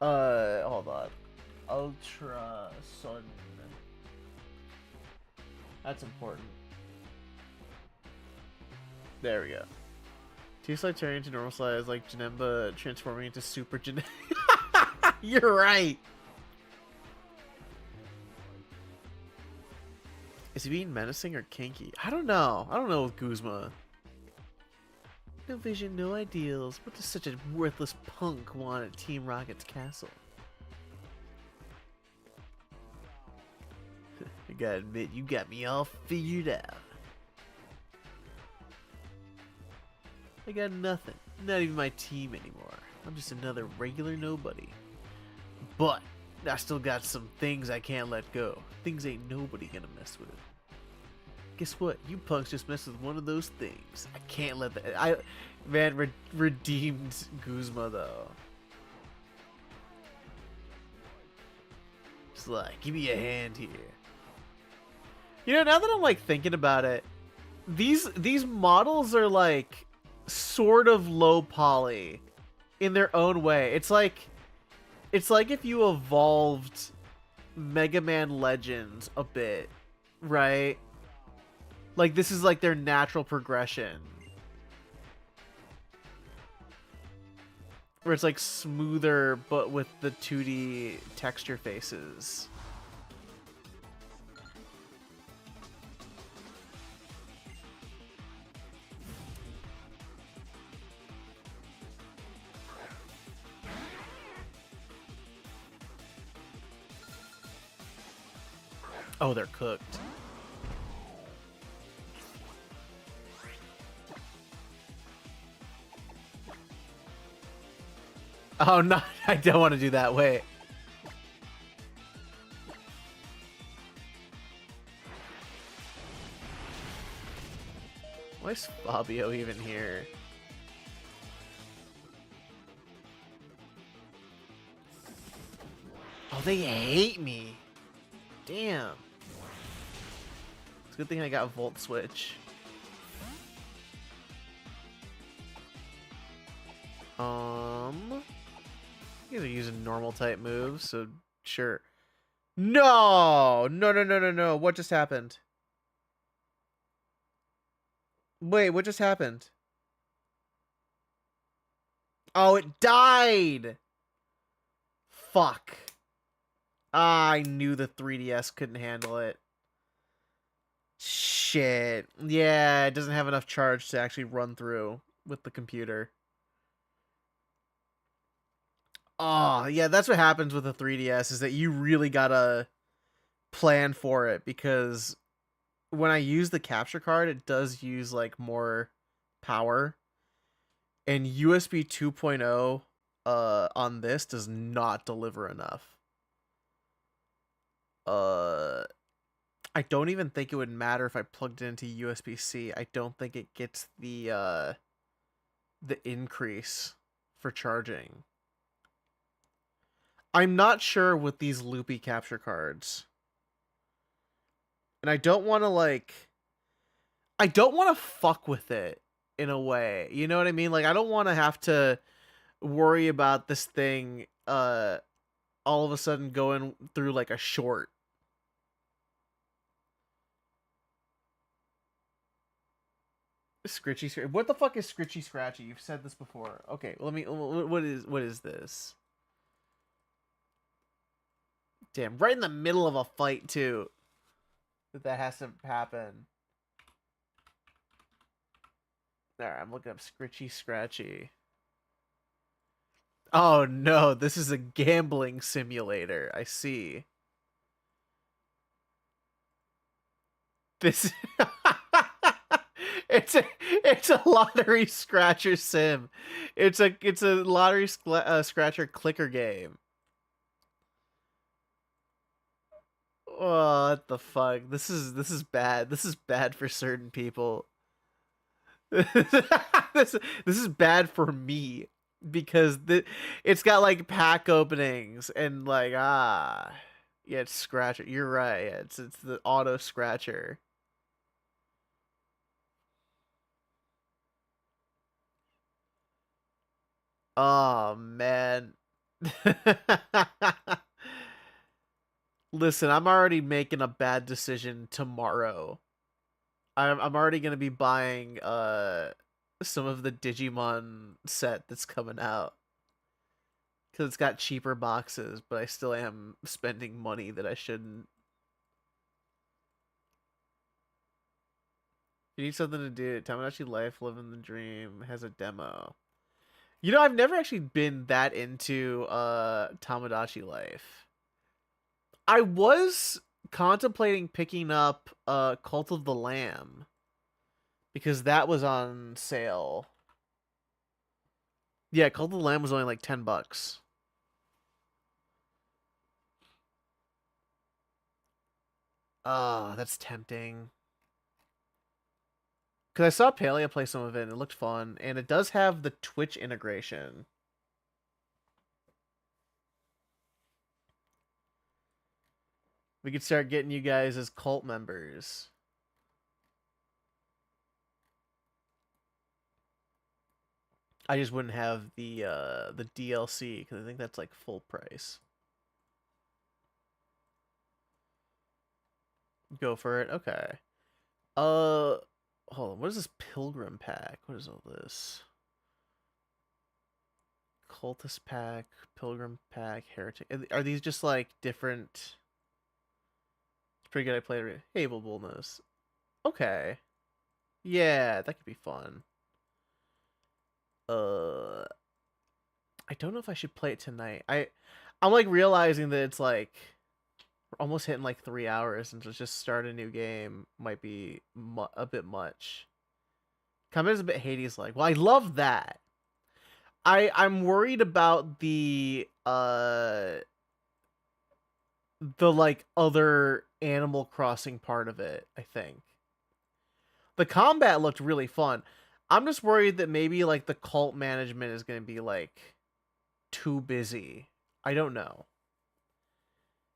Hold on. Ultra Sun. That's important. There we go. T-Slide turning into normal size like Janemba transforming into Super Janemba. You're right. Is he being menacing or kinky? I don't know. I don't know with Guzma. No vision, no ideals. What does such a worthless punk want at Team Rocket's castle? I gotta admit, you got me all figured out. I got nothing. Not even my team anymore. I'm just another regular nobody. But I still got some things I can't let go. Things ain't nobody gonna mess with. Guess what? You punks just messed with one of those things. I can't let that... Man, redeemed Guzma, though. Just like, give me a hand here. You know, now that I'm, like, thinking about it, these models are, like, sort of low poly in their own way. It's like if you evolved Mega Man Legends a bit, right? Like, this is like their natural progression. Where it's like smoother, but with the 2D texture faces. Oh, they're cooked. Oh, no, I don't want to do that. Wait. Why is Fabio even here? Oh, they hate me. Damn. It's a good thing I got Volt Switch. You guys are using normal type moves, so sure. No! No. What just happened? Wait, what just happened? Oh, it died! Fuck. I knew the 3DS couldn't handle it. Shit. Yeah, it doesn't have enough charge to actually run through with the computer. Oh, yeah, that's what happens with the 3DS, is that you really gotta plan for it, because when I use the capture card, it does use, like, more power. And USB 2.0 on this does not deliver enough. I don't even think it would matter if I plugged it into USB-C. I don't think it gets the increase for charging. I'm not sure with these loopy capture cards. And I don't want to, like... I don't want to fuck with it, in a way. You know what I mean? Like, I don't want to have to worry about this thing, all of a sudden going through, like, a short. Scritchy. What the fuck is Scritchy Scratchy? You've said this before. Okay, let me... What is this? Damn, right in the middle of a fight, too. That has to happen. There, I'm looking up Scritchy Scratchy. Oh no, this is a gambling simulator. I see. This it's a lottery scratcher sim. It's a lottery scratcher clicker game. Oh, what the fuck? This is bad. This is bad for certain people. This is bad for me. because it's got like pack openings and like yeah, it's scratcher. You're right. Yeah, it's the auto scratcher. Oh man. Listen, I'm already making a bad decision tomorrow. I'm already gonna be buying some of the Digimon set that's coming out because it's got cheaper boxes, but I still am spending money that I shouldn't. You need something to do. Tamagotchi Life, Living the Dream has a demo. You know, I've never actually been that into Tamagotchi Life. I was contemplating picking up Cult of the Lamb because that was on sale. Yeah, Cult of the Lamb was only like $10. That's tempting. Because I saw Palea play some of it and it looked fun, and it does have the Twitch integration. We could start getting you guys as cult members. I just wouldn't have the DLC because I think that's like full price. Go for it. Okay. Hold on. What is this Pilgrim pack? What is all this? Cultist pack, Pilgrim pack, Heretic. Are these just like different? It's pretty good. I played it. Able Bullness. Okay. Yeah, that could be fun. Uh, I don't know if I should play it tonight. I'm like realizing that it's like we're almost hitting like 3 hours, and to just start a new game might be a bit much. Comment is a bit Hades like. Well, I love that. I'm worried about the like other Animal Crossing part of it, I think. The combat looked really fun. I'm just worried that maybe like the cult management is going to be like too busy. I don't know.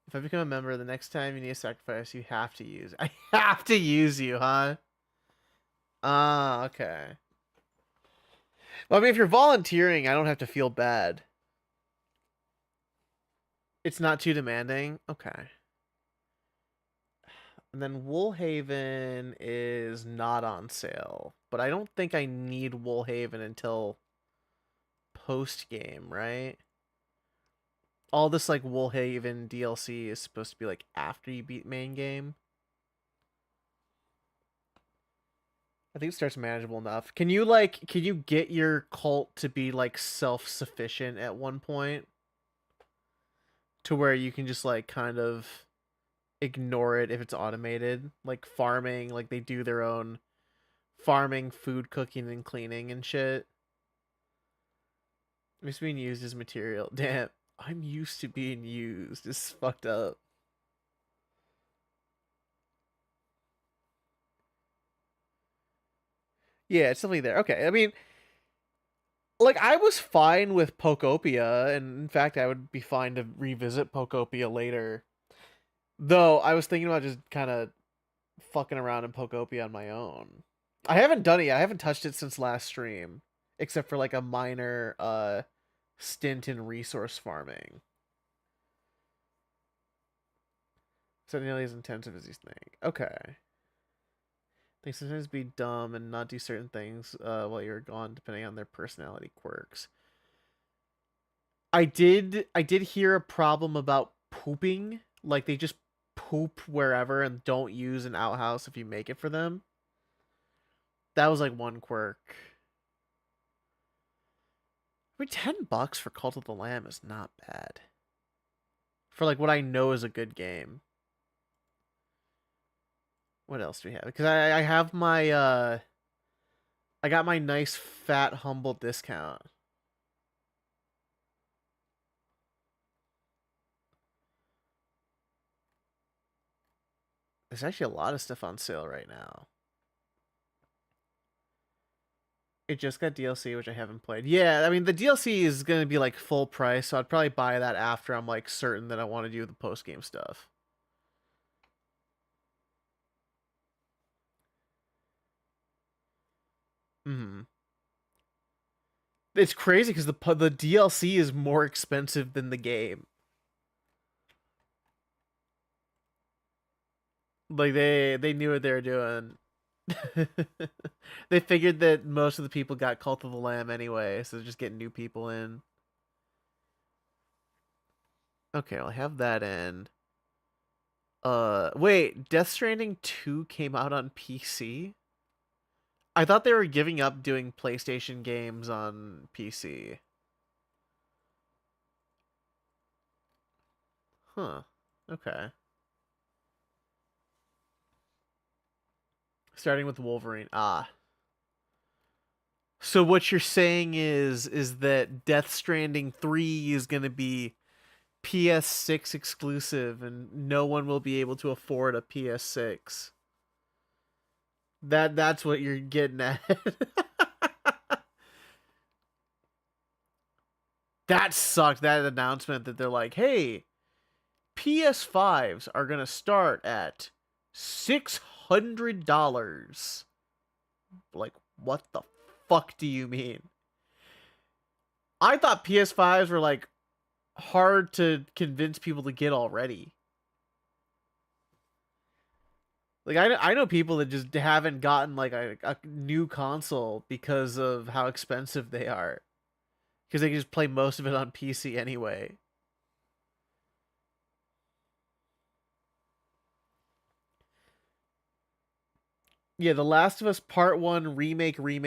If I become a member, the next time you need a sacrifice, you have to use. I have to use you, huh? Ah, okay. Well, I mean, if you're volunteering, I don't have to feel bad. It's not too demanding. Okay. And then Woolhaven is not on sale, but I don't think I need Woolhaven until post game, right? All this like Woolhaven DLC is supposed to be like after you beat main game. I think it starts manageable enough. Can you get your cult to be like self-sufficient at one point to where you can just like kind of ignore it if it's automated, like farming, like they do their own farming, food cooking and cleaning and shit. I'm just being used as material. Damn, I'm used to being used. It's fucked up. Yeah, it's definitely there. Okay, I mean, like I was fine with Pokopia, and in fact, I would be fine to revisit Pokopia later. Though I was thinking about just kind of fucking around in Pokopia on my own. I haven't done it yet. I haven't touched it since last stream, except for like a minor stint in resource farming. So nearly as intensive as you think. Okay. They sometimes be dumb and not do certain things while you're gone, depending on their personality quirks. I did hear a problem about pooping. Like they just poop wherever and don't use an outhouse if you make it for them. That was like one quirk. I mean, $10 for Cult of the Lamb is not bad. For like what I know is a good game. What else do we have? Because I have my I got my nice fat humble discount. There's actually a lot of stuff on sale right now. It just got DLC, which I haven't played. Yeah, I mean the DLC is gonna be like full price, so I'd probably buy that after I'm like certain that I want to do the post game stuff. Hmm. It's crazy because the DLC is more expensive than the game. Like they knew what they were doing. They figured that most of the people got Cult of the Lamb anyway, so just getting new people in. Okay, I'll have that in. Wait, Death Stranding 2 came out on PC? I thought they were giving up doing PlayStation games on PC. Huh. Okay. Starting with Wolverine. Ah. So what you're saying is that Death Stranding 3 is going to be PS6 exclusive and no one will be able to afford a PS6. That's what you're getting at. That sucked, that announcement that they're like, "Hey, PS5s are going to start at $600." Like, what the fuck do you mean? I thought PS5s were like hard to convince people to get already. Like I know people that just haven't gotten like a new console because of how expensive they are. Because they can just play most of it on PC anyway. Yeah, The Last of Us Part 1 remake. Really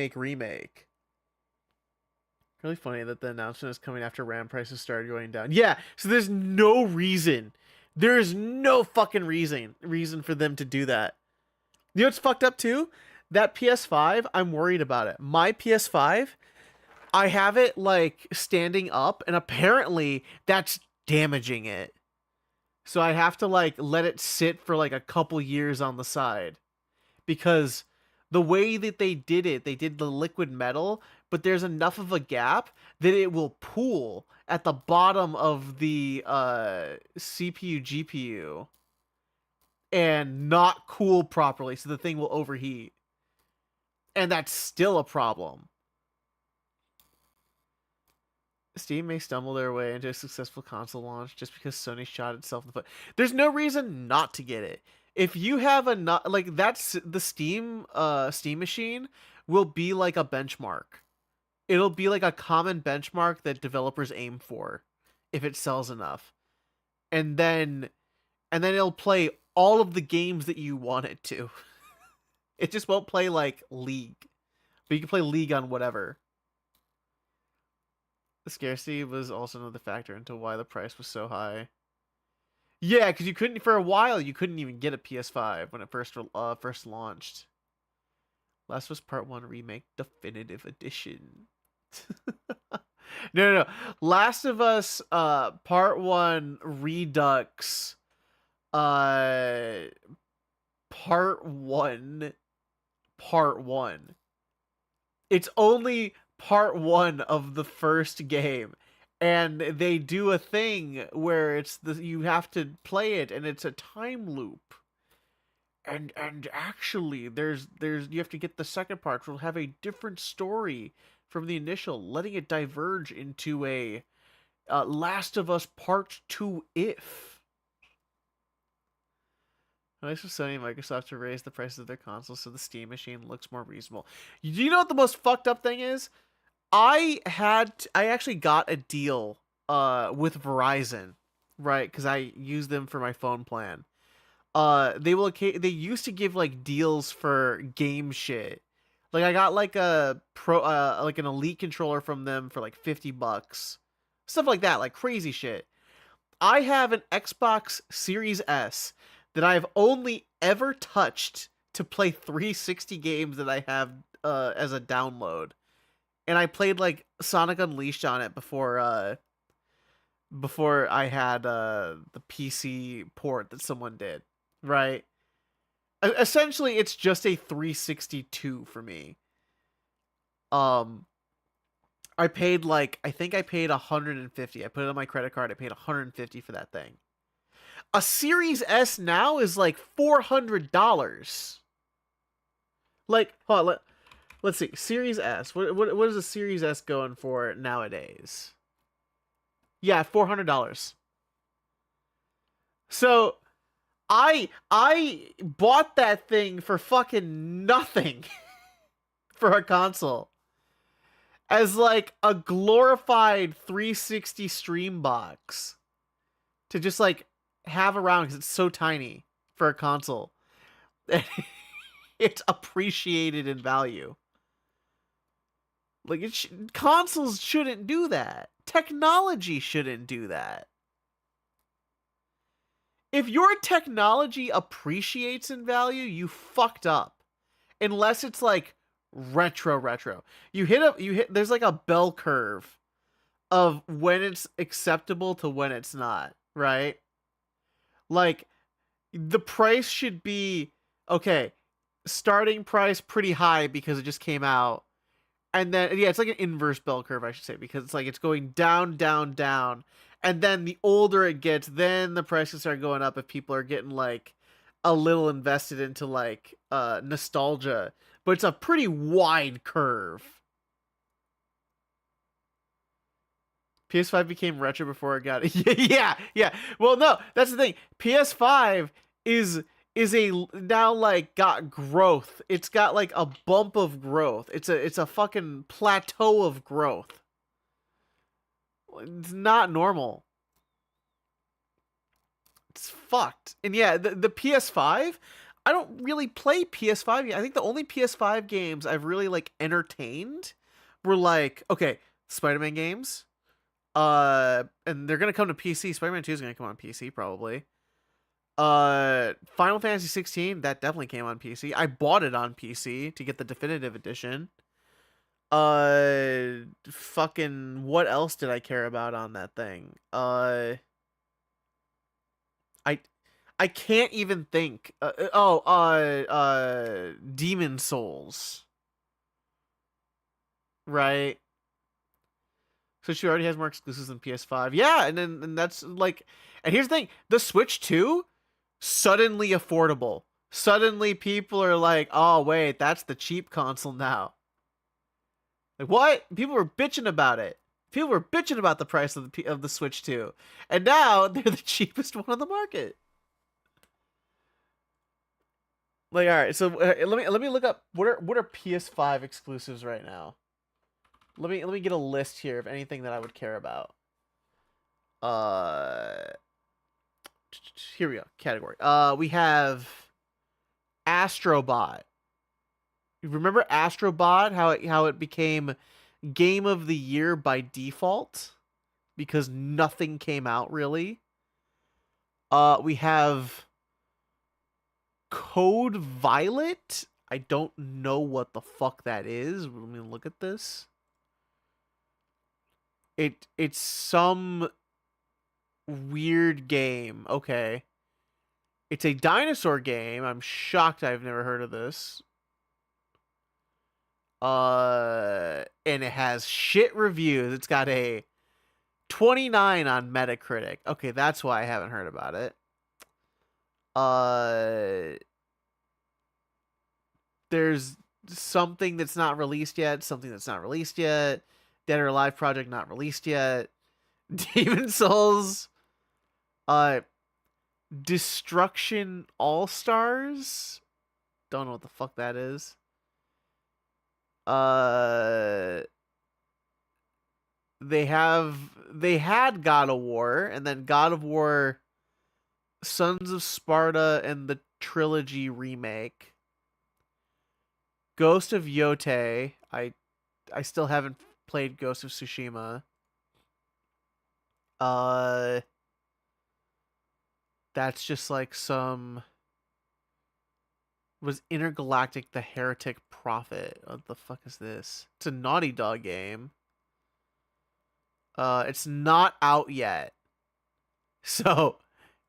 funny that the announcement is coming after RAM prices started going down. Yeah, so there's no reason. There's no fucking reason for them to do that. You know what's fucked up too? That PS5, I'm worried about it. My PS5, I have it like standing up, and apparently that's damaging it. So I have to like let it sit for like a couple years on the side. Because the way that they did it, they did the liquid metal, but there's enough of a gap that it will pool at the bottom of the CPU GPU and not cool properly, so the thing will overheat. And that's still a problem. Steam may stumble their way into a successful console launch just because Sony shot itself in the foot. There's no reason not to get it. If you have a not like that's the Steam machine will be like a benchmark. It'll be like a common benchmark that developers aim for if it sells enough. And then it'll play all of the games that you want it to. It just won't play like League. But you can play League on whatever. The scarcity was also another factor into why the price was so high. Yeah, because you couldn't for a while. You couldn't even get a PS5 when it first launched. Last of Us Part 1 Remake Definitive Edition. No. Last of Us Part 1 Redux Part 1 Part 1. It's only part 1 of the first game. And they do a thing where you have to play it and it's a time loop. And actually there's you have to get the second part, which will have a different story from the initial, letting it diverge into a Last of Us Part 2 if. Nice for Sony and Microsoft to raise the prices of their consoles so the Steam machine looks more reasonable. Do you know what the most fucked up thing is? I actually got a deal with Verizon, right? Because I use them for my phone plan. They used to give like deals for game shit. Like I got like a like an Elite controller from them for like $50. Stuff like that, like crazy shit. I have an Xbox Series S that I've only ever touched to play 360 games that I have as a download. And I played like Sonic Unleashed on it before I had the PC port that someone did, right? Essentially, it's just a 362 for me. I paid like, I think I paid 150. I put it on my credit card. I paid 150 for that thing. A Series S now is like $400. Like, hold on, let's see. Series S. What is a Series S going for nowadays? Yeah, $400. So I bought that thing for fucking nothing for a console. As like a glorified 360 stream box to just like have around because it's so tiny for a console. It's appreciated in value. Like consoles shouldn't do that. Technology shouldn't do that. If your technology appreciates in value, you fucked up. Unless it's like retro. You hit there's like a bell curve of when it's acceptable to when it's not, right? Like the price should be okay, starting price pretty high because it just came out. And then yeah, it's like an inverse bell curve, I should say, because it's like it's going down. And then the older it gets, then the prices start going up if people are getting like a little invested into like nostalgia. But it's a pretty wide curve. PS5 became retro before it got yeah. Well, no, that's the thing. PS5 is a now like got growth. It's got like a bump of growth. It's a fucking plateau of growth. It's not normal. It's fucked. And yeah, the PS5, I don't really play PS5 yet. I think the only PS5 games I've really like entertained were like, okay, Spider-Man games. And they're gonna come to PC. Spider-Man 2 is gonna come on PC probably. Final Fantasy 16, that definitely came on PC. I bought it on PC to get the definitive edition. Fucking what else did I care about on that thing? I can't even think. Demon Souls. Right? So she already has more exclusives than PS5. Yeah, and that's like, and here's the thing: the Switch 2, suddenly affordable. Suddenly people are like, oh wait, that's the cheap console now. Like what? People were bitching about it. People were bitching about the price of the Switch 2, and now they're the cheapest one on the market. Like, all right, so let me look up what are PS5 exclusives right now. Let me get a list here of anything that I would care about. Here we go. Category. We have Astrobot. You remember Astrobot? How it became Game of the Year by default because nothing came out really. We have Code Violet. I don't know what the fuck that is. Let me look at this. It's some weird game. Okay. It's a dinosaur game. I'm shocked I've never heard of this. And it has shit reviews. It's got a 29 on Metacritic. Okay, that's why I haven't heard about it. There's something that's not released yet. Dead or Alive Project not released yet. Demon Souls. Destruction All Stars. Don't know what the fuck that is. They had God of War, and then God of War Sons of Sparta and the trilogy remake. Ghost of Yotei. I still haven't played Ghost of Tsushima. That's just like some... Was Intergalactic the Heretic Prophet? What the fuck is this? It's a Naughty Dog game. It's not out yet. So,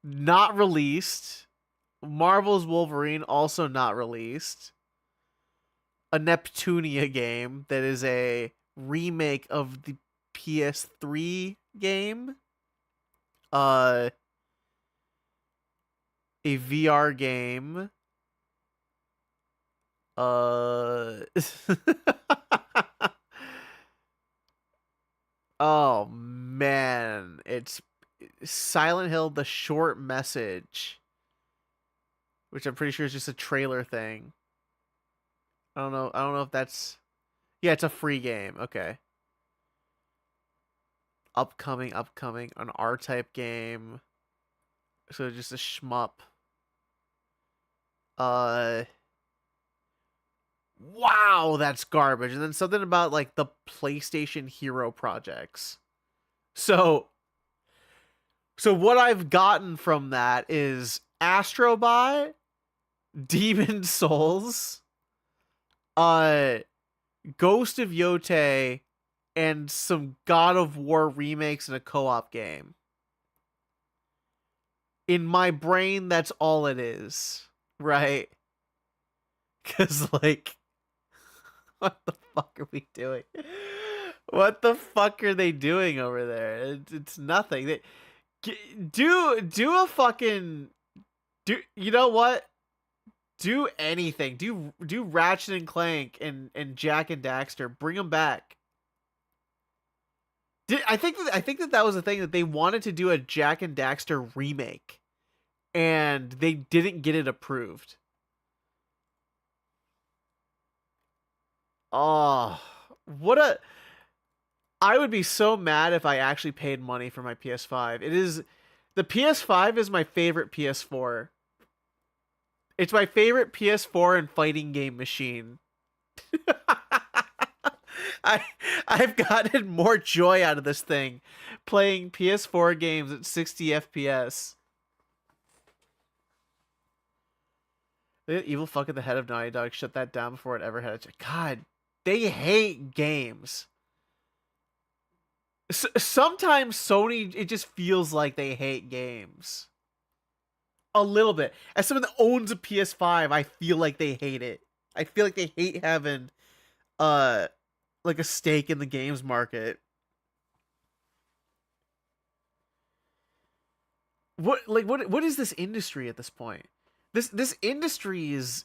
not released. Marvel's Wolverine, also not released. a Neptunia game that is a remake of the PS3 game. A VR game. Oh man, it's Silent Hill: The Short Message, which I'm pretty sure is just a trailer thing. I don't know. I don't know if that's. Yeah, it's a free game. Okay. Upcoming, an R-type game. So just a shmup. Wow, that's garbage. And then something about like the PlayStation Hero projects. So what I've gotten from that is Astrobot, Demon Souls, Ghost of Yote, and some God of War remakes in a co-op game. In my brain, that's all it is, right? Because, like, what the fuck are we doing? What the fuck are they doing over there? It's nothing. Do a fucking... You know what? Do anything. Do Ratchet and Clank and Jak and Daxter. Bring them back. I think that was the thing, that they wanted to do a Jak and Daxter remake, and they didn't get it approved. Oh, I would be so mad if I actually paid money for my PS5. The PS5 is my favorite PS4. It's my favorite PS4 and fighting game machine. I've gotten more joy out of this thing playing PS4 games at 60 FPS. The evil fuck at the head of Naughty Dog shut that down before it ever had a check. God, they hate games. Sometimes Sony, it just feels like they hate games. A little bit. As someone that owns a PS5, I feel like they hate it. I feel like they hate having like a stake in the games market. What is this industry at this point? This industry is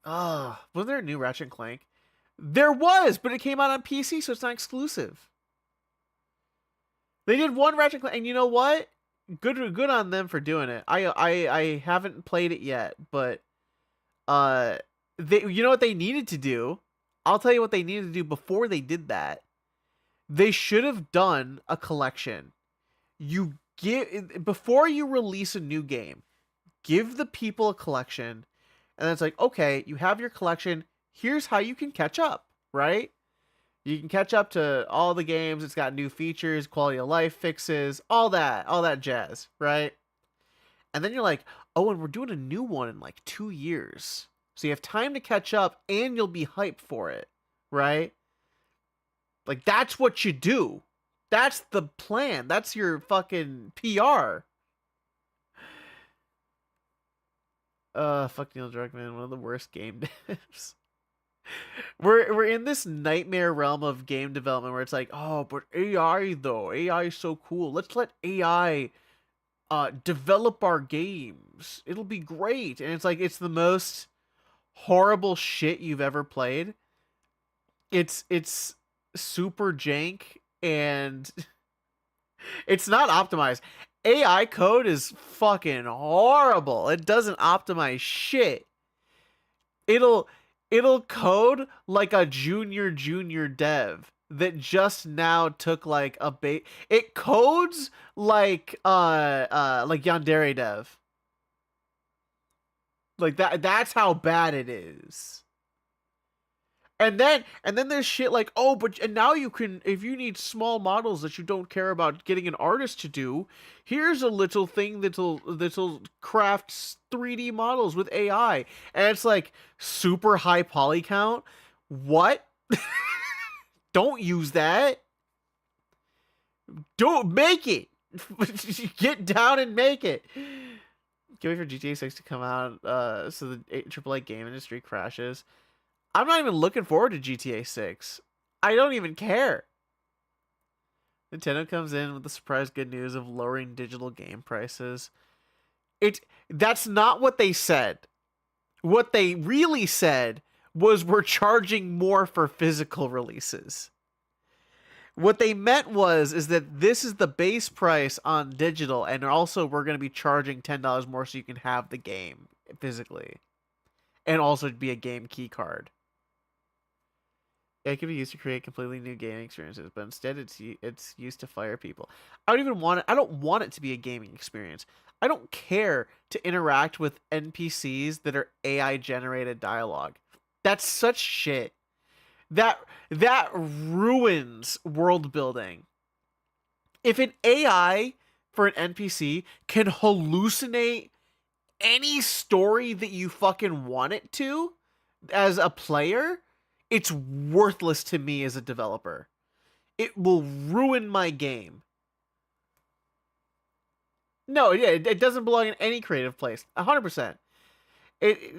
was there a new Ratchet and Clank? There was, but it came out on PC, so it's not exclusive. They did one Ratchet and Clank, and you know what? Good on them for doing it. I haven't played it yet, but you know what they needed to do? I'll tell you what they needed to do before they did that. They should have done a collection. Before you release a new game, give the people a collection, and then it's like, okay, you have your collection. Here's how you can catch up, right? You can catch up to all the games. It's got new features, quality of life fixes, all that jazz, right? And then you're like, oh, and we're doing a new one in like 2 years. So you have time to catch up and you'll be hyped for it, right? Like, that's what you do. That's the plan. That's your fucking PR. Fuck Neil Druckmann, one of the worst game devs. We're in this nightmare realm of game development where it's like, oh, but AI though, AI is so cool. Let's let AI develop our games. It'll be great. And it's like, it's the most horrible shit you've ever played. It's super jank, and it's not optimized. AI code is fucking horrible. It doesn't optimize shit. It'll code like a junior dev that just now took like a bait. It codes like yandere dev. Like that's how bad it is. And then there's shit like, oh, and now you can, if you need small models that you don't care about getting an artist to do, here's a little thing that'll craft 3D models with AI. And it's like super high poly count. What? Don't use that. Don't make it. Get down and make it. Can't wait for GTA 6 to come out so the AAA game industry crashes. I'm not even looking forward to GTA 6. I don't even care. Nintendo comes in with the surprise good news of lowering digital game prices. That's not what they said. What they really said was we're charging more for physical releases. What they meant is that this is the base price on digital, and also we're going to be charging $10 more so you can have the game physically. And also be a game key card. It can be used to create completely new gaming experiences, but instead it's used to fire people. I don't want it to be a gaming experience. I don't care to interact with NPCs that are AI generated dialogue. That's such shit. That ruins world building. If an AI for an NPC can hallucinate any story that you fucking want it to as a player, it's worthless to me as a developer. It will ruin my game. No, yeah, it doesn't belong in any creative place. 100%.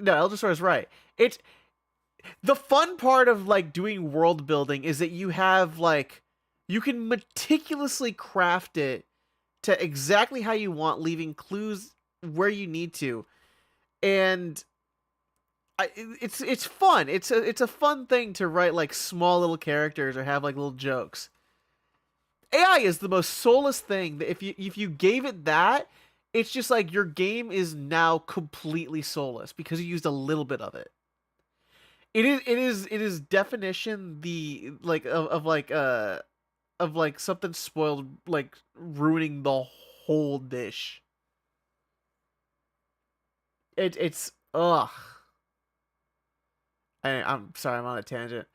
No, Elder is right. It's the fun part of like doing world building is that you have like you can meticulously craft it to exactly how you want, leaving clues where you need to. And it's fun. It's a fun thing to write like small little characters or have like little jokes. AI is the most soulless thing that if you gave it that, it's just like your game is now completely soulless because you used a little bit of it. It is definition the like of like something spoiled, like ruining the whole dish. It's ugh. I'm sorry, I'm on a tangent.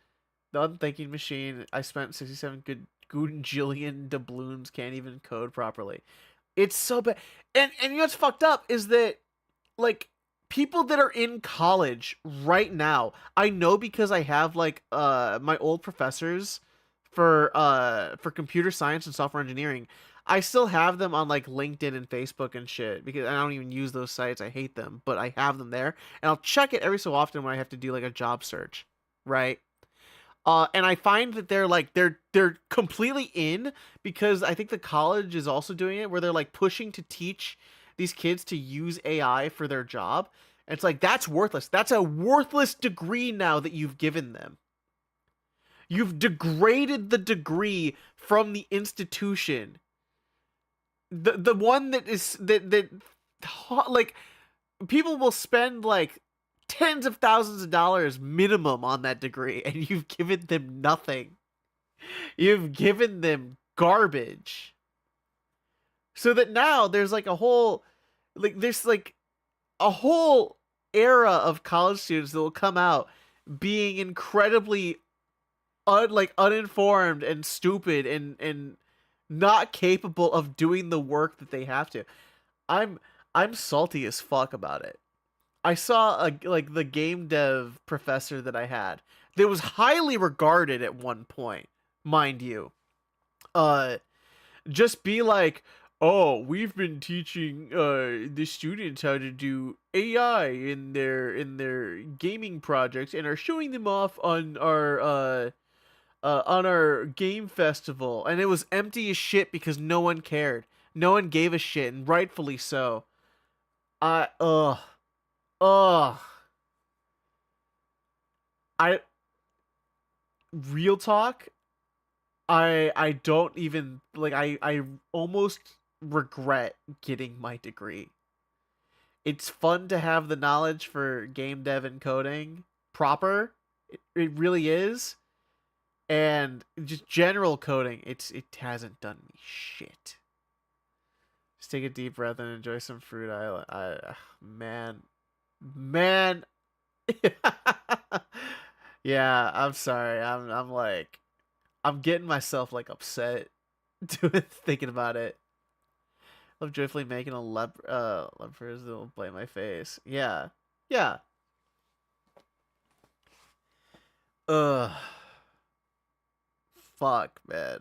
The unthinking machine. I spent 67 good goonjillion doubloons, can't even code properly. It's so bad. And you know what's fucked up is that like people that are in college right now, I know because I have like my old professors for computer science and software engineering. I still have them on like LinkedIn and Facebook and shit because I don't even use those sites. I hate them, but I have them there and I'll check it every so often when I have to do like a job search, right? And I find that they're completely in because I think the college is also doing it where they're like pushing to teach these kids to use AI for their job. And it's like that's worthless. That's a worthless degree now that you've given them. You've degraded the degree from the institution. The one that is that like people will spend like tens of thousands of dollars minimum on that degree, and you've given them nothing. You've given them garbage. So that now there's like a whole era of college students that will come out being incredibly uninformed and stupid and not capable of doing the work that they have to. I'm salty as fuck about it. I saw the game dev professor that I had that was highly regarded at one point, mind you. Just be like, oh, we've been teaching the students how to do AI in their gaming projects and are showing them off on our game festival, and it was empty as shit because no one cared. No one gave a shit, and rightfully so. I ugh. I real talk. I don't even like. I almost regret getting my degree. It's fun to have the knowledge for game dev and coding proper. It really is. And just general coding, it hasn't done me shit. Just take a deep breath and enjoy some fruit. Man. Yeah, I'm sorry. I'm like I'm getting myself like upset thinking about it. I'm joyfully making a lepers that will blame my face. Yeah. Yeah. Ugh. Fuck, man.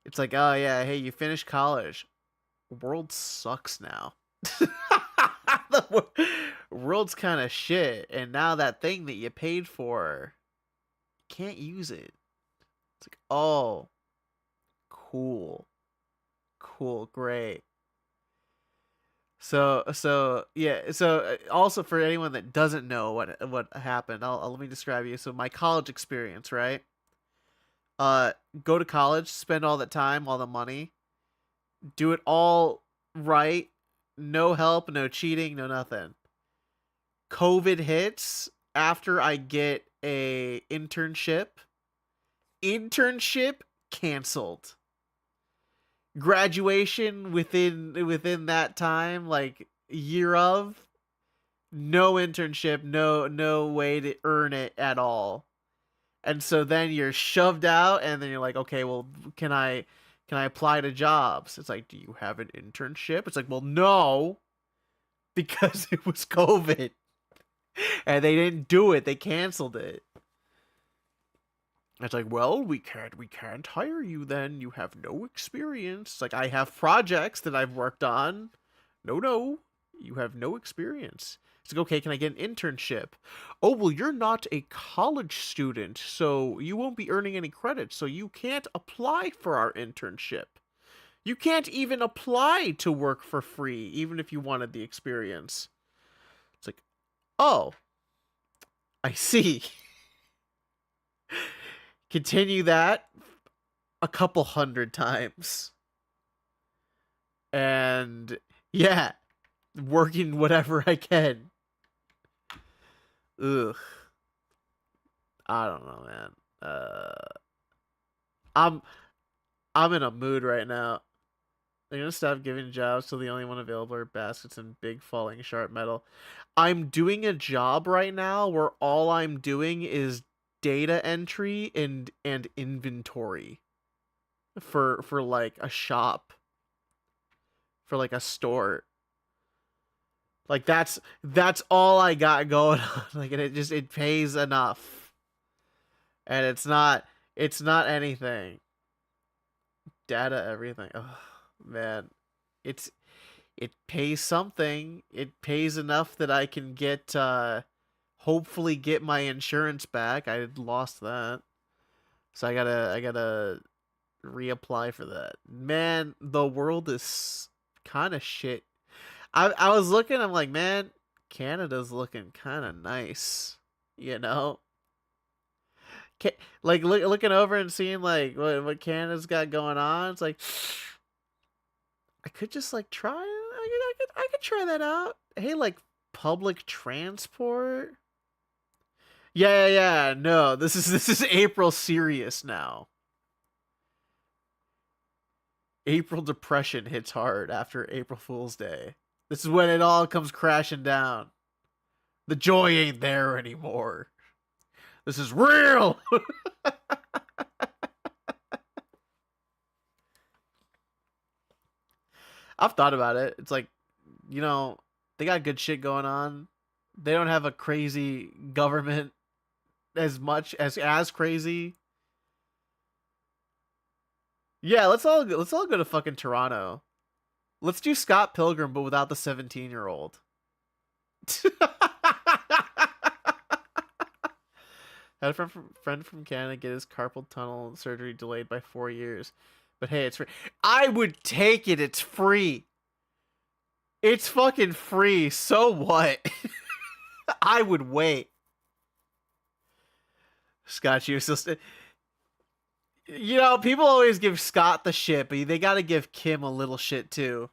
It's like, oh yeah, hey, you finished college. The world sucks now. world's kind of shit, and now that thing that you paid for, can't use it. It's like, oh, cool, great. So yeah. So also for anyone that doesn't know what happened, I'll let me describe you. So my college experience, right? Go to college, spend all the time, all the money, do it all right, no help, no cheating, no nothing. COVID hits after I get a internship. Internship canceled. Graduation within that time, like year of, no internship, no way to earn it at all. And so then you're shoved out, and then you're like, okay, well, can I apply to jobs? It's like, do you have an internship? It's like, well, no, because it was COVID. And they didn't do it. They canceled it. It's like, well, we can't hire you then. You have no experience. It's like, I have projects that I've worked on. No, you have no experience. It's like, okay, can I get an internship? Oh, well, you're not a college student, so you won't be earning any credits, so you can't apply for our internship. You can't even apply to work for free, even if you wanted the experience. It's like, oh, I see. Continue that a couple hundred times. And yeah, working whatever I can. Ugh. I don't know, man. I'm in a mood right now. They're gonna stop giving jobs till the only one available are baskets and big falling sharp metal. I'm doing a job right now where all I'm doing is data entry and inventory for like a shop, for like a store. Like that's all I got going on. Like, and it pays enough, and it's not anything. Data everything. Oh man, it pays something. It pays enough that I can get hopefully get my insurance back. I had lost that, so I gotta reapply for that. Man, the world is kind of shit. I was looking. I'm like, man, Canada's looking kind of nice, you know. Like looking over and seeing like what Canada's got going on. It's like, I could just like try. I could try that out. Hey, like public transport. Yeah. No, this is April serious now. April depression hits hard after April Fool's Day. This is when it all comes crashing down. The joy ain't there anymore. This is real. I've thought about it. It's like, you know, they got good shit going on. They don't have a crazy government as much as crazy. Yeah, let's all go to fucking Toronto. Let's do Scott Pilgrim, but without the 17-year-old. Had a friend from Canada get his carpal tunnel surgery delayed by 4 years. But hey, it's free. I would take it. It's free. It's fucking free. So what? I would wait. Scott, you still... You know, people always give Scott the shit, but they gotta give Kim a little shit too.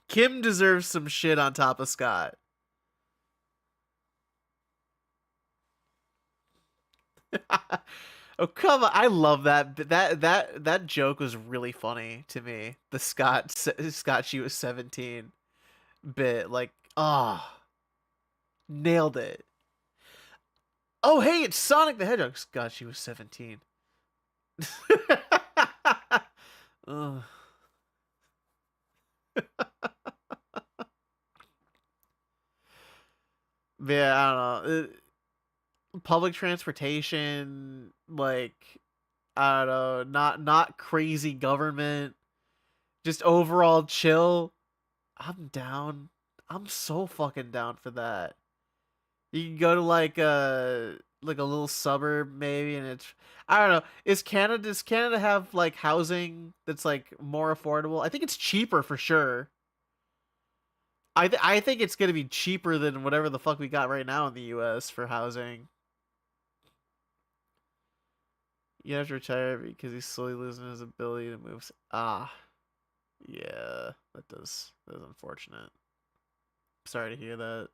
Kim deserves some shit on top of Scott. Oh, come on. I love that. That joke was really funny to me. The Scott she was 17 bit. Like, nailed it. Oh, hey, it's Sonic the Hedgehog. Scott, she was 17. Ugh. Yeah, I don't know. Public transportation, like, I don't know, not crazy government, just overall chill. I'm down. I'm so fucking down for that. You can go to like a little suburb maybe, and it's I don't know. Does Canada have like housing that's like more affordable? I think it's cheaper for sure. I think it's gonna be cheaper than whatever the fuck we got right now in the U.S. for housing. You have to retire because he's slowly losing his ability to move. Ah, yeah, that's unfortunate. Sorry to hear that.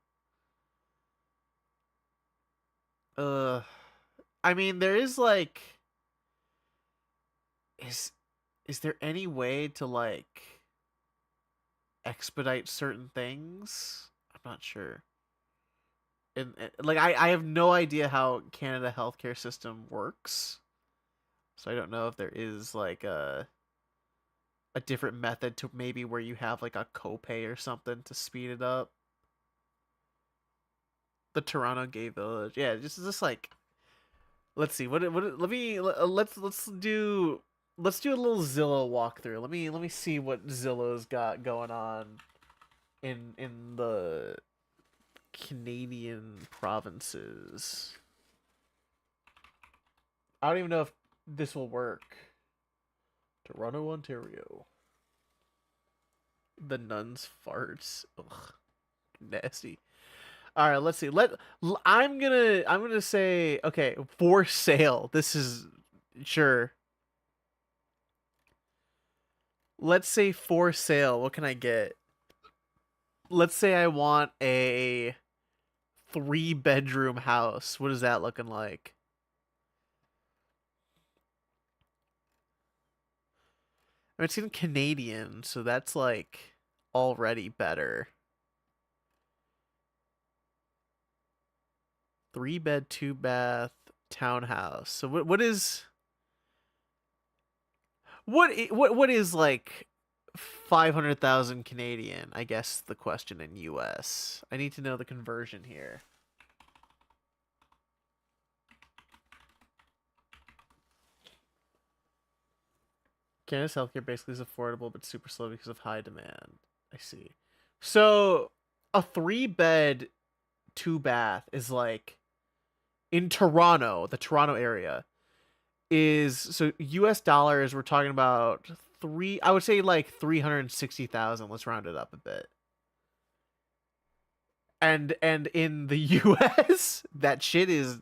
Uh, I mean, there is like, is is there any way to like expedite certain things? I'm not sure. And like I have no idea how Canada healthcare system works, so I don't know if there is like a different method to maybe where you have like a copay or something to speed it up. The Toronto Gay Village, yeah, just like let's see let's do a little Zillow walkthrough. Let me see what Zillow's got going on in the Canadian provinces. I don't even know if this will work. Toronto, Ontario. The nuns farts. Ugh, nasty. All right, let's see. I'm gonna say okay, for sale. This is sure. Let's say for sale. What can I get? Let's say I want a 3-bedroom house. What is that looking like? I mean, it's in Canadian, so that's like already better. 3-bed, 2-bath townhouse. So what is like 500,000 Canadian? I guess the question in US. I need to know the conversion here. Canada's healthcare basically is affordable but super slow because of high demand. I see. So a 3-bed, 2-bath is like in Toronto, the Toronto area is so US dollars. We're talking about I would say like 360,000. Let's round it up a bit. And in the US, that shit is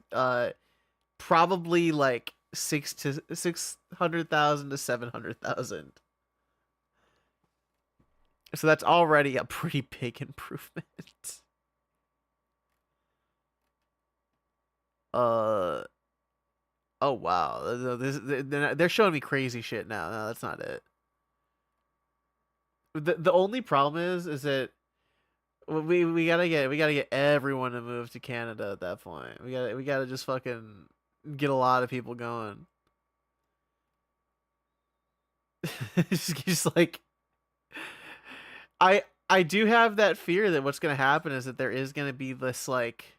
probably like 600,000 to 700,000. So that's already a pretty big improvement. Oh wow, they're showing me crazy shit now. No, that's not it. The only problem is that we gotta get everyone to move to Canada at that point. We gotta just fucking get a lot of people going. just like I do have that fear that what's gonna happen is that there is gonna be this like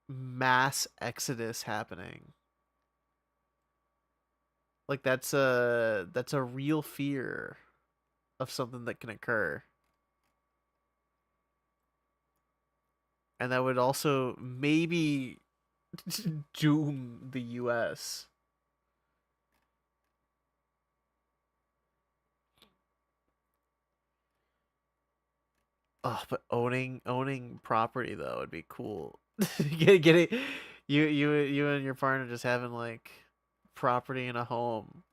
mass exodus happening. Like that's a real fear of something that can occur. And that would also maybe doom the US. Oh, but owning property though would be cool. Get it? You and your partner just having like property in a home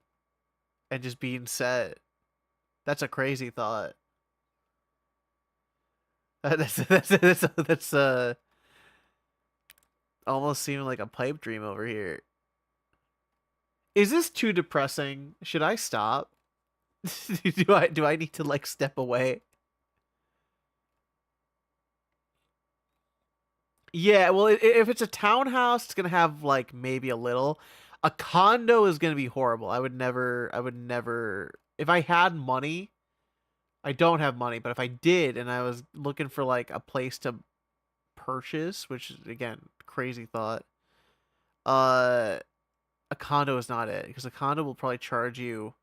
and just being set. That's a crazy thought. That's almost seeming like a pipe dream over here. Is this too depressing? Should I stop? Do I need to like step away? Yeah, well, if it's a townhouse, it's gonna have like maybe a little. A condo is gonna be horrible. I would never. If I had money, I don't have money, but if I did and I was looking for like a place to purchase, which is again crazy thought, uh, a condo is not it because a condo will probably charge you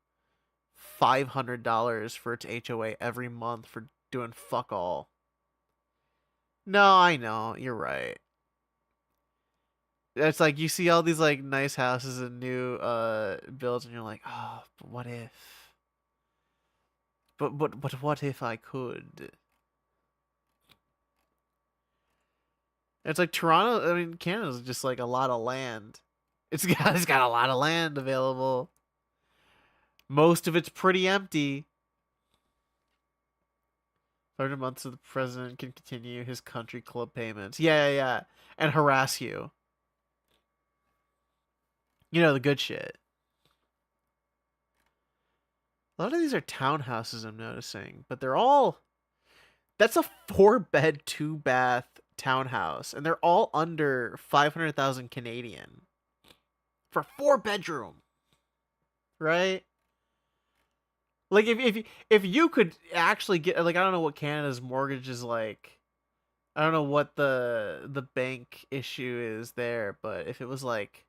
$500 for its HOA every month for doing fuck all. No, I know. You're right. It's like you see all these like nice houses and new builds, and you're like, oh, but what if? But what if I could? It's like Toronto. I mean, Canada's just like a lot of land. It's got a lot of land available. Most of it's pretty empty. 100 months so the president can continue his country club payments. Yeah, yeah, yeah. And harass you. You know, the good shit. A lot of these are townhouses, I'm noticing. But they're all... That's a 4-bed, 2-bath townhouse. And they're all under 500,000 Canadian. For 4-bedroom. Right? Like, if you could actually get... Like, I don't know what Canada's mortgage is like. I don't know what the bank issue is there. But if it was, like,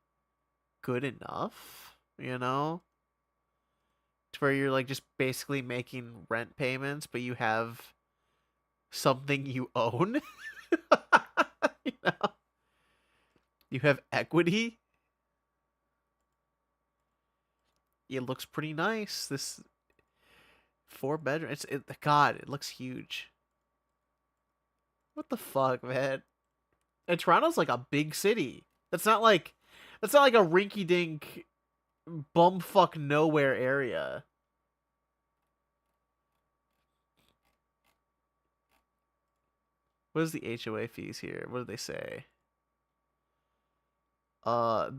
good enough, you know? To where you're, like, just basically making rent payments, but you have something you own. You know? You have equity. It looks pretty nice. This 4-bedroom. God, it looks huge. What the fuck, man? And Toronto's like a big city. That's not like a rinky dink bumfuck nowhere area. What is the HOA fees here? What do they say? Uh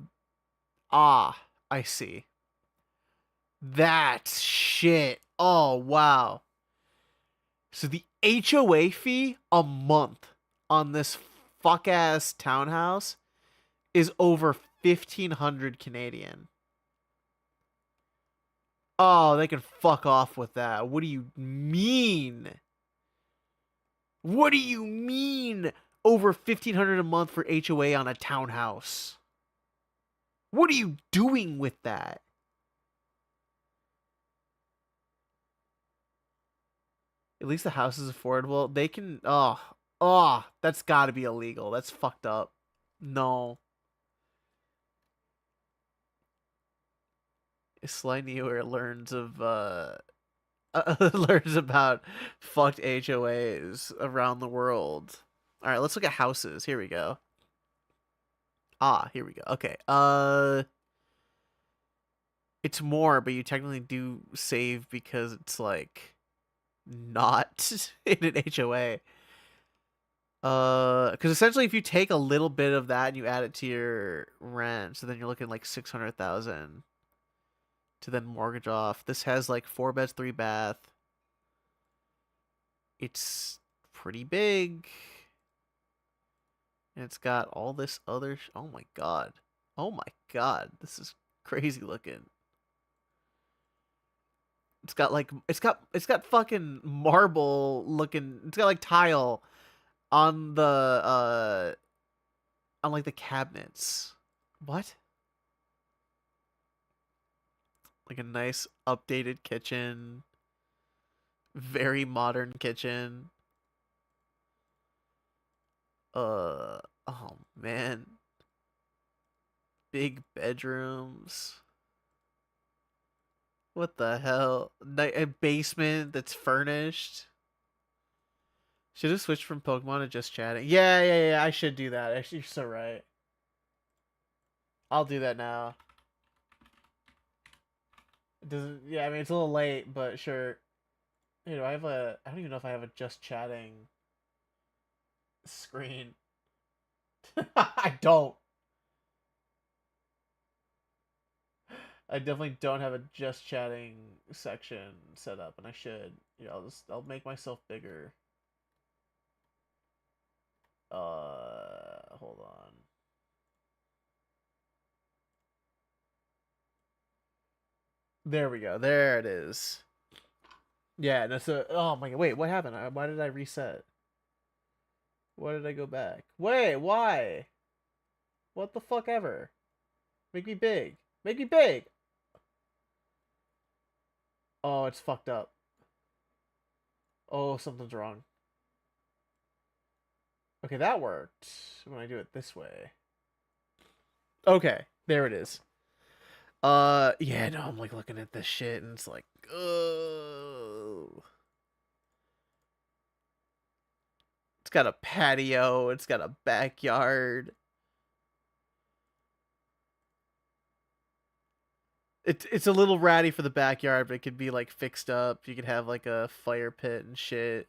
I see. That's shit. Oh, wow. So the HOA fee a month on this fuck ass townhouse is over 1,500 Canadian. Oh, they can fuck off with that. What do you mean? What do you mean over 1,500 a month for HOA on a townhouse? What are you doing with that? At least the house is affordable. They can. That's got to be illegal. That's fucked up. No. Sly Newer learns of learns about fucked HOAs around the world. All right, let's look at houses. Here we go. Here we go. Okay. It's more, but you technically do save because it's like not in an HOA. Because essentially, if you take a little bit of that and you add it to your rent, so then you're looking like 600,000 to then mortgage off. This has like 4 beds, 3 bath. It's pretty big, and it's got all this other. Oh my god! Oh my god! This is crazy looking. It's got fucking marble looking. It's got like tile on the on like the cabinets. What? Like a nice updated kitchen. Very modern kitchen. Oh man. Big bedrooms. What the hell? A basement that's furnished. Should have switched from Pokemon to just chatting. Yeah. I should do that. Actually, you're so right. I'll do that now. It doesn't. Yeah, I mean it's a little late, but sure. Hey, do I have a? I don't even know if I have a just chatting screen. I don't. I definitely don't have a just chatting section set up, and I should. I'll make myself bigger. Hold on. There we go. There it is. Yeah, no, so oh my god, wait, what happened? Why did I reset? Why did I go back? Wait, why? What the fuck ever? Make me big. Make me big. Oh, it's fucked up. Oh, something's wrong. Okay, that worked. When I do it this way. Okay, there it is. Yeah, no, I'm like looking at this shit and it's like, oh. It's got a patio, it's got a backyard. It's a little ratty for the backyard, but it could be like fixed up. You could have like a fire pit and shit.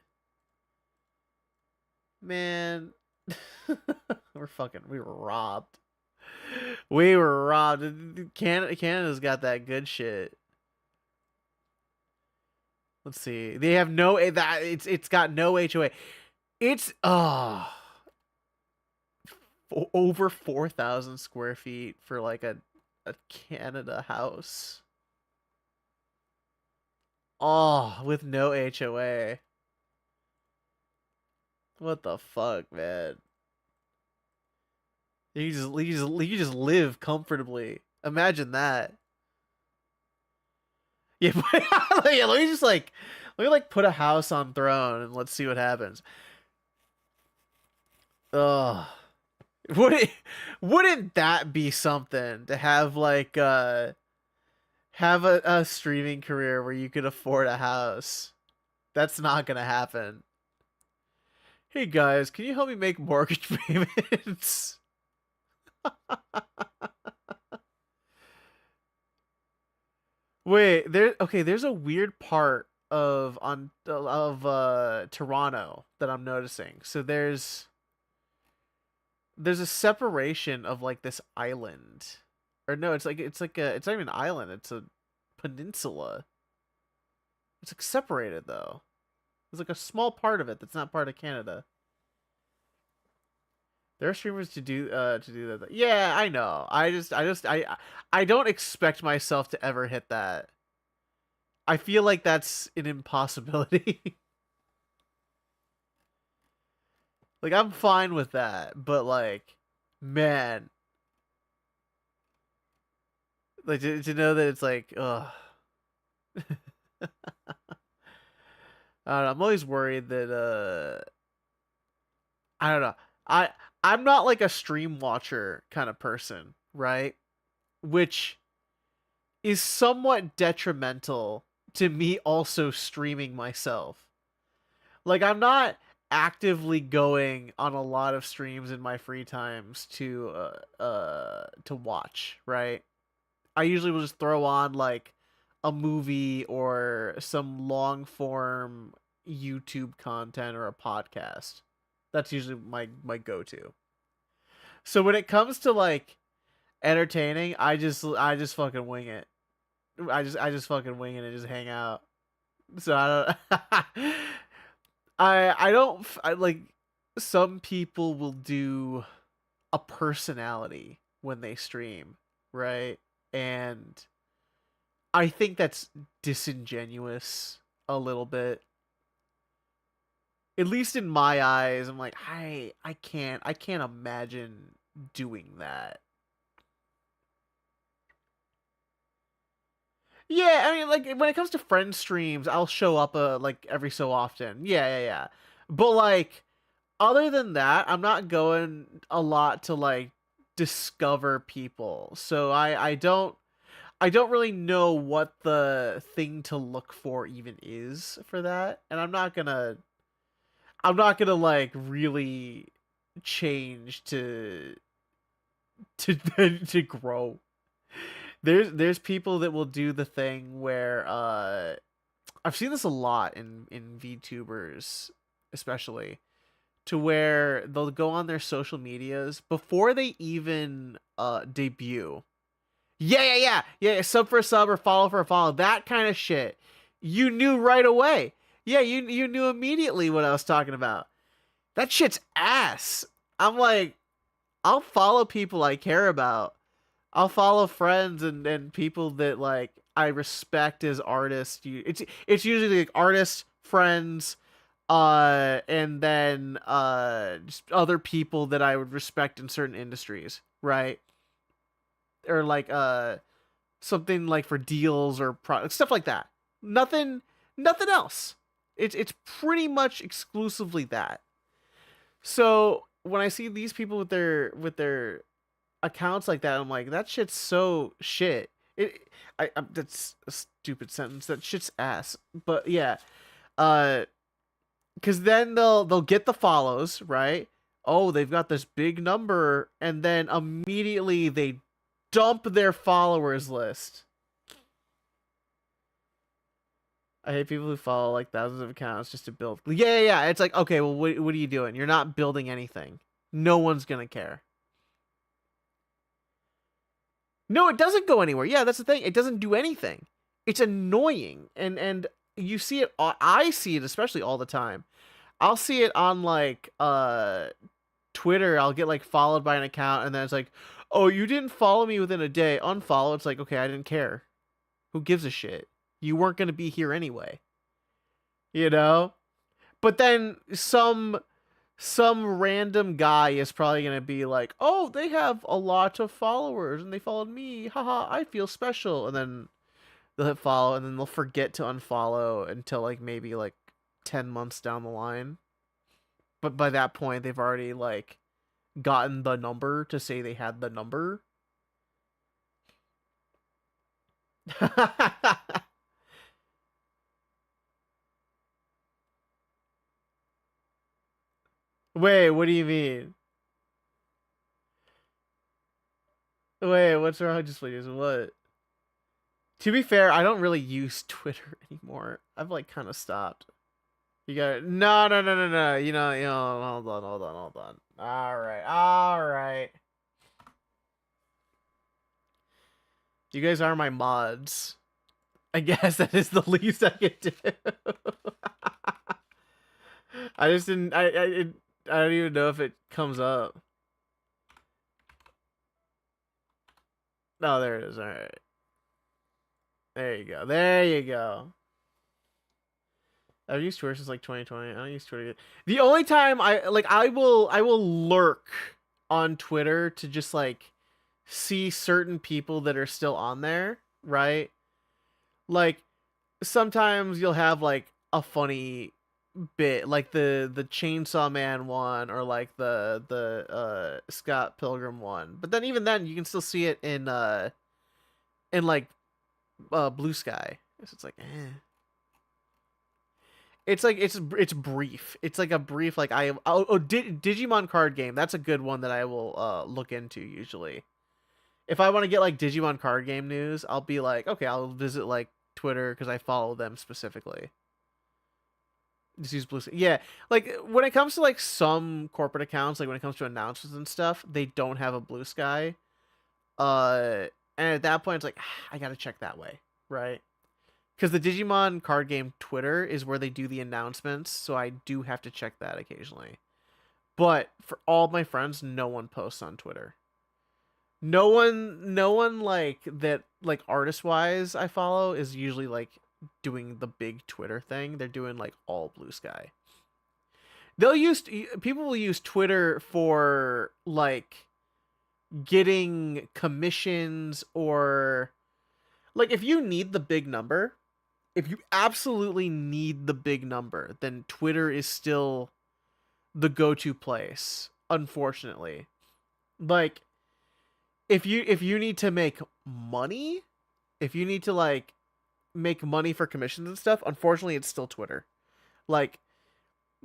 Man, we were robbed. We were robbed. Canada's got that good shit. Let's see. They have no that it's got no HOA. It's over 4,000 square feet for like a Canada house. Oh, with no HOA. What the fuck, man? You just live comfortably. Imagine that. Yeah, yeah, let me put a house on throne and let's see what happens. Ugh. Wouldn't that be something to have like have a streaming career where you could afford a house? That's not gonna happen. Hey guys, can you help me make mortgage payments? Wait, there's a weird part of Toronto that I'm noticing. So there's a separation of like this island. Or no, it's not even an island, it's a peninsula. It's like separated though. There's like a small part of it that's not part of Canada. There are streamers to do that. Yeah, I know. I don't expect myself to ever hit that. I feel like that's an impossibility. Like I'm fine with that, but like, man, like to know that it's like, ugh. I don't know, I'm always worried that I don't know. I'm not like a stream watcher kind of person, right? Which is somewhat detrimental to me also streaming myself. Like I'm not actively going on a lot of streams in my free times to watch, right? I usually will just throw on like a movie or some long form YouTube content or a podcast. That's usually my go-to. So when it comes to like entertaining, I just fucking wing it. I just fucking wing it and just hang out. So I don't I don't like some people will do a personality when they stream, right? And I think that's disingenuous a little bit. At least in my eyes, I'm like, I can't imagine doing that. Yeah, I mean, like when it comes to friend streams, I'll show up like every so often. Yeah. But like, other than that, I'm not going a lot to like discover people. So I don't really know what the thing to look for even is for that, and I'm not gonna like really change to to grow. There's people that will do the thing where I've seen this a lot in VTubers especially, to where they'll go on their social medias before they even debut. Yeah, sub for a sub or follow for a follow, that kind of shit. You knew right away. Yeah, you knew immediately what I was talking about. That shit's ass. I'm like, I'll follow people I care about. I'll follow friends and people that like I respect as artists. It's usually like artists, friends, and then just other people that I would respect in certain industries, right? Or like something like for deals or stuff like that. Nothing else. It's pretty much exclusively that. So when I see these people with their accounts like that, I'm like, that shit's so shit. That's a stupid sentence. That shit's ass. But yeah, uh, because then they'll get the follows, right? Oh, they've got this big number, and then immediately they dump their followers list. I hate people who follow like thousands of accounts just to build. Yeah. It's like, okay, well, what are you doing? You're not building anything. No one's gonna care. No, it doesn't go anywhere. Yeah, that's the thing. It doesn't do anything. It's annoying, and you see it. I see it especially all the time. I'll see it on like Twitter. I'll get like followed by an account, and then it's like, oh, you didn't follow me within a day. Unfollow. It's like, okay, I didn't care. Who gives a shit? You weren't gonna be here anyway. You know. But then some random guy is probably gonna be like, oh, they have a lot of followers and they followed me. Haha, I feel special. And then they'll hit follow, and then they'll forget to unfollow until like maybe like 10 months down the line. But by that point, they've already like gotten the number to say they had the number. Wait, what do you mean? Wait, what's wrong? Just please, what? To be fair, I don't really use Twitter anymore. I've like kind of stopped. You got no. Hold on. All right. You guys are my mods. I guess that is the least I could do. I just didn't. I don't even know if it comes up. No, there it is. All right. There you go. I've used Twitter since like 2020. I don't use Twitter yet. The only time I will lurk on Twitter to just like see certain people that are still on there, right? Like sometimes you'll have like a funny bit, like the Chainsaw Man one, or like the Scott Pilgrim one. But then even then you can still see it in like Blue Sky. So it's like it's like it's brief. It's like a brief like Digimon card game. That's a good one that I will look into usually. If I want to get like Digimon card game news, I'll be like, okay, I'll visit like Twitter because I follow them specifically. Just use Blue Sky. Yeah, like when it comes to like some corporate accounts, like when it comes to announcements and stuff, they don't have a Blue Sky. And at that point, it's like I gotta check that way, right? Because the Digimon card game Twitter is where they do the announcements, so I do have to check that occasionally. But for all my friends, no one posts on Twitter. No one like that, like artist wise I follow is usually like doing the big Twitter thing. They're doing like all Blue Sky. People will use Twitter for like getting commissions, or like if you need the big number, if you absolutely need the big number, then Twitter is still the go-to place, unfortunately. Like if you need to make money, if you need to like make money for commissions and stuff, unfortunately it's still Twitter. Like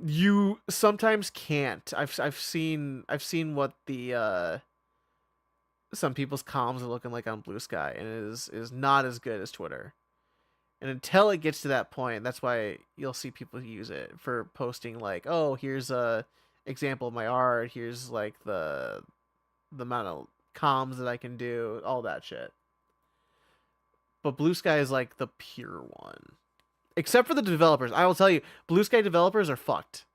you sometimes can't. I've seen what the some people's comms are looking like on Blue Sky, and it is not as good as Twitter. And until it gets to that point, that's why you'll see people use it for posting like, oh, here's a example of my art, here's like the amount of comms that I can do, all that shit. But Blue Sky is like the pure one. Except for the developers. I will tell you, Blue Sky developers are fucked.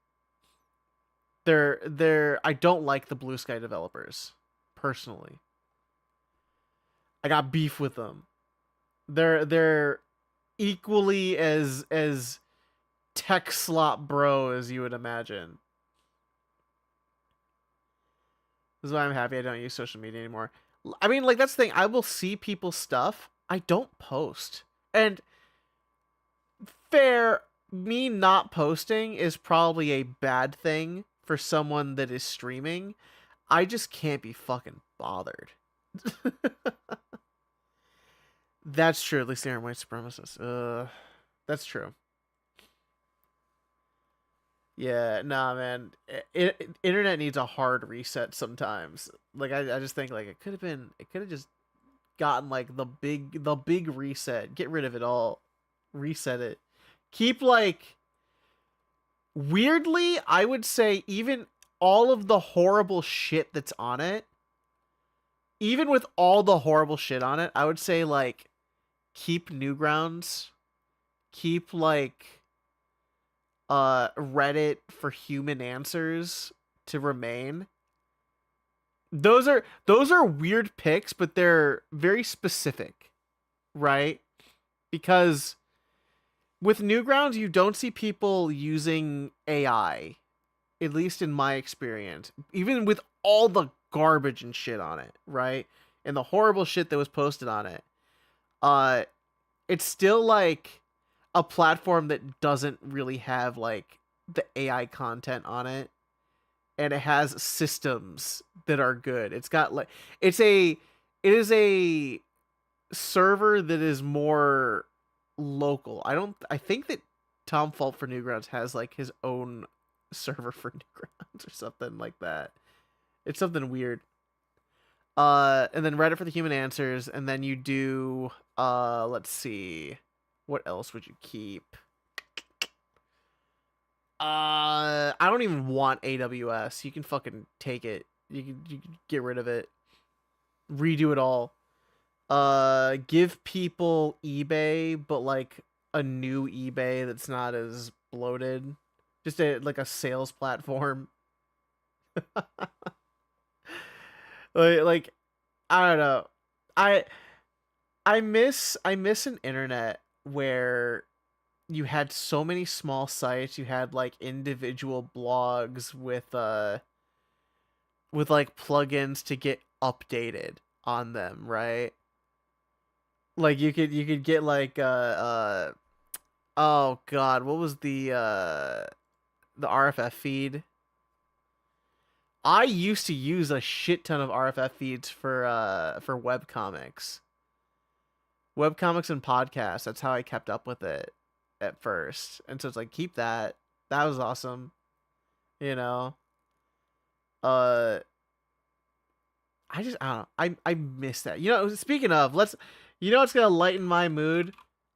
I don't like the Blue Sky developers personally. I got beef with them. They're equally as tech slop bro as you would imagine. This is why I'm happy I don't use social media anymore. I mean, like, that's the thing. I will see people's stuff. I don't post. And fair, me not posting is probably a bad thing for someone that is streaming, I just can't be fucking bothered. That's true. At least they aren't white supremacists. That's true. Yeah, nah, man. Internet needs a hard reset sometimes. Like I just think like it could have just gotten like the big reset. Get rid of it all. Reset it. Keep like weirdly, I would say even all of the horrible shit that's on it, even with all the horrible shit on it, I would say like keep Newgrounds, keep like Reddit for human answers to remain. Those are weird picks, but they're very specific, right? Because with Newgrounds, you don't see people using AI, at least in my experience, even with all the garbage and shit on it, right? And the horrible shit that was posted on it. It's still like a platform that doesn't really have like the AI content on it, and it has systems that are good. It's got like it is a server that is more local. I think that Tom Fault for Newgrounds has like his own server for Newgrounds or something like that. It's something weird. And then Reddit for the human answers, and then you do let's see. What else would you keep? I don't even want AWS. You can fucking take it. You can get rid of it. Redo it all. Give people eBay, but like a new eBay that's not as bloated. Just like a sales platform. like I don't know. I I miss an internet where you had so many small sites. You had like individual blogs with like plugins to get updated on them, right? Like you could get like oh god, what was the RFF feed? I used to use a shit ton of RFF feeds for webcomics. Webcomics and podcasts. That's how I kept up with it at first. And so it's like keep that. That was awesome. You know. Uh I don't know. I miss that. You know, speaking of, you know what's gonna lighten my mood?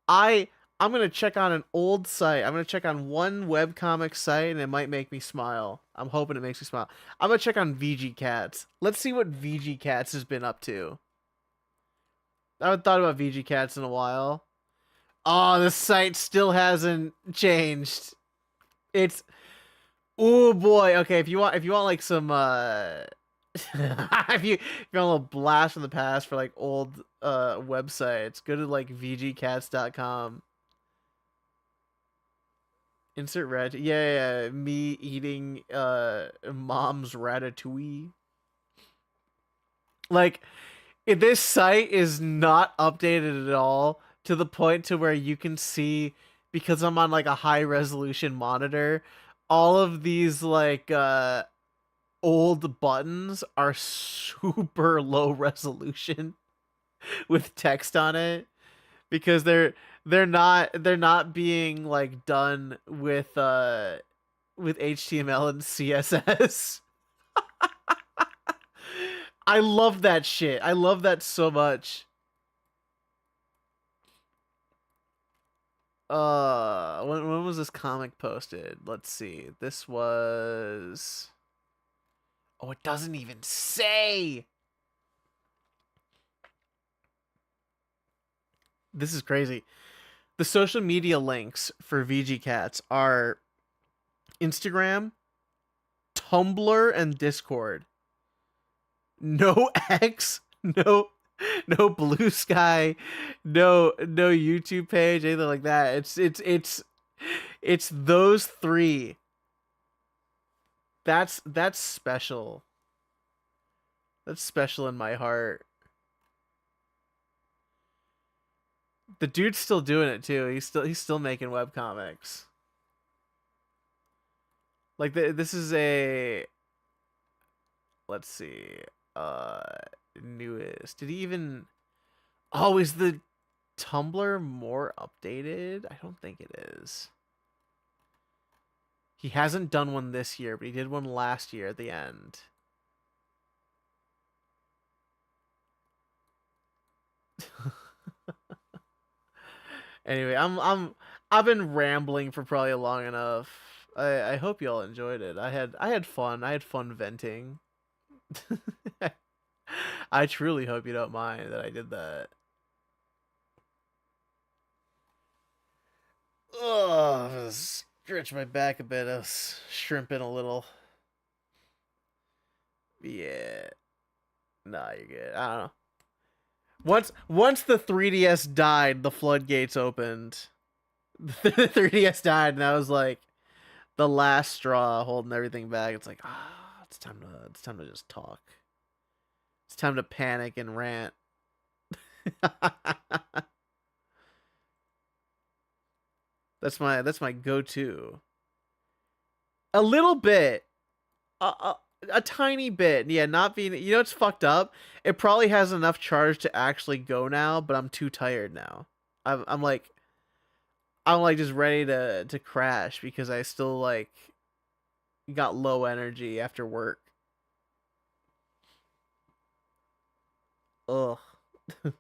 I'm gonna check on an old site. I'm gonna check on one webcomic site and it might make me smile. I'm hoping it makes me smile. I'm gonna check on VG Cats. Let's see what VG Cats has been up to. I haven't thought about VG Cats in a while. Oh, the site still hasn't changed. It's oh boy. Okay, if you want like some if you want a little blast from the past for like old websites, go to like vgcats.com. Insert red. Yeah, me eating mom's ratatouille. Like this site is not updated at all to the point to where you can see, because I'm on like a high resolution monitor, all of these like old buttons are super low resolution with text on it because they're not being like done with HTML and CSS. I love that shit. I love that so much. When was this comic posted? Let's see. This was, oh, it doesn't even say. This is crazy. The social media links for VG Cats are Instagram, Tumblr, and Discord. No X, no Blue Sky, no YouTube page, anything like that. It's those three. That's special. That's special in my heart. The dude's still doing it too. He's still making webcomics. Like this is a, let's see, newest. Did he even? Oh, is the Tumblr more updated? I don't think it is. He hasn't done one this year, but he did one last year at the end. Anyway, I've been rambling for probably long enough. I hope y'all enjoyed it. I had fun. I had fun venting. I truly hope you don't mind that I did that. Oh, I'm gonna stretch my back a bit. I was shrimping a little. Yeah. Nah, you're good. I don't know. Once the 3DS died, the floodgates opened. The 3DS died, and I was like the last straw holding everything back. It's like, it's time to just talk. It's time to panic and rant. That's my go-to. A little bit. A tiny bit. Yeah, not being, you know, it's fucked up. It probably has enough charge to actually go now, but I'm too tired now. I'm like just ready to crash because I still like got low energy after work. Ugh. But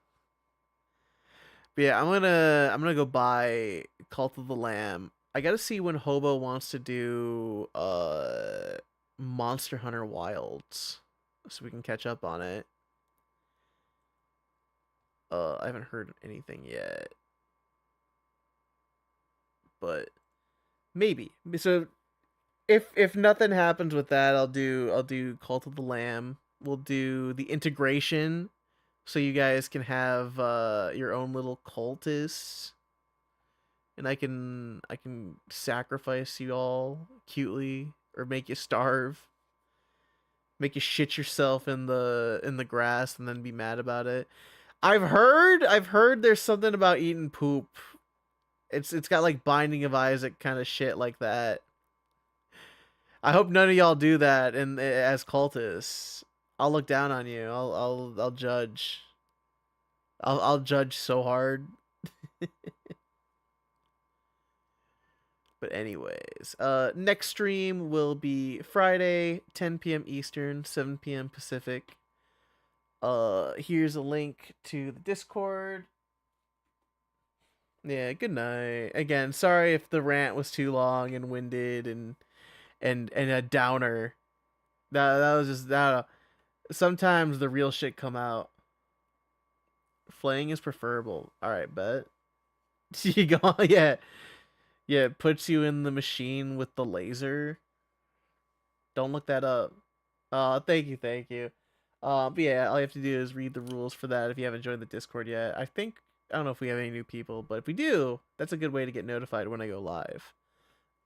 yeah, I'm gonna go buy Cult of the Lamb. I gotta see when Hobo wants to do Monster Hunter Wilds, so we can catch up on it. I haven't heard anything yet, but maybe. So if nothing happens with that, I'll do Cult of the Lamb. We'll do the integration, so you guys can have your own little cultists, and I can sacrifice you all cutely or make you starve, make you shit yourself in the grass and then be mad about it. I've heard there's something about eating poop. It's got like Binding of Isaac kind of shit like that. I hope none of y'all do that and as cultists. I'll look down on you. I'll judge. I'll judge so hard. But anyways, next stream will be Friday, 10 p.m. Eastern, 7 p.m. Pacific. Here's a link to the Discord. Yeah, good night. Again, sorry if the rant was too long and winded and a downer. That was just that. Sometimes the real shit come out. Flaying is preferable. All right, bet. You go, yeah. Yeah, it puts you in the machine with the laser. Don't look that up. Thank you, thank you. But yeah, all you have to do is read the rules for that if you haven't joined the Discord yet. I don't know if we have any new people, but if we do, that's a good way to get notified when I go live.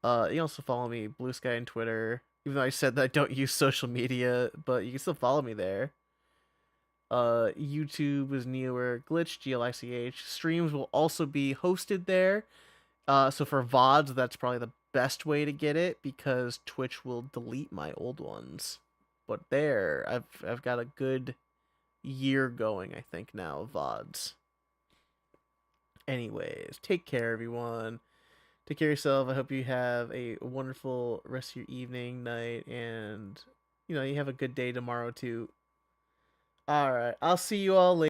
You can also follow me, Blue Sky and Twitter. Even though I said that I don't use social media, but you can still follow me there. YouTube is newer, Glitch, GLICH. Streams will also be hosted there. So for VODs, that's probably the best way to get it because Twitch will delete my old ones. But there, I've got a good year going, I think, now of VODs. Anyways, take care, everyone. Take care of yourself. I hope you have a wonderful rest of your evening, night, and you have a good day tomorrow too. All right, I'll see you all later.